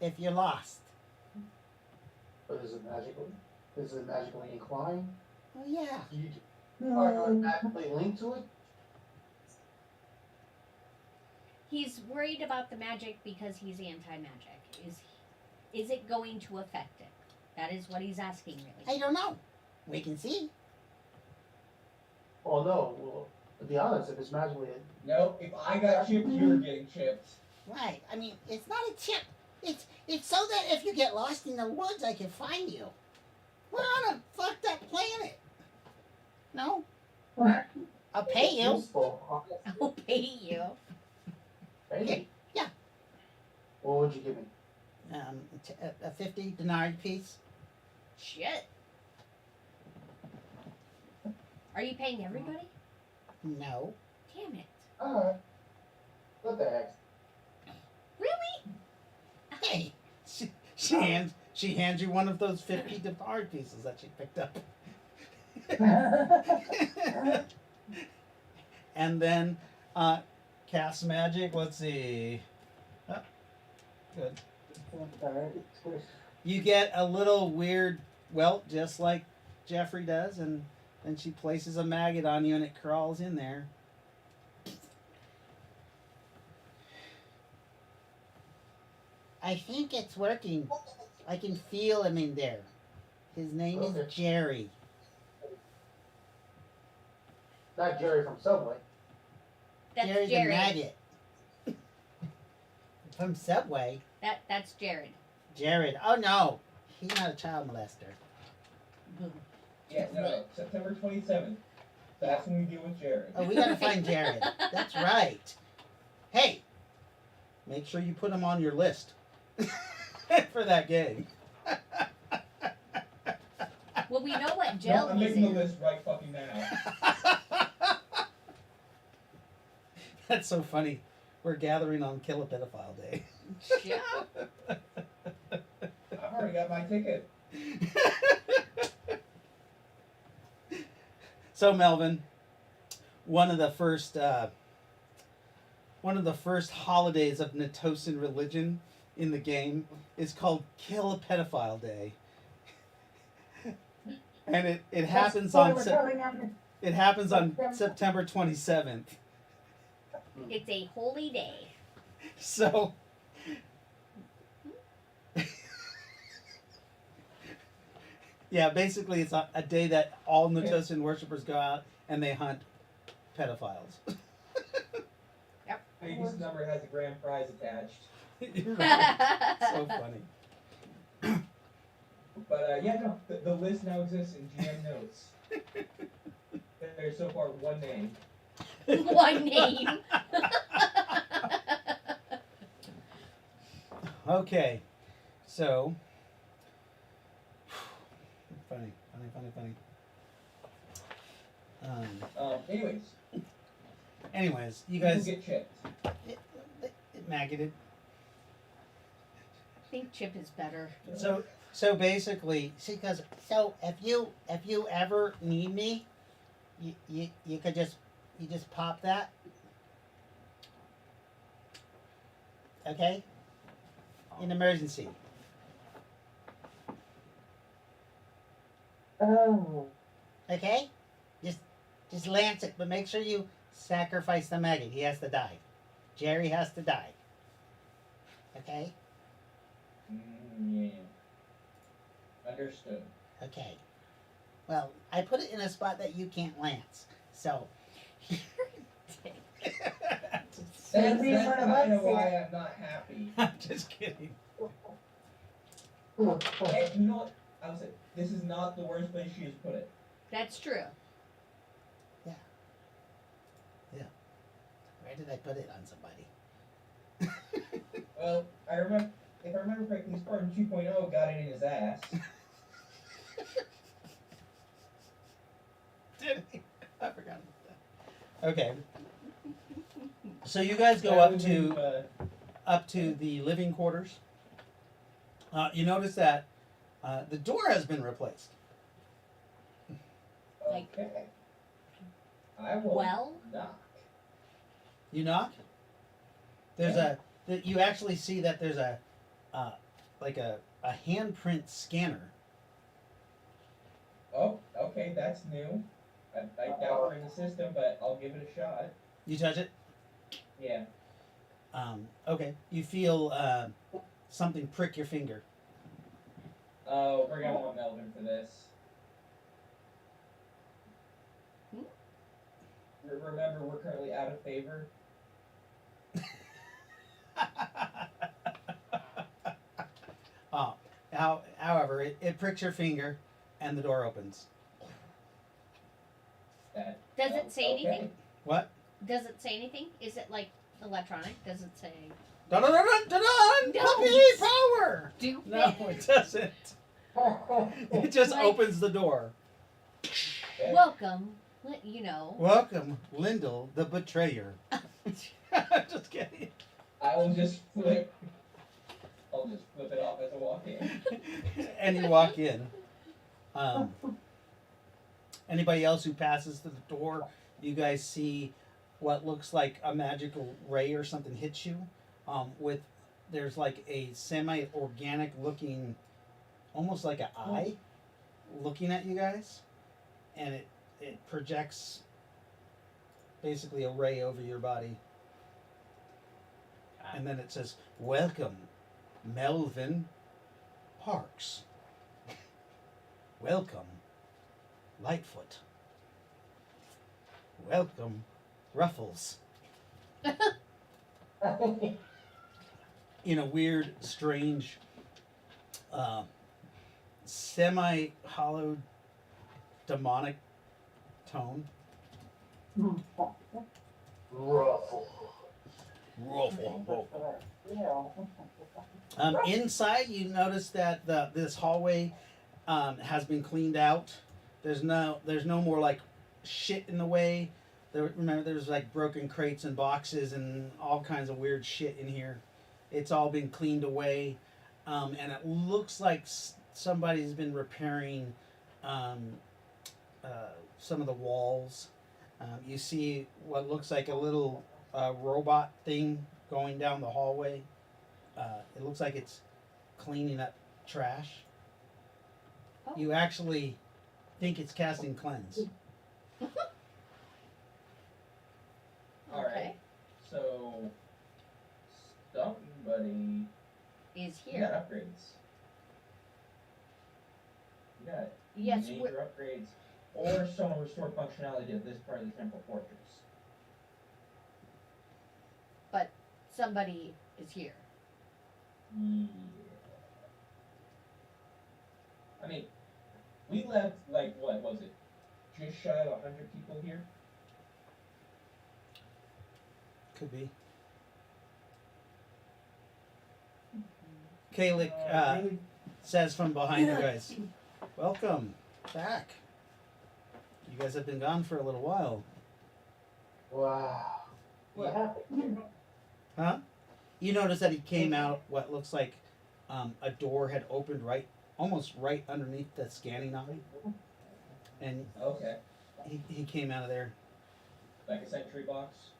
if you're lost.
But is it magical? Is it magically inclined?
Oh yeah.
You are magically linked to it?
He's worried about the magic because he's anti-magic. Is it going to affect it? That is what he's asking,
I
really.
don't know. We can see.
Well, no. Well, to be honest, if it's magically,
No, if I got chipped, you're getting chipped.
Right. I mean, it's not a chip. It's so that if you get lost in the woods, I can find you. We're on a fucked up planet. No. I'll pay you.
useful.
I'll pay you.
Hey,
Yeah.
what would you give me?
A 50 denarii piece.
Shit. Are you paying everybody?
No.
Damn it.
Alright. What the heck?
Really?
Hey.
She hands you one of those 50 denarii pieces that she picked up. And then cast magic. Let's see. Oh, good. You get a little weird welt, just like Jeffrey does, and then she places a maggot on you, and it crawls in there.
I think it's working. I can feel him in there. His name
Okay.
is Jerry.
Not Jerry from Subway.
That's
Jerry's a
Jared.
maggot. From Subway.
That's Jared.
Jared. Oh no. He's not a child molester.
Yeah, no, September 27th. That's when we deal with Jared.
Oh, we gotta find Jared. That's right. Hey,
Make sure you put him on your list for that game.
Well, we know what
No,
jail
I'm
he's
making the
in.
list right fucking now.
That's so funny. We're gathering on Kill a Pedophile Day.
Yeah.
I've already got my ticket.
So Melvin, one of the first holidays of Natosan religion in the game is called Kill a Pedophile Day, and it happens on September 27th.
It's a holy day.
So. Yeah, basically it's a day that all Natosan worshippers go out and they hunt pedophiles.
Baby's number has a grand prize attached.
Right. So funny.
But yeah, no, the list now exists in GM notes. There's so far one name.
One name.
Okay, so funny. Anyways, you
People
guys
get chipped.
it maggoted.
I think Chip is better.
So basically,
see, cause if you ever need me, you could just pop that. Okay. In emergency.
Oh.
Okay. Just lance it, but make sure you sacrifice the maggot. He has to die. Jerry has to die. Okay.
Yeah. Understood.
Okay. Well, I put it in a spot that you can't lance. So.
That's
Maybe for the
kind of
month,
why
yeah.
I'm not happy.
I'm just kidding.
And you know what? I would say this is not the worst place she has put it.
That's true.
did I put it on somebody?
Well, if I remember correctly, Spartan 2.0 got it in his ass.
Did he? I forgot about that. Okay. So you guys go up to the living quarters. You notice that the door has been replaced.
Okay. I will
Well?
knock.
You knock. You actually see that there's a handprint scanner.
Oh, okay, that's new. I doubt we're in the system, but I'll give it a shot.
You touch it.
Yeah.
Okay. You feel something prick your finger.
Oh, we're gonna want Melvin for this. Remember, we're currently out of favor.
However, it pricks your finger, and the door opens.
Does it say anything?
What?
Does it say anything? Is it like electronic? Does it say?
Dun dun dun dun dun!
No.
Puppy power!
Stupid.
No, it doesn't. It just
Like-
opens the door.
Welcome.
Welcome, Lyndall, the betrayer. Just kidding.
I'll just flip it off as I walk in.
And you walk in. Anybody else who passes through the door, you guys see what looks like a magical ray or something hits you. There's like a semi-organic looking, almost like an eye, looking at you guys, and it projects basically a ray over your body. And then it says, "Welcome, Melvin Parks. Welcome, Lightfoot. Welcome, Ruffles." In a weird, strange, semi-hollow, demonic tone.
Ruffle.
Inside, you notice that this hallway has been cleaned out. There's no more like shit in the way. Remember, there's like broken crates and boxes and all kinds of weird shit in here. It's all been cleaned away, and it looks like somebody's been repairing some of the walls. You see what looks like a little robot thing going down the hallway. It looks like it's cleaning up trash.
Oh.
You actually think it's casting cleanse.
Alright. So, somebody.
Is
You
here.
got upgrades. You got
Yes.
major upgrades. Or someone restore functionality of this part of the temple fortress.
Somebody is here.
Yeah. I mean, we left, like, what was it? Just shy of 100 people here?
Could be. Kalik
Really?
says from behind you guys, "Welcome back. You guys have been gone for a little while."
Wow. What happened?
Huh? You notice that he came out what looks like a door had opened almost right underneath the scanning eye. And
Okay.
he came out of there.
Like a sentry box?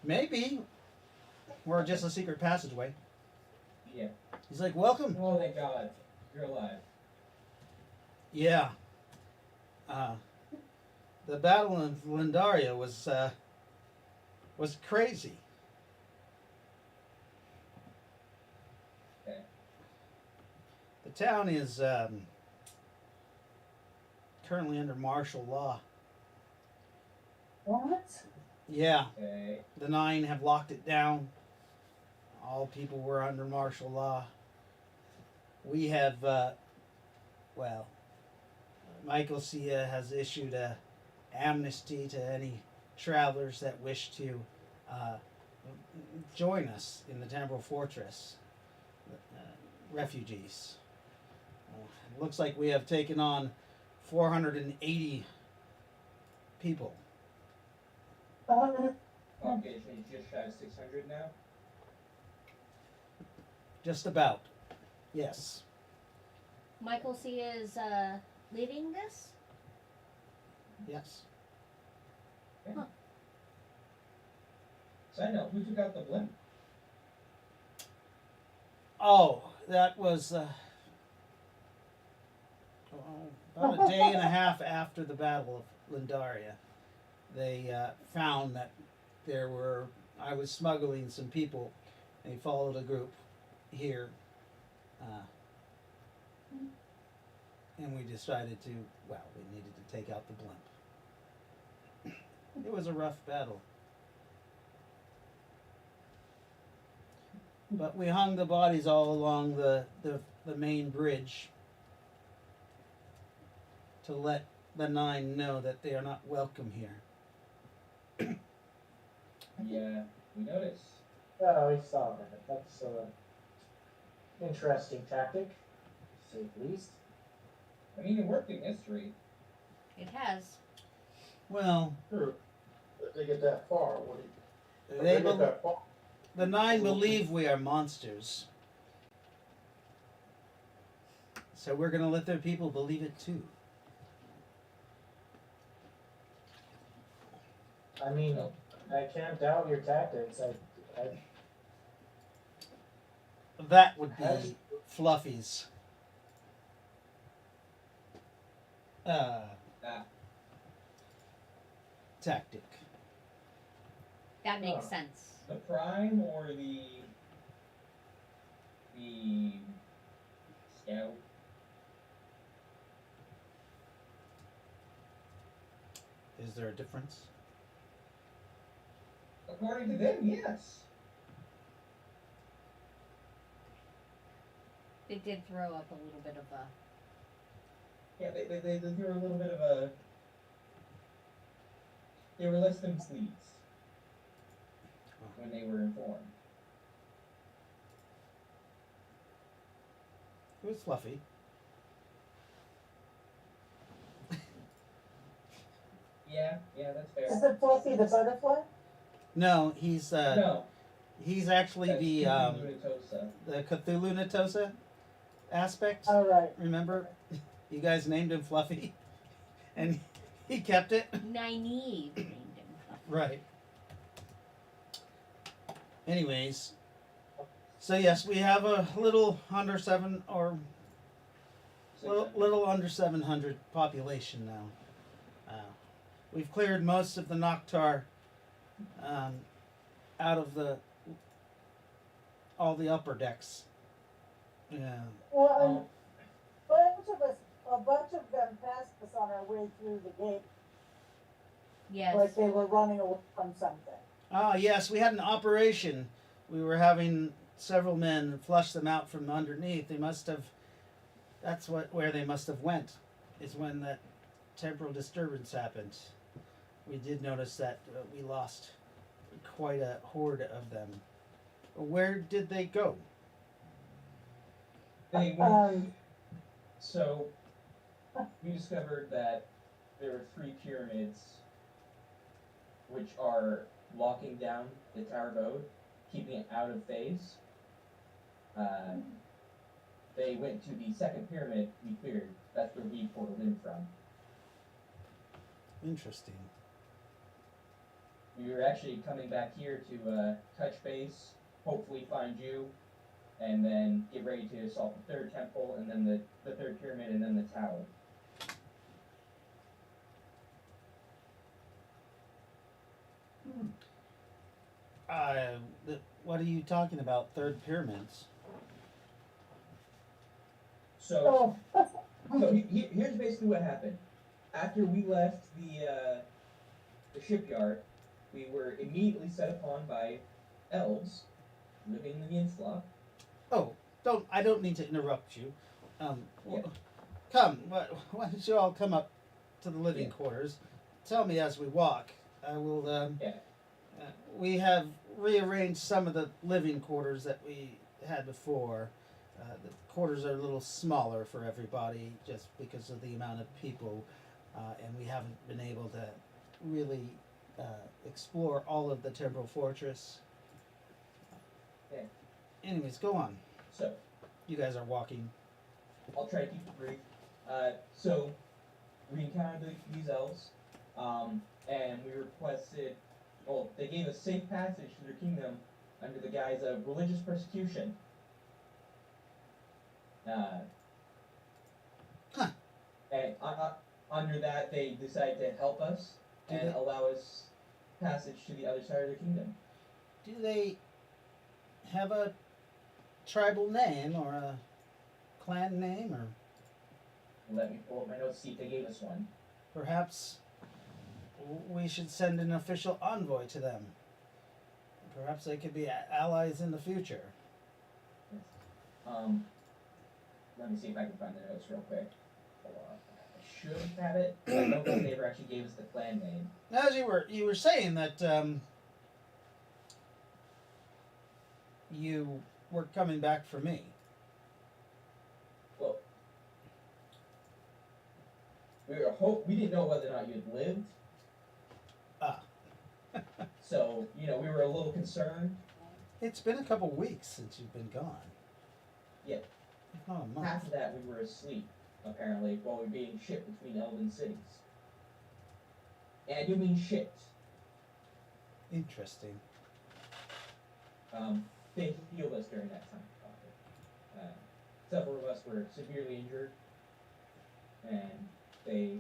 Maybe. Or just a secret passageway.
Yeah.
He's like, "Welcome."
Oh, thank God. You're alive.
Yeah. The battle of Lindaria was crazy.
Okay.
The town is currently under martial law.
What?
Yeah,
Okay.
the 9 have locked it down. All people were under martial law. We have, Michael Sia has issued a amnesty to any travelers that wish to join us in the Temple Fortress, refugees. It looks like we have taken on 480 people.
Population is just shy of 600 now.
Just about. Yes.
Michael C. is leading this.
Yes.
Side note, who took out the blimp?
Oh, that was about a day and a half after the Battle of Lindaria. They found that I was smuggling some people. They followed a group here. And we decided we needed to take out the blimp. It was a rough battle. But we hung the bodies all along the main bridge to let the 9 know that they are not welcome here.
Yeah, we noticed.
Oh, we saw that. That's an interesting tactic, to say the least.
I mean, it worked in history.
It has.
Well,
Sure. If they get that far, what do you, if
they
they get
bel
that far,
the 9 believe we are monsters. So we're going to let their people believe it too.
I mean, I can't doubt your tactics. I
That would be Fluffy's tactic.
That makes
Oh.
sense.
The prime or the scout?
Is there a difference?
According to them, yes.
They did throw up a little bit of a.
Yeah, they threw a little bit of a. They were less than pleased when they were informed.
It was Fluffy.
Yeah, that's fair.
Is it Fluffy the butterfly?
No, he's
No,
he's actually
that's
the
Lunatosa.
Cthulhu Natosa aspect.
All right.
Remember, you guys named him Fluffy, and he kept it.
Nynaeve named him.
Right. Anyways, so yes, we have a little under 700 population now. We've cleared most of the Noctar out of all the upper decks. Yeah.
Well, a bunch of them passed us on our way through the gate,
Yes.
like they were running away from something.
Ah, yes, we had an operation. We were having several men flush them out from underneath. They must have. That's where they must have went. Is when that temporal disturbance happened. We did notice that we lost quite a horde of them. Where did they go?
They went. So we discovered that there are 3 pyramids which are locking down the Tower Road, keeping it out of phase. They went to the second pyramid we cleared. That's where we portaled in from.
Interesting.
We were actually coming back here to touch base, hopefully find you, and then get ready to assault the 3rd temple, and then the 3rd pyramid, and then the tower.
What are you talking about? 3rd pyramids?
So,
Oh,
here's basically what happened. After we left the shipyard, we were immediately set upon by elves living in the Innslock.
Oh, I don't mean to interrupt you.
Yeah.
Come, why don't you all come up to the living
Yeah.
quarters? Tell me as we walk. I will
Yeah.
We have rearranged some of the living quarters that we had before. The quarters are a little smaller for everybody just because of the amount of people, and we haven't been able to really explore all of the Temporal Fortress.
Okay.
Anyways, go on.
So,
You guys are walking.
I'll try to keep it brief. So, we encountered these elves, and we requested, well, they gave us safe passage to their kingdom under the guise of religious persecution.
Huh.
And under that, they decided to help us
Do
and
they-
allow us passage to the other side of the kingdom.
Do they have a tribal name or a clan name, or
Let me pull up my notes, see if they gave us one.
perhaps we should send an official envoy to them? Perhaps they could be allies in the future.
Let me see if I can find the notes real quick. Hold on. I should have it. I don't know if they ever actually gave us the clan name.
As you were saying that you were coming back for me.
Well, we didn't know whether or not you had lived.
Ah.
So, we were a little concerned.
It's been a couple weeks since you've been gone.
Yeah.
If not a month.
Half of that we were asleep, apparently, while we were being shipped between Elven cities. And I do mean shipped.
Interesting.
They healed us during that time. Several of us were severely injured, and they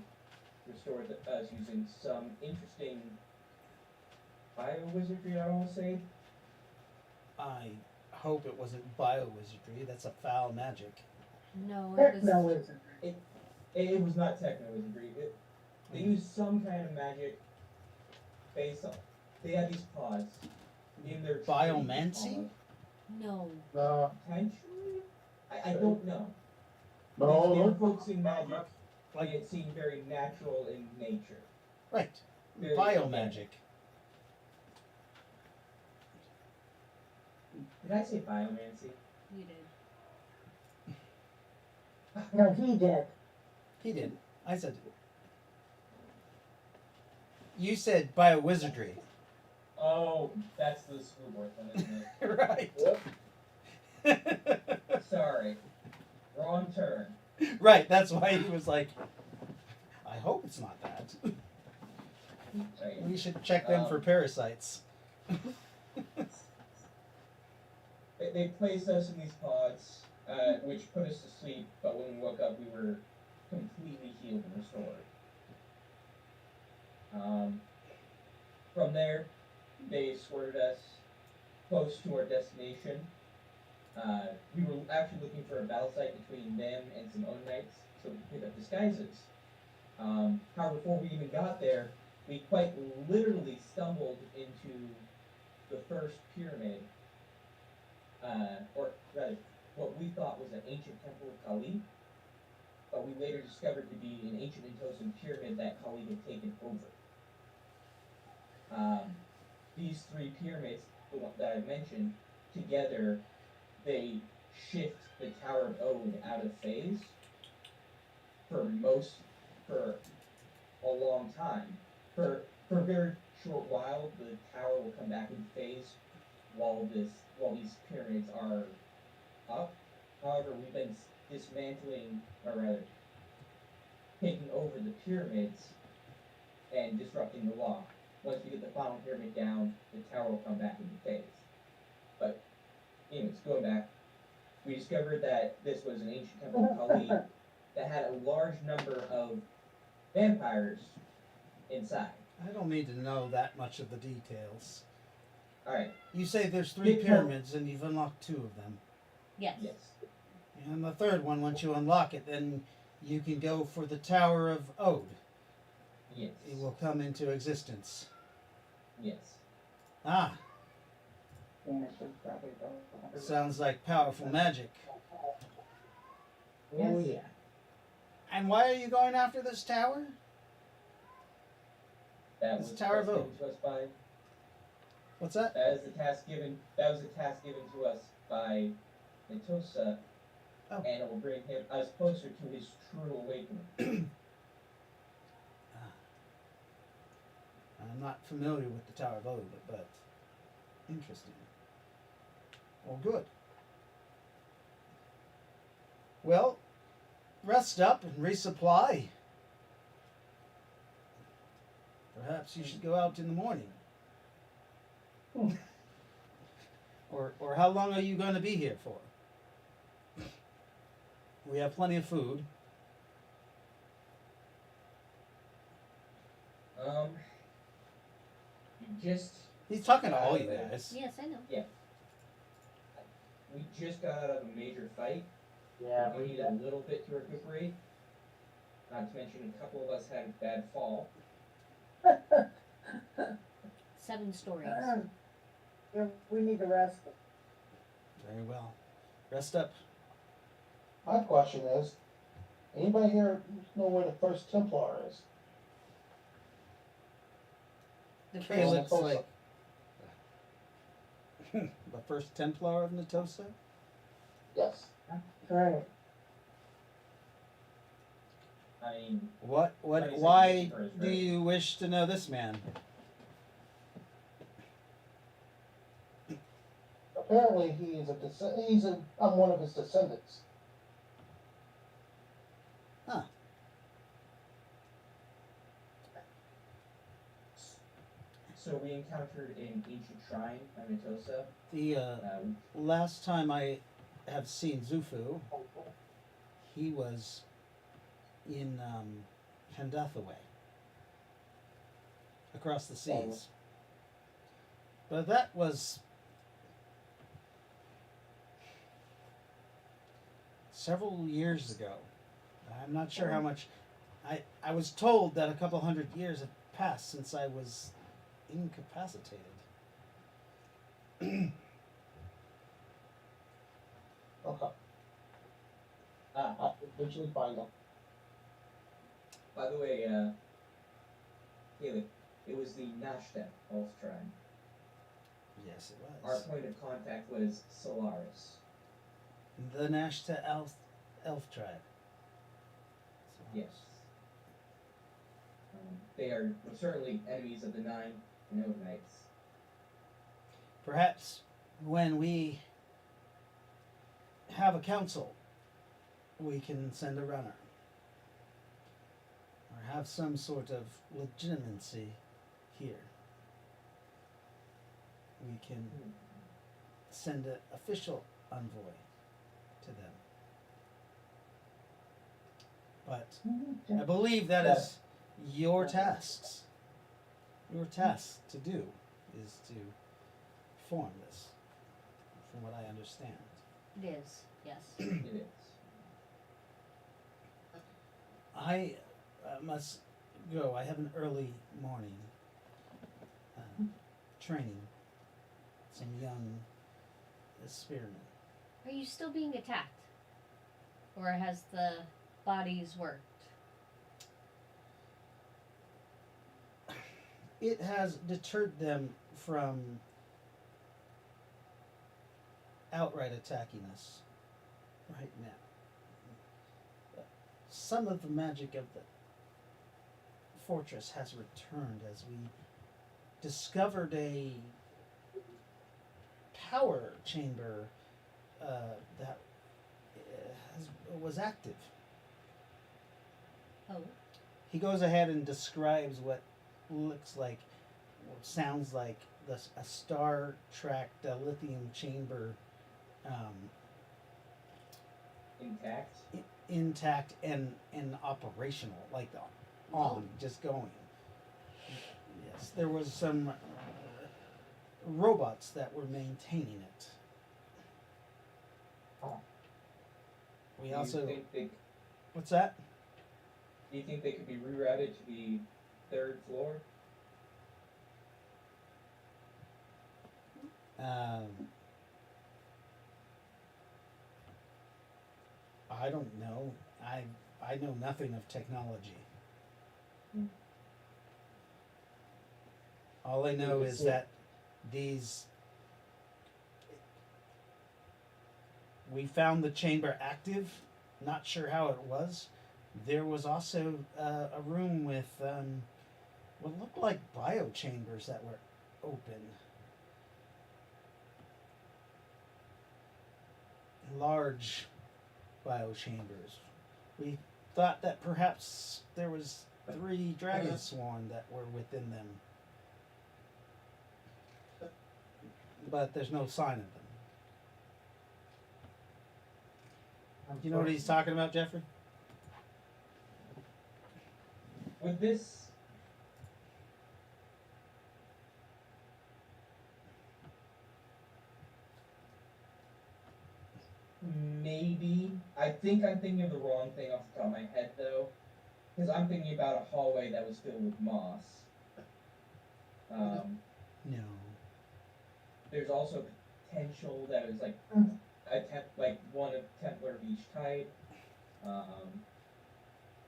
restored us using some interesting bio-wizardry, I want to say.
I hope it wasn't bio-wizardry. That's a foul magic.
No,
Techno isn't.
It was not techno-wizardry. They used some kind of magic based on... They had these pods in their... tree,
Biomancy?
No.
No,
Potentially? I don't know. They
no,
were focusing magic,
Like-
it seemed very natural in nature.
Right.
Very
Biomagic.
Did I say biomancy?
You did.
No, he did.
He did. I said. You said bio-wizardry.
Oh, that's the schoolboard one, isn't it?
Right.
Sorry. Wrong turn.
Right. That's why he was like, I hope it's not that.
Right.
We should check them for parasites.
They placed us in these pods, which put us to sleep, but when we woke up, we were completely healed and restored. From there, they escorted us close to our destination. We were actually looking for a battle site between them and some own knights, so we could pick up disguises. However, before we even got there, we quite literally stumbled into the first pyramid, or rather, what we thought was an ancient temple of Kali, but we later discovered to be an ancient Intosan pyramid that Kali had taken over. These three pyramids, the one that I mentioned, together, they shift the Tower of Ode out of phase for a long time. For a very short while, the tower will come back in phase while these pyramids are up. However, we've been dismantling, or rather, taking over the pyramids and disrupting the law. Once we get the final pyramid down, the tower will come back into phase. But, anyways, going back, we discovered that this was an ancient temple of Kali that had a large number of vampires inside.
I don't need to know that much of the details.
Alright,
You say there's three
Big
pyramids and you've unlocked two of them.
Yes.
yes.
And the third one, once you unlock it, then you can go for the Tower of Ode.
Yes.
It will come into existence.
Yes.
Ah, sounds like powerful magic.
Oh yeah.
And why are you going after this tower?
That
It's
was
Tower of
given
Ode.
to us by
What's that?
That was a task given to us by Netosa,
Oh.
and it will bring us closer to his true awakening.
I'm not familiar with the Tower of Ode, but interesting. Well, good. Well, rest up and resupply. Perhaps you should go out in the morning. Or how long are you going to be here for? We have plenty of food.
Just
He's talking to all you guys.
Yes, I know.
we just got out of a major fight.
Yeah,
We need a little bit to recuperate. Not to mention a couple of us had a bad fall.
7 stories.
Yeah, we need to rest.
Very well. Rest up.
My question is, anybody here know where the first Templar is?
The
Kay
Well,
looks
Netosa.
like the first Templar of Netosa.
Yes.
Right.
I mean,
What?
Like I said,
Why
Lucifer is
do
right.
you wish to know this man?
Apparently he is I'm one of his descendants.
so we encountered an ancient shrine at Netosa.
The last time I have seen Zufu, he was in Handathaway, across the seas. But that was several years ago. I'm not sure how much. I was told that a couple hundred years had passed since I was incapacitated.
Okay. I'll eventually find them.
By the way, Caleb, it was the Nashta Elf Shrine.
Yes, it
Our
was.
point of contact was Solaris.
The Nashta elf tribe.
Yes. They are certainly enemies of the 9 Node Knights.
Perhaps when we have a council, we can send a runner. Or have some sort of legitimacy here. We can send an official envoy to them. But I believe that is your tasks. Your task to do is to form this, from what I understand.
It is, yes.
It is.
I must go. I have an early morning training some young spearmen.
Are you still being attacked? Or has the bodies worked?
It has deterred them from outright attacking us right now. Some of the magic of the fortress has returned as we discovered a power chamber that was active.
Oh.
He goes ahead and describes what looks like, or sounds like, a star-tracked lithium chamber,
Intact.
intact and operational, like just going. Yes, there was some robots that were maintaining it. We
Do
also,
you think they,
what's that?
do you think they could be rerouted to the 3rd floor?
I don't know. I know nothing of technology.
Hmm.
All I know is that these. We found the chamber active. Not sure how it was. There was also a room with what looked like biochambers that were open. Large biochambers. We thought that perhaps there was 3 dragon sworn that were within them. But there's no sign of them. You know what he's talking about, Jeffrey?
Would this maybe? I think I'm thinking of the wrong thing off the top of my head, though, because I'm thinking about a hallway that was filled with moss.
No.
There's also potential that it was like like one of Templar of each type.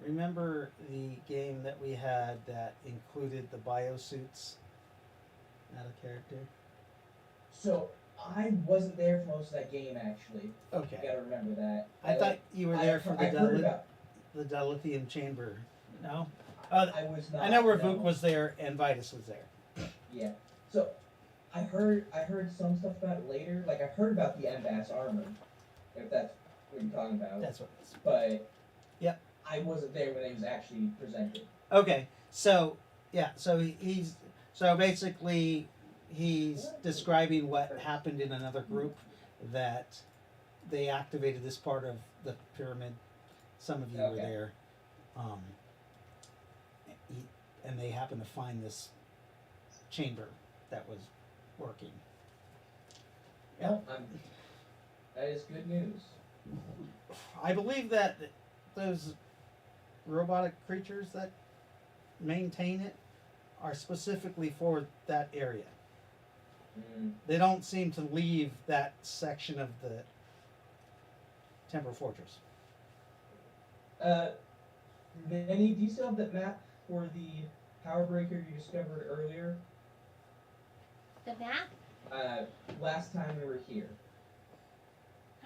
Remember the game that we had that included the biosuits? Not a character?
So I wasn't there for most of that game, actually.
Okay.
You gotta remember that.
I thought you were there for
I heard about.
the dilithium chamber. No?
I was not.
I know where
no.
Vuk was there and Vitus was there.
Yeah. So I heard some stuff about it later. Like I heard about the Embass armor, if that's what you're talking about.
That's what it is.
But
Yep.
I wasn't there when it was actually presented.
Okay, so yeah, so he's basically he's describing what happened in another group, that they activated this part of the pyramid. Some of you were
Okay.
there, and they happened to find this chamber that was working. Yeah.
Well, that is good news.
I believe that those robotic creatures that maintain it are specifically for that area.
Mm.
They don't seem to leave that section of the Temple Fortress.
Manny, do you still have that map for the power breaker you discovered earlier?
The map?
Last time we were here.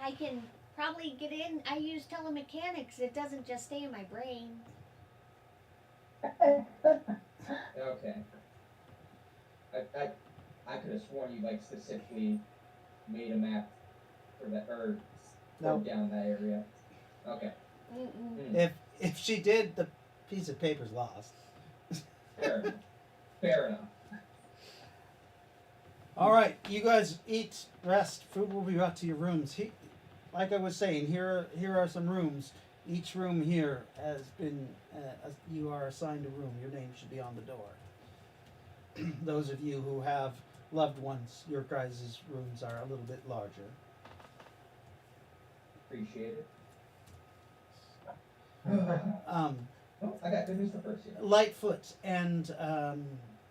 I can probably get in. I use telemechanics. It doesn't just stay in my brain.
Okay. I could have sworn you like specifically made a map for that or
Nope.
broke down that area. Okay.
Mm-mm.
If she did, the piece of paper's lost.
Fair enough. Fair enough.
All right, you guys eat, rest. Food will be brought to your rooms. Like I was saying, here are some rooms. Each room here has been you are assigned a room. Your name should be on the door. Those of you who have loved ones, your guys' rooms are a little bit larger.
Appreciate it.
Oh,
I got good news for first here.
Lightfoot and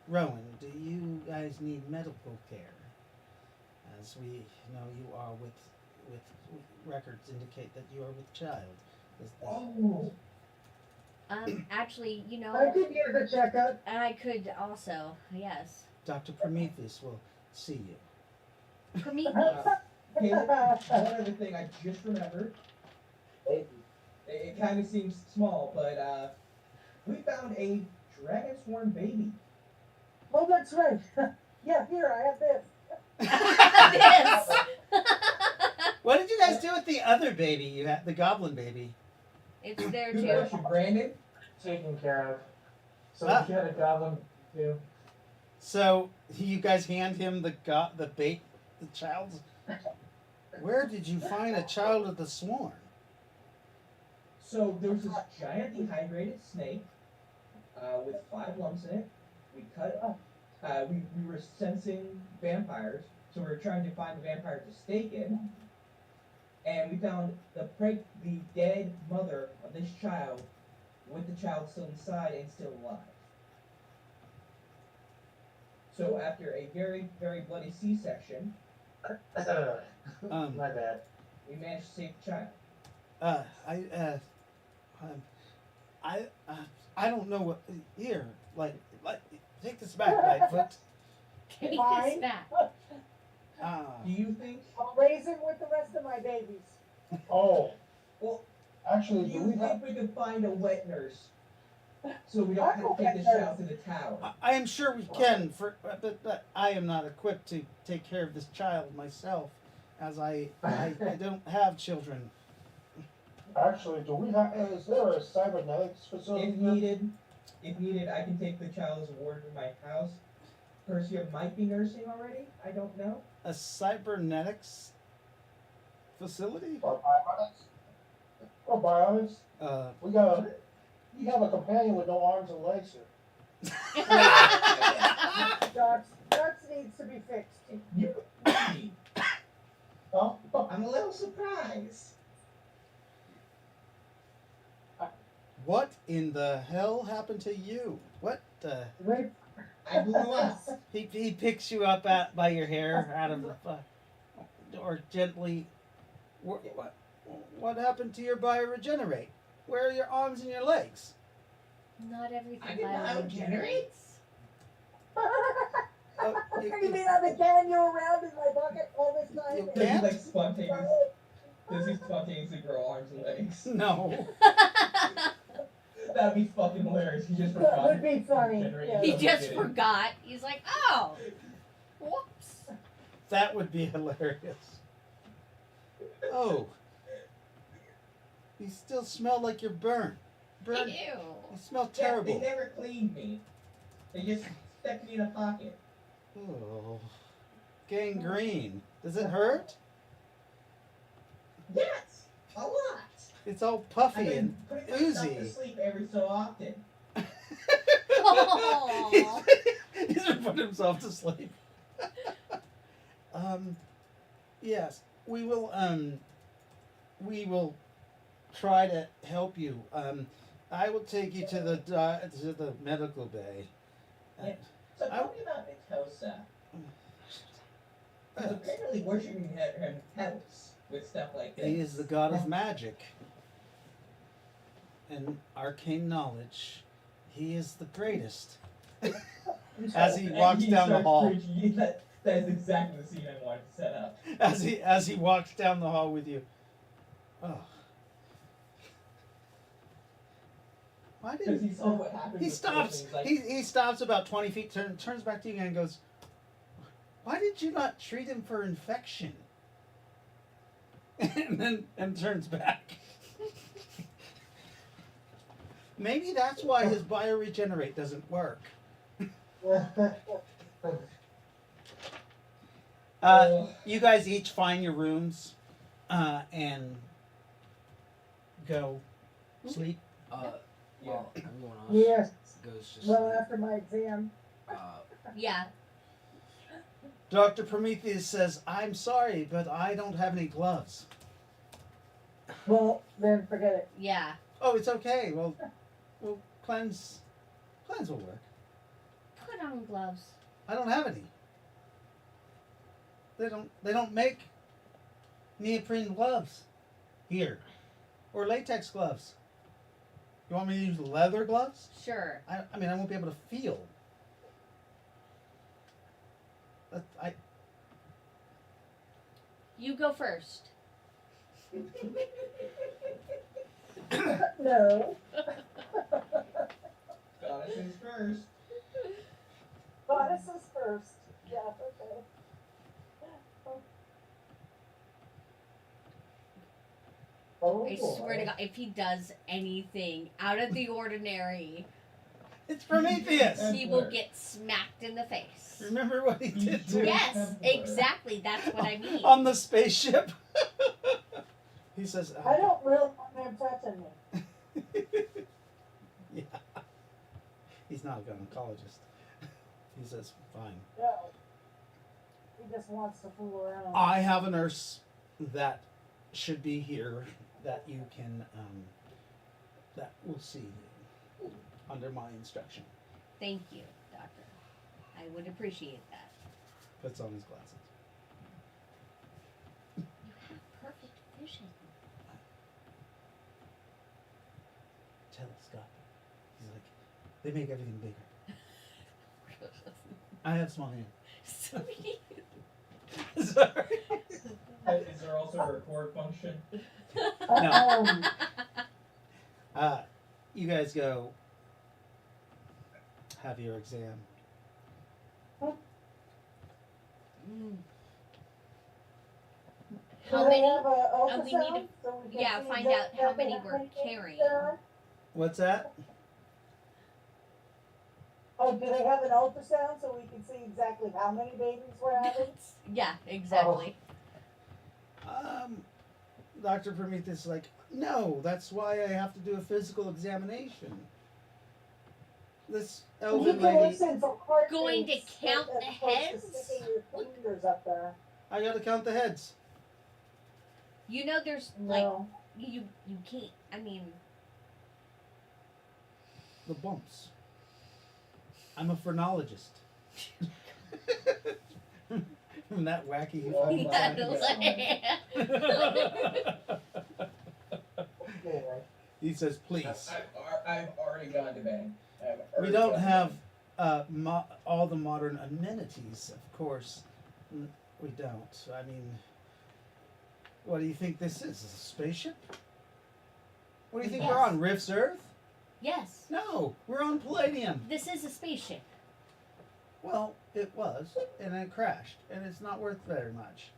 Rowan, do you guys need medical care? As we know, you are with records indicate that you are with child. Is that
Oh.
Actually, you know,
I could use a checkup.
I could also, yes.
Dr. Prometheus will see you.
Prometheus.
Caleb, one other thing I just remembered. It kind of seems small, but we found a dragon sworn baby.
Oh, that's right. Yeah, here, I have this.
This.
What did you guys do with the other baby you had, the goblin baby?
It's there
Good
too.
question, Brandon.
Taken care of. So
Ah.
if you had a goblin too.
So you guys hand him the child's. Where did you find a child of the sworn?
So there was this giant dehydrated snake with 5 lumps in it. We cut it. We were sensing vampires, so we were trying to find the vampire to stake it. And we found the dead mother of this child with the child still inside and still alive. So after a very, very bloody C-section,
Um,
My bad.
we managed to save the child.
I don't know what here. Like take this back, Lightfoot.
Take
Fine.
this back.
Do you think?
I'll raise him with the rest of my babies.
Oh,
Well,
actually,
do
do
you
we have?
think we could find a wet nurse so we don't have to take this child to the tower?
I am sure we can, but I am not equipped to take care of this child myself, as I don't have children.
Actually, do we have? Is there a cybernetics facility?
If needed, I can take the child as a ward in my house. Persia might be nursing already. I don't know.
A cybernetics facility?
Or bionics? Or bionics? We got a. You have a companion with no arms and legs here.
Ducks needs to be fixed.
You,
Huh?
I'm a little surprised.
What in the hell happened to you? What the?
Wait,
I blew up.
He picks you up by your hair out of the or gently. What happened to your bioregenerate? Where are your arms and your legs?
Not everything
I can
bioregenerates.
you mean I've been carrying you around in my bucket all this time?
You
Does he
can't?
like spontaneously grow arms and legs?
No.
That'd be fucking hilarious. He just
That
forgot.
would be funny.
Generate
Yeah.
He
some
just
shit.
forgot. He's like, oh, whoops.
That would be hilarious. Oh. You still smell like you're burnt. Burnt.
Ew.
You smell
Yeah,
terrible.
they never cleaned me. They just stuck me in a pocket.
Oh. Gangrene. Does it hurt?
Yes, a lot.
It's all
I've
puffy
been
and
putting myself to
oozy.
sleep every so often.
Aw.
He's been putting himself to sleep. Yes, we will try to help you. I will take you to the medical bay.
Yeah. So tell me about Mitosa. Because apparently worshiping him helps with stuff like this.
He is the god of magic and arcane knowledge. He is the greatest. As he
And
walks
he
down the
starts
hall.
preaching. That is exactly the scene I wanted to set up.
As he walks down the hall with you. Oh. Why
Because
didn't
he saw what happened.
he
with
stops?
Percy. He's like,
He stops about 20 feet, turns back to you and goes, "Why did you not treat him for infection?" and turns back. Maybe that's why his bioregenerate doesn't work. You guys each find your rooms and go sleep.
Well, everyone else
Yes.
goes to
Well,
sleep.
after my exam.
Yeah.
Dr. Prometheus says, "I'm sorry, but I don't have any gloves."
Well, then forget it.
Yeah.
Oh, it's okay. Well, cleanse will work.
Put on gloves.
I don't have any. They don't make neoprene gloves here, or latex gloves. You want me to use leather gloves?
Sure.
I mean, I won't be able to feel.
You go first.
No.
Goddesses first.
Goddesses first. Yeah, okay.
I swear to God, if he does anything out of the ordinary,
It's Prometheus.
he will get smacked in the face.
Remember what he did to
Yes, exactly. That's what I mean.
on the spaceship. He says,
I don't really want him touching me.
Yeah. He's not a gynecologist. He says, "Fine."
No. He just wants to fool around.
I have a nurse that should be here that you can that will see you under my instruction.
Thank you, Doctor. I would appreciate that.
Puts on his glasses.
You have perfect vision.
Telescopic. He's like, they make everything bigger. I have small hands.
Sweet.
Sorry.
Is there also a record function?
Um,
You guys go have your exam.
Mm.
do
How
they
many?
have a
we need to-
ultrasound so we can
yeah,
see
find
exactly
out how many
how
we're
babies
carrying.
there are?
What's that?
Oh, do they have an ultrasound so we can see exactly how many babies we're having?
Yeah, exactly.
Dr. Prometheus is like, no, that's why I have to do a physical examination. This
You
elven
can
lady,
listen for heartbeats
Going to count
as
the
opposed to
heads?
sticking your fingers up there.
I gotta count the heads.
You know, there's like
No.
you can't. I mean,
The bumps. I'm a phrenologist. From that wacky
Oh
fucking
my
time.
Okay, right.
He says, please.
I've already gone to bed.
We don't have all the modern amenities, of course. We don't. I mean, what do you think this is? A spaceship? What do you think we're
Yes.
on? Rift's Earth?
yes,
No, we're on Palladium.
this is a spaceship.
Well, it was, and it crashed, and it's not worth very much.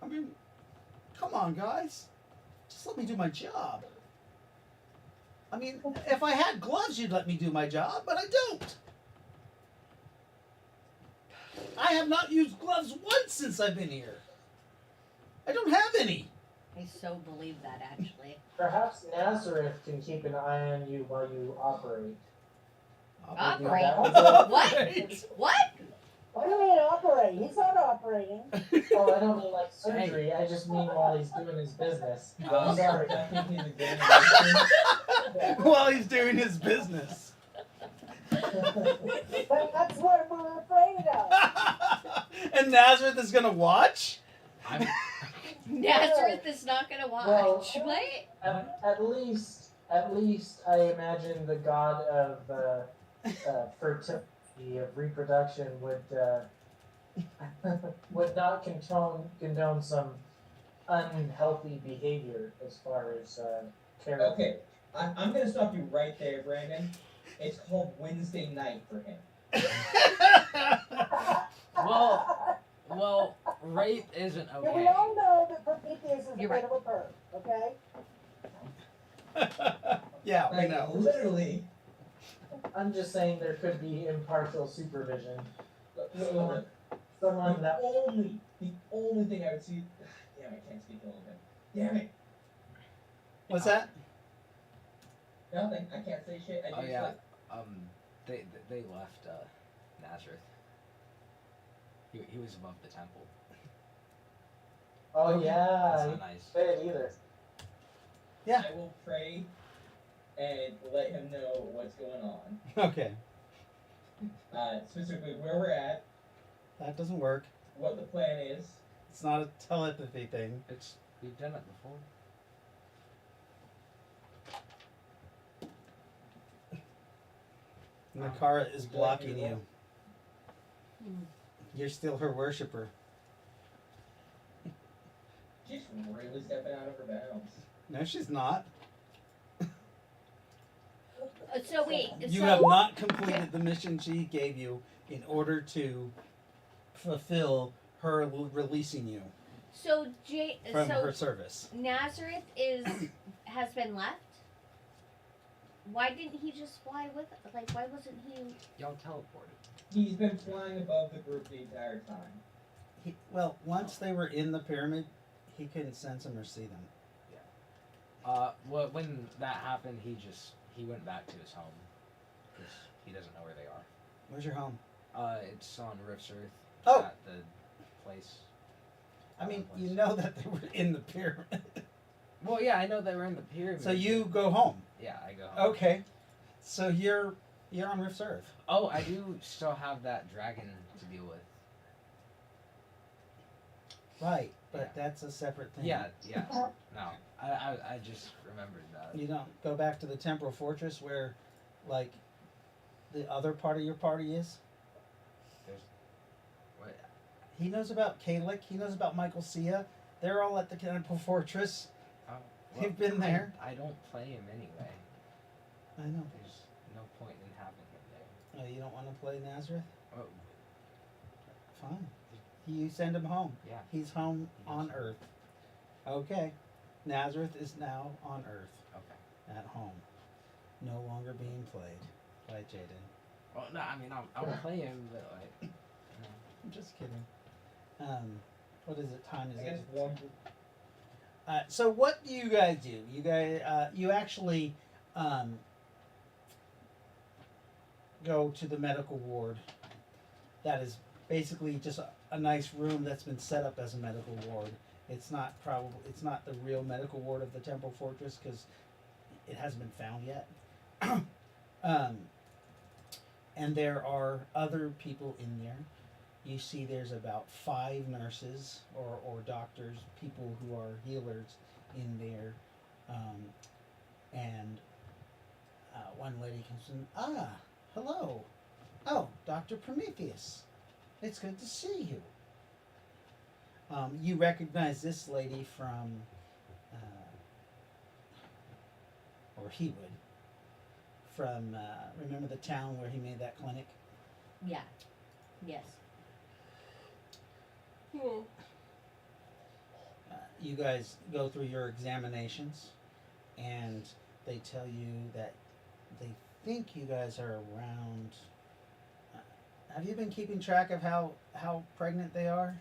I mean, come on, guys. Just let me do my job. I mean, if I had gloves, you'd let me do my job, but I don't. I have not used gloves once since I've been here. I don't have any.
I so believe that actually.
Perhaps Nazareth can keep an eye on you while you operate.
Operate?
What?
What?
What do you mean operate? He's not operating.
Oh, I don't mean like surgery. I just mean while he's doing his business. Sorry.
I think he's examining.
While he's doing his business.
But that's what we're afraid of.
And Nazareth is gonna watch?
I'm,
Nazareth is not gonna watch.
Well-
What?
At least, I imagine the god of fertility, of reproduction, would not condone some unhealthy behavior as far as care.
Okay, I'm gonna stop you right there, Brandon. It's called Wednesday night for him.
well, rape isn't
Yeah, we
okay.
all know that Prometheus is
You're
a
right.
bit of a perv, okay?
Yeah, we
Like,
know.
literally.
I'm just saying there could be impartial supervision.
Look,
Someone that
the only thing I would see. Damn, I can't speak a little bit. Damn it.
What's that?
Nothing. I can't say shit. I
Oh
just
yeah.
like,
They left Nazareth. He was above the temple.
Oh
That's
yeah,
not nice.
say it either.
Yeah.
I will pray and let him know what's going on.
Okay.
Specifically where we're at,
That doesn't work.
what the plan is.
It's not a telepathy thing.
We've done it before.
Nakara is blocking you.
Hmm.
You're still her worshiper.
She's really stepping out of her bounds.
No, she's not.
So wait.
You
so
have not completed the mission she gave you in order to fulfill her releasing you
so
from her service.
Nazareth has been left. Why didn't he just fly with? Like, why wasn't he?
Y'all teleported.
He's been flying above the group the entire time.
Well, once they were in the pyramid, he couldn't sense them or see them.
Well, when that happened, he went back to his home because he doesn't know where they are.
Where's your home?
It's on Rift's Earth.
Oh.
At the place.
I mean,
Place.
you know that they were in the pyramid.
Well, yeah, I know they were in the pyramid.
So you go home.
Yeah, I go home.
Okay. So you're on Rift's Earth.
Oh, I do still have that dragon to deal with.
Right, but
Yeah.
that's a separate thing.
Yeah. No, I just remembered that.
You don't go back to the temporal fortress where, like, the other part of your party is? He knows about Kalik. He knows about Michael Sia. They're all at the Temple Fortress.
Oh,
You've been there.
I don't play him anyway.
I know.
There's no point in having him there.
Oh, you don't want to play Nazareth?
Oh,
Fine. You send him home.
yeah.
He's home on Earth. Okay. Nazareth is now on Earth.
Okay.
At home. No longer being played by Jaden.
Well, no, I mean, I'll play him, but like,
I'm just kidding. What is it? Time is
I guess
it?
one.
So what do you guys do? You guys, you actually go to the medical ward. That is basically just a nice room that's been set up as a medical ward. It's not the real medical ward of the Temple Fortress because it hasn't been found yet. And there are other people in there. You see there's about 5 nurses or doctors, people who are healers in there. And one lady comes in, hello. Oh, Dr. Prometheus. It's good to see you. You recognize this lady from, or he would, from, remember the town where he made that clinic?
Yeah. Yes.
You guys go through your examinations, and they tell you that they think you guys are around. Have you been keeping track of how pregnant they are?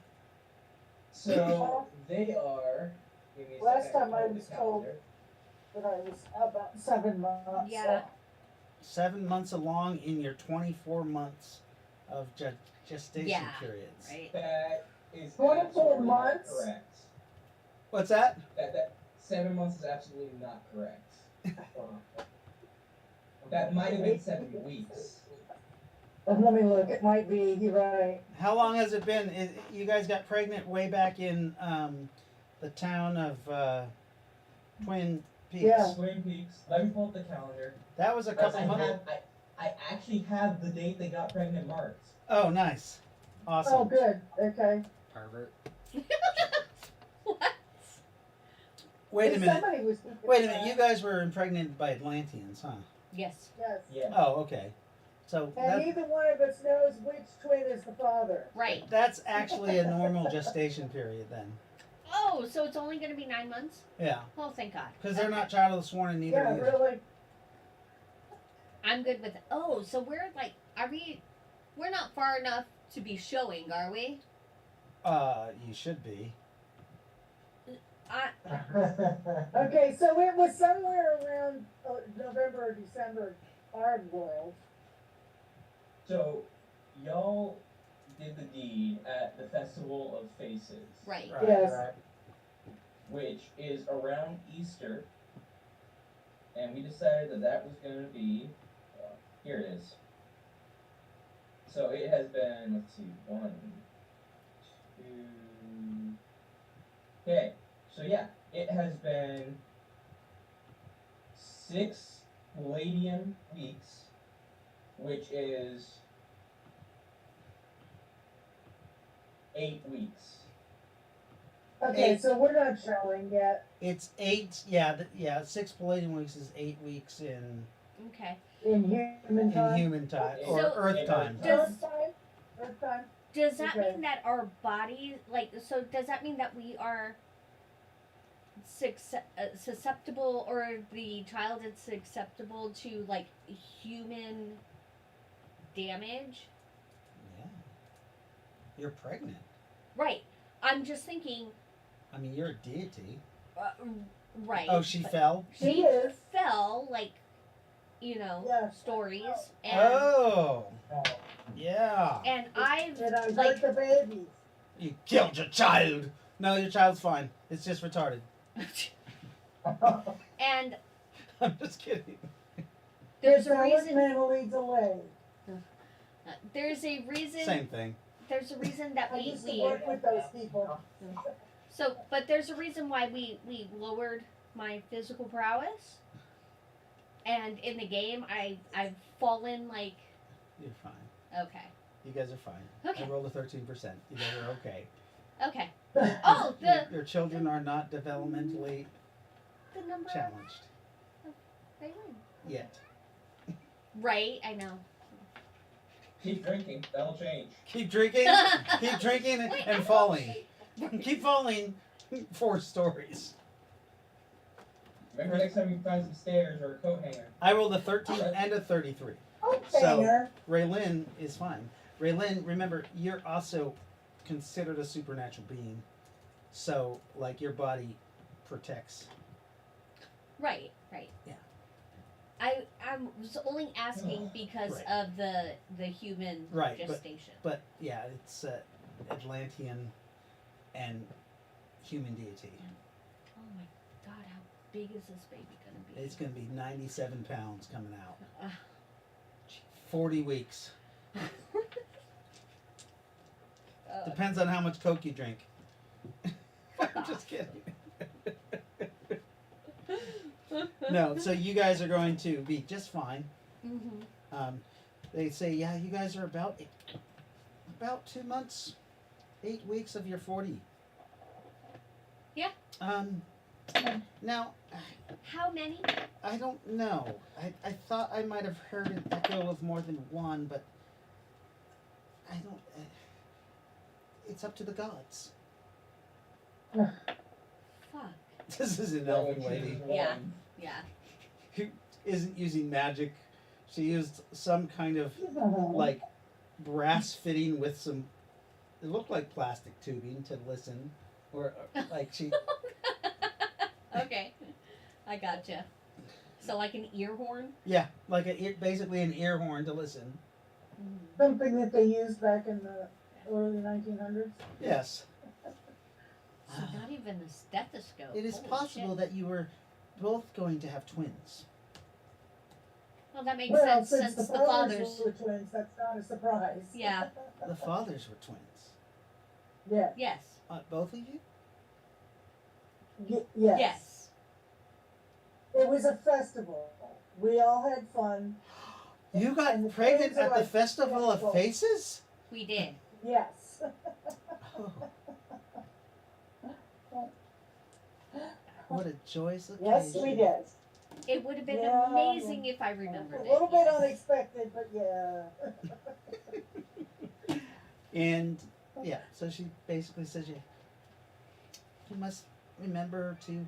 So they are. Give me a
Last
second,
time I
pull the
was told-
calendar.
But I was about 7 months.
Yeah.
7 months along in your 24 months of gestation
Yeah.
periods.
Right.
That is
24
absolutely not
months?
correct.
What's that?
That 7 months is absolutely not correct. That might have been 7 weeks.
Let me look, it might be, you're right.
How long has it been? You guys got pregnant way back in the town of Twin Peaks.
Yeah.
Twin Peaks. Let me pull up the calendar.
That was a couple months.
I actually have the date they got pregnant marked.
Oh, nice. Awesome.
Oh, good, okay.
Pervert.
What?
Wait a
If
minute.
somebody was keeping
Wait a minute.
track.
You guys were impregnated by Atlanteans, huh?
Yes.
Yes.
Yeah.
Oh, okay. So
And
that,
neither one of us knows which twin is the father.
Right.
that's actually a normal gestation period then.
Oh, so it's only going to be 9 months?
Yeah.
Oh, thank God.
Because they're
Okay.
not childless sworn and neither
Yeah,
are you.
really.
I'm good with it. Oh, so we're like, we're not far enough to be showing, are we?
You should be.
Okay, so it was somewhere around November or December, our world.
So, y'all did the deed at the Festival of Faces.
Right.
Right.
Yes.
Right.
Which is around Easter. And we decided that that was going to be, here it is. So it has been, let's see, 1, 2, okay, so yeah, it has been 6 Palladian weeks, which is 8 weeks.
Okay,
Eight.
so we're not showing yet
It's 8. Yeah. 6 Palladian weeks is 8 weeks in
Okay.
in human time.
human time or
So-
Earth time.
Does-
Earth time? Earth time?
Does that
Okay.
mean that our bodies, so does that mean that we are susceptible, or the child is susceptible to, like, human damage?
Yeah. You're pregnant.
Right. I'm just thinking,
I mean, you're a deity.
right.
Oh, she
but
fell.
She is.
fell, like,
Yes.
stories. And,
Oh. Yeah.
and I've,
And I
like,
hurt the babies.
You killed your child. No, your child's fine. It's just retarded.
and
I'm just kidding.
there's a
Developmentally
reason,
delayed.
there's a reason,
Same thing.
there's a reason that
I
we,
used to work with those people.
So, but there's a reason why we lowered my physical prowess. And in the game, I've fallen, like,
You're fine.
okay.
You guys are fine.
Okay.
I rolled a 13%. You guys are okay.
Okay. Oh,
Your children are not developmentally
the number
challenged
of Raylene.
yet.
Right, I know.
Keep drinking. That'll change.
Keep drinking, keep drinking, and falling. Keep falling 4 stories.
Remember next time you find some stairs or a coat hanger.
I rolled a 13 and a 33.
Okay,
So-
there.
Raylin is fine. Raylin, remember, you're also considered a supernatural being. So, like, your body protects.
Right.
Yeah.
I was only asking because
Right.
of the human
Right, but-
gestation.
But, yeah, it's Atlantean and human deity.
Oh my God, how big is this baby gonna be?
It's going to be 97 pounds coming out.
Ah.
40 weeks.
Uh,
Depends on how much Coke you drink. I'm just kidding. No, so you guys are going to be just fine.
mhm.
They say, yeah, you guys are about 2 months, 8 weeks of your 40.
Yeah.
Now,
How many?
I don't know. I thought I might have heard it go with more than one, but I don't. It's up to the gods.
Fuck.
This is an
No
elfin
one
lady
chooses
Yeah.
one.
Yeah.
who isn't using magic. She used some kind of like brass fitting with some. It looked like plastic tubing to listen, or like she.
Okay. I gotcha. So like an ear horn?
Yeah, like basically an ear horn to listen.
Something that they used back in the early 1900s.
Yes.
So not even a stethoscope.
It is
Holy
possible
shit.
that you were both going to have twins.
Well, that makes
Well,
sense
since
since
the
the
fathers
fathers.
were twins, that's not a surprise.
Yeah.
The fathers were twins.
Yeah.
Yes.
Both of you?
Yes.
Yes.
It was a festival. We all had fun.
You
And
got
the
pregnant
twins are
at the
like
Festival of
identical.
Faces?
We did.
Yes.
Oh. What a joyous occasion.
Yes, we did.
It would have been
Yeah.
amazing if I remembered
A
it.
little bit
yes.
unexpected, but yeah.
And yeah, so she basically says you must remember to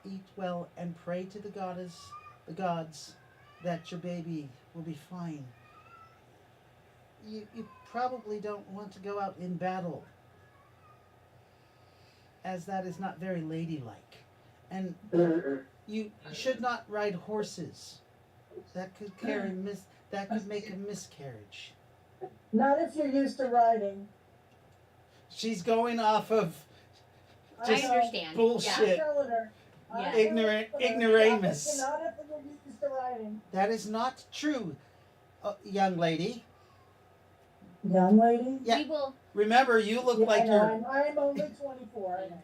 eat well and pray to the gods that your baby will be fine. You probably don't want to go out in battle, as that is not very ladylike. And you should not ride horses. That could make a miscarriage.
Not if you're used to riding.
She's going off of
I
Just
understand.
I'm
bullshit.
telling her. I'm
Yeah.
telling her,
Ignoramus.
Not if you're used to riding.
That is not true, young lady.
Young lady?
Yeah.
We will.
Remember, you look
Yeah,
like
I know,
you're
I'm only 24. I know.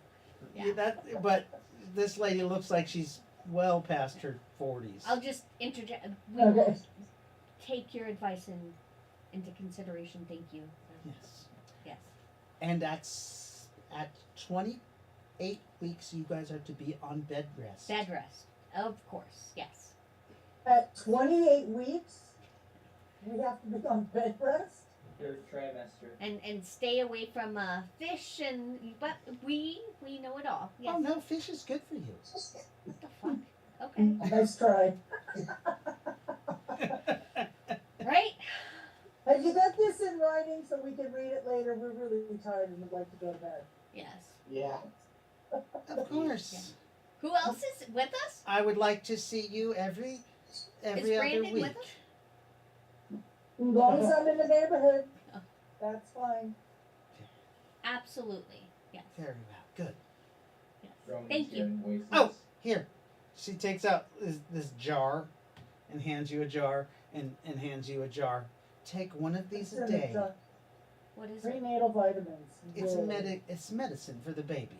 Yeah.
but this lady looks like she's well past her 40s.
I'll just interject. We
Okay.
will take your advice into consideration. Thank you.
Yes.
Yes.
And at 28 weeks, you guys are to be on bed rest.
Bed rest. Of course. Yes.
At 28 weeks, we have to be on bed rest?
Third trimester.
And stay away from fish but we know it all. Yes.
Oh no, fish is good for you.
What the fuck? Okay.
Nice try.
Right?
Have you got this in writing so we can read it later? We're really tired and would like to go to bed.
Yes.
Yeah.
Of course.
Who else is with us?
I would like to see you every
Is
other
Brandon
week.
with us?
As long as I'm in the neighborhood,
Oh.
that's fine.
Absolutely. Yes.
Very well. Good.
Yes.
Throwing
Thank
these
you.
invoices.
Oh. Here. She takes out this jar and hands you a jar and hands you a jar. Take one of these a
It's in
day.
the
What is it?
prenatal vitamins.
It's
Really.
it's medicine for the baby.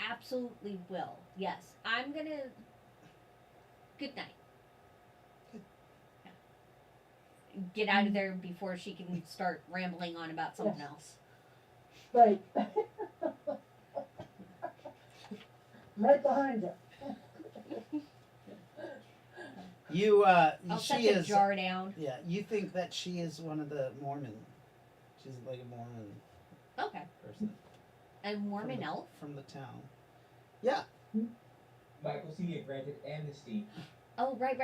Absolutely will. Yes. I'm gonna. Good night.
Good.
Yeah. get out of there before she can start rambling on about something else.
Right. Right behind you.
You
I'll
she
set the
is
jar down.
yeah. You think that she is one of the Mormon? She's like a Mormon
Okay.
person
A Mormon
from the,
elf?
from the town. Yeah.
Michael C. granted amnesty.
Oh, right.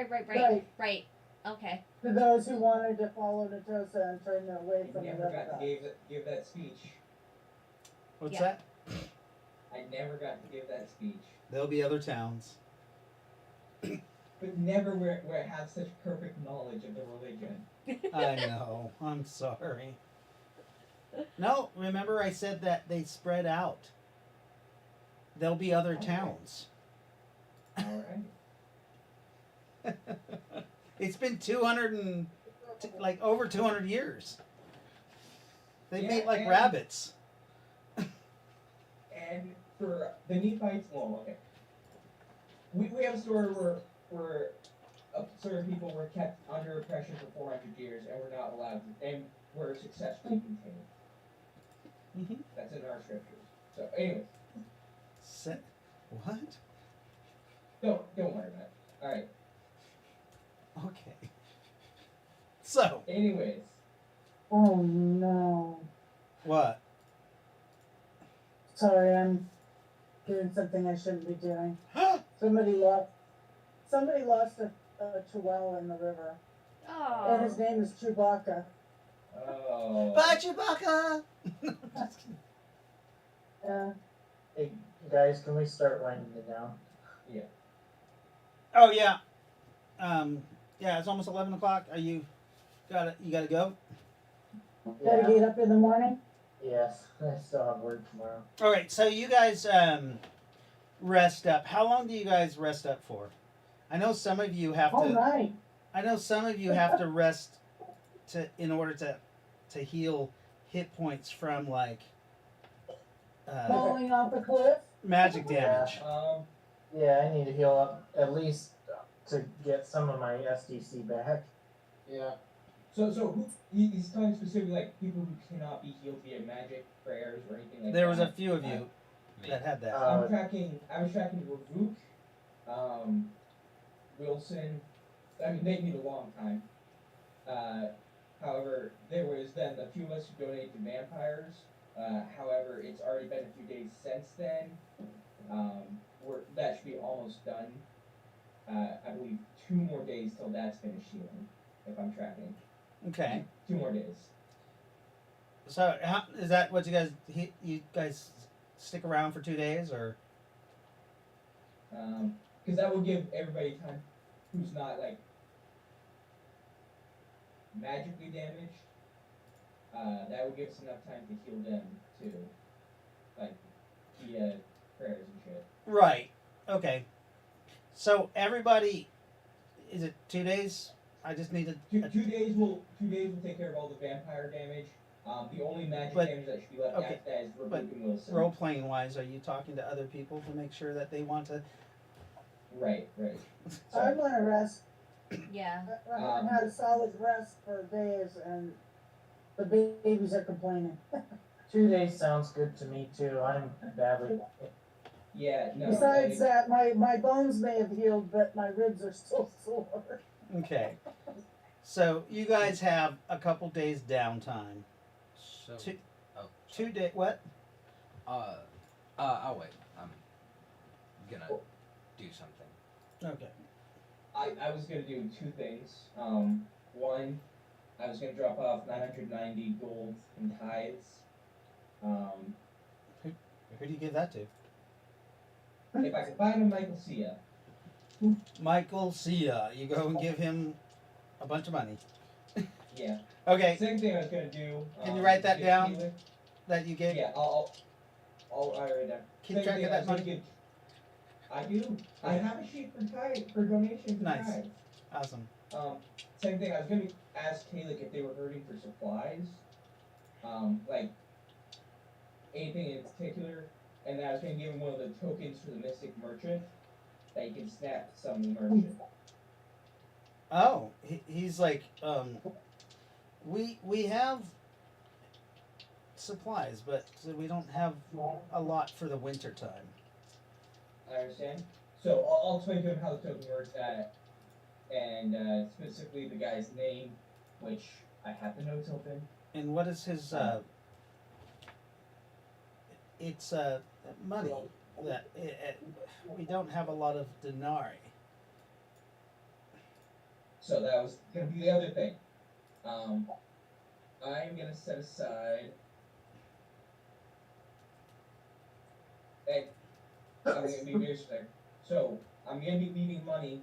Right.
Okay.
To those who wanted to follow Natosa and turn away
I
from the
never got to
reptile.
give that speech.
What's
Yeah.
that?
I never got to give that speech.
There'll be other towns.
But never where I have such perfect knowledge of the religion.
I know. I'm sorry. No, remember I said that they spread out. There'll be other
Okay.
towns.
Alright.
It's been 200 and like over 200 years. They
Yeah,
made like
and-
rabbits.
And for the Nephites, well, okay. We have a story where certain people were kept under oppression for 400 years and were not allowed to, and were successfully contained.
Mhm.
That's in our scriptures. So, anyways,
What?
don't worry about it. Alright.
Okay. So,
Anyways,
Oh no.
what?
Sorry, I'm doing something I shouldn't be doing. Somebody lost a chihuahua in the river. And his
Oh.
name is Chewbacca.
oh.
Bye, Chewbacca!
Yeah.
Hey, guys, can we start winding it down?
Oh, yeah. Yeah, it's almost 11 o'clock. Are you gotta go?
Gotta get up in the morning.
Yes, I still have work tomorrow.
All right, so you guys rest up. How long do you guys rest up for? I know some of you have
All
to.
right.
I know some of you have to rest in order to heal hit points from like
Falling off a cliff.
magic damage.
Yeah, I need to heal up at least to get some of my SDC back.
Yeah.
So he's talking specifically like people who cannot be healed via magic, prayers, or anything like
There
that.
was a few of you
Me.
that had that.
I was tracking Ravuk, Wilson. I mean, they need a long time. However, there was then a few of us who donated to vampires. However, it's already been a few days since then. That should be almost done. I believe 2 more days till that's finished healing, if I'm tracking.
Okay.
2 more days.
So is that what you guys stick around for 2 days or?
Because that will give everybody time who's not like magically damaged. That would give us enough time to heal them too, like via prayers and shit.
Right. Okay. So everybody, is it 2 days? I just need to.
2 days will take care of all the vampire damage. The only magic
But-
damage that should be left
okay,
after that is Ravuk
but
and Wilson.
Role playing wise, are you talking to other people to make sure that they want to?
Right.
I
Sorry.
want to rest.
Yeah.
I haven't had a solid rest for days, and the babies are complaining.
2 days sounds good to me too. I'm badly.
Yeah. No.
Besides that, my bones may have healed, but my ribs are still sore.
Okay. So you guys have a couple days downtime.
So.
Two-
Oh.
2 day what?
I'll wait. I'm gonna do something.
Okay.
I was gonna do 2 things. One, I was gonna drop off 990 gold in tithes.
Who do you give that to?
If I could find a Michael Cia.
Michael Cia. You go and give him a bunch of money.
Yeah.
Okay.
Second thing I was gonna do.
Can you write that
give
down?
Felix-
That you gave.
Yeah, I'll write it down.
Keep
Second
track
thing
of
I
that
was gonna
money.
give- I do. I have a sheet for donation for
Nice.
tithes.
Awesome.
Second thing, I was gonna ask Kalik if they were hurting for supplies. Like anything in particular, and then I was gonna give him one of the tokens for the Mystic Merchant that you can snap to some merchant.
Oh, he's like We have supplies, but we don't have a lot for the winter time.
I understand. So I'll explain to him how the token works, and specifically the guy's name, which I have the notes open.
And what is his? It's money that we don't have a lot of denarii.
So that was gonna be the other thing. I'm gonna set aside. And I'm gonna be very specific. So I'm gonna be leaving money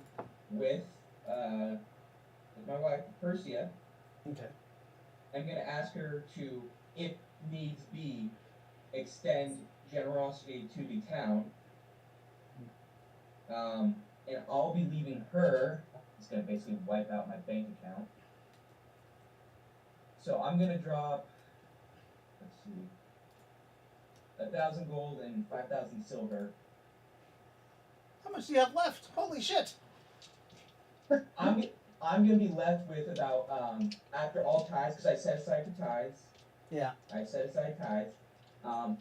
with my wife Persia.
Okay.
I'm gonna ask her to, if needs be, extend generosity to the town. And I'll be leaving her. It's gonna basically wipe out my bank account. So I'm gonna drop, let's see, 1,000 gold and 5,000 silver.
How much do you have left? Holy shit!
I'm gonna be left with about after all tithes, because I set aside for tithes.
Yeah.
I set aside tithes.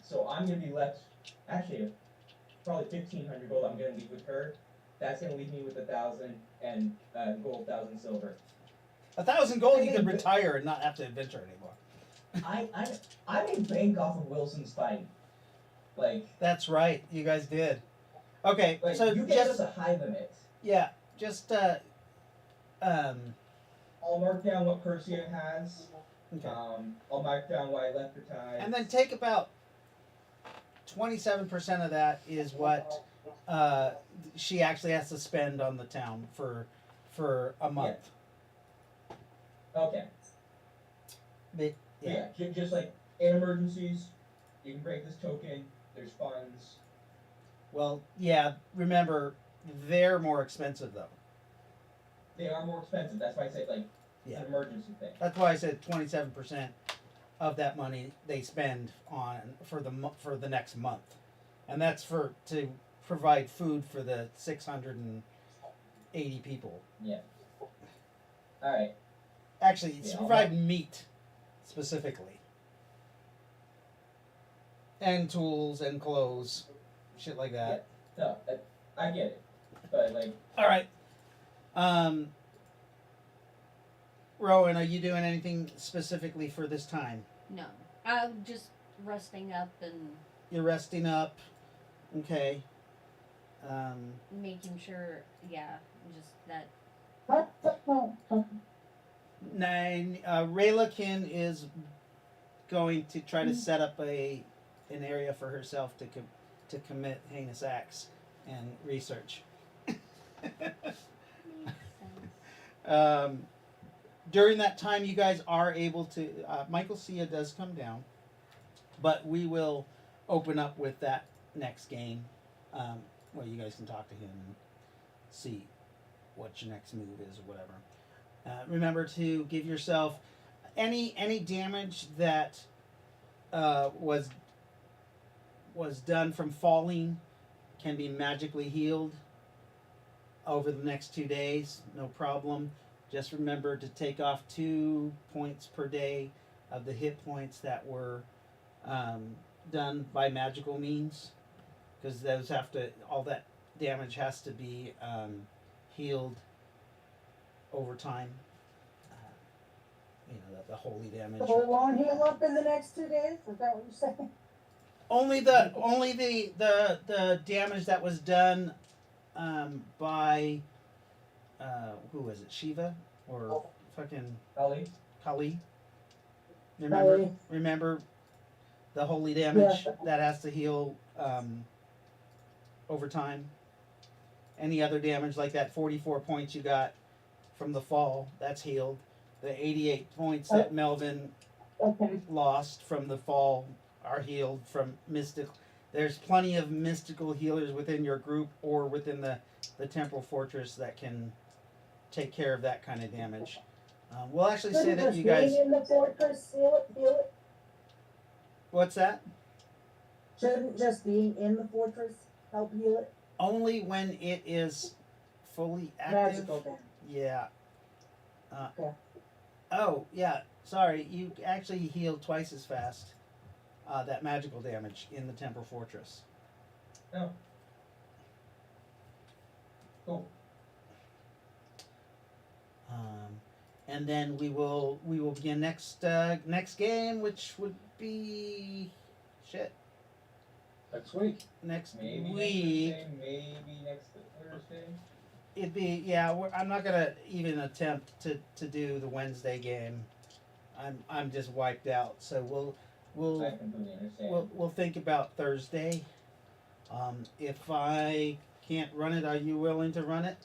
So I'm gonna be left, actually, probably 1,500 gold. I'm gonna leave with her. That's gonna leave me with 1,000 and gold, 1,000 silver.
1,000 gold, you could retire and not have to adventure anymore.
I made bank off of Wilson's fight. Like
That's right. You guys did. Okay, so
you gave us
just
a high limit.
yeah, just
I'll mark down what Persia has.
okay.
I'll mark down what I left for tithes.
And then take about 27% of that is what she actually has to spend on the town for a month.
Okay.
But, yeah.
Just like in emergencies, you can break this token. There's funds.
Well, yeah. Remember, they're more expensive though.
They are more expensive. That's why I said like
Yeah.
it's an emergency thing.
That's why I said 27% of that money they spend on for the next month, and that's to provide food for the 680 people.
Yeah. All right.
Actually, it's
Yeah,
to provide meat specifically, and tools and clothes, shit like that.
No, I get it, but like
All right. Rowan, are you doing anything specifically for this time?
No, I'm just resting up and
You're resting up. Okay.
making sure. Yeah, just that.
Raylakin is going to try to set up an area for herself to commit heinous acts and research. During that time, you guys are able to. Michael Sia does come down, but we will open up with that next game, where you guys can talk to him and see what your next move is or whatever. Remember to give yourself any damage that was done from falling can be magically healed over the next 2 days, no problem. Just remember to take off 2 points per day of the hit points that were done by magical means, because those all that damage has to be healed over time. The holy damage.
So it won't heal up in the next 2 days? Is that what you're saying?
Only the damage that was done by who was it? Shiva or fucking Kali? Remember the holy damage that has to heal over time. Any other damage like that 44 points you got from the fall, that's healed. The 88 points that Melvin lost from the fall are healed from mystical. There's plenty of mystical healers within your group or within the temple fortress that can take care of that kind of damage. We'll actually say that you guys.
Being in the fortress heal it?
What's that?
Shouldn't just being in the fortress help heal it?
Only when it is fully active.
Magical then.
Yeah.
Okay.
Oh, yeah. Sorry, you actually heal twice as fast. That magical damage in the Temple Fortress.
Oh. Cool.
And then we will begin next game, which would be
Next week.
next
Maybe
week.
next Thursday, maybe next Thursday.
It'd be I'm not gonna even attempt to do the Wednesday game. I'm just wiped out. So we'll
I completely understand.
we'll think about Thursday. If I can't run it, are you willing to run it?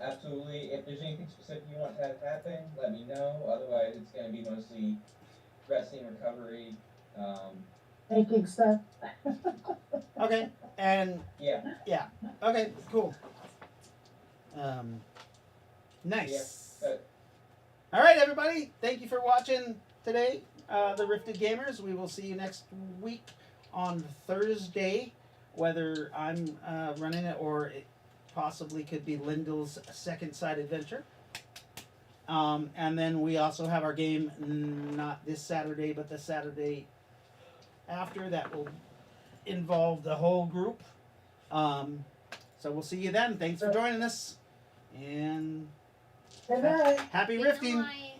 Absolutely. If there's anything specific you want to have happen, let me know. Otherwise, it's going to be mostly resting, recovery.
Taking stuff.
Okay. And
Yeah.
okay, cool. Nice.
Yeah,
All right, everybody. Thank you for watching today, the Rifted Gamers. We will see you next week on Thursday, whether I'm running it or it possibly could be Lyndall's second side adventure. And then we also have our game not this Saturday, but the Saturday after that will involve the whole group. So we'll see you then. Thanks for joining us. And
Good night.
happy
Good
rifting.
night.